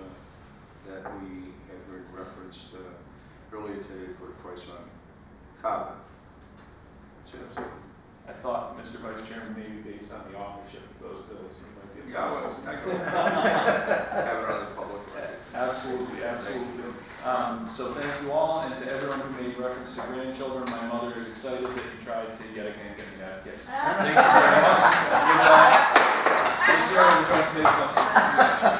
that we have heard referenced earlier today to put a price on carbon. I thought, Mr. Vice Chairman, maybe based on the authorship of those bills, you might be. Yeah, well, I go. Have it on the public record. Absolutely, absolutely. So thank you all, and to everyone who made reference to grandchildren, my mother is excited that you tried to yet again get me that gift. Thank you very much. With that, Ms. Sarah, would you like to make a motion?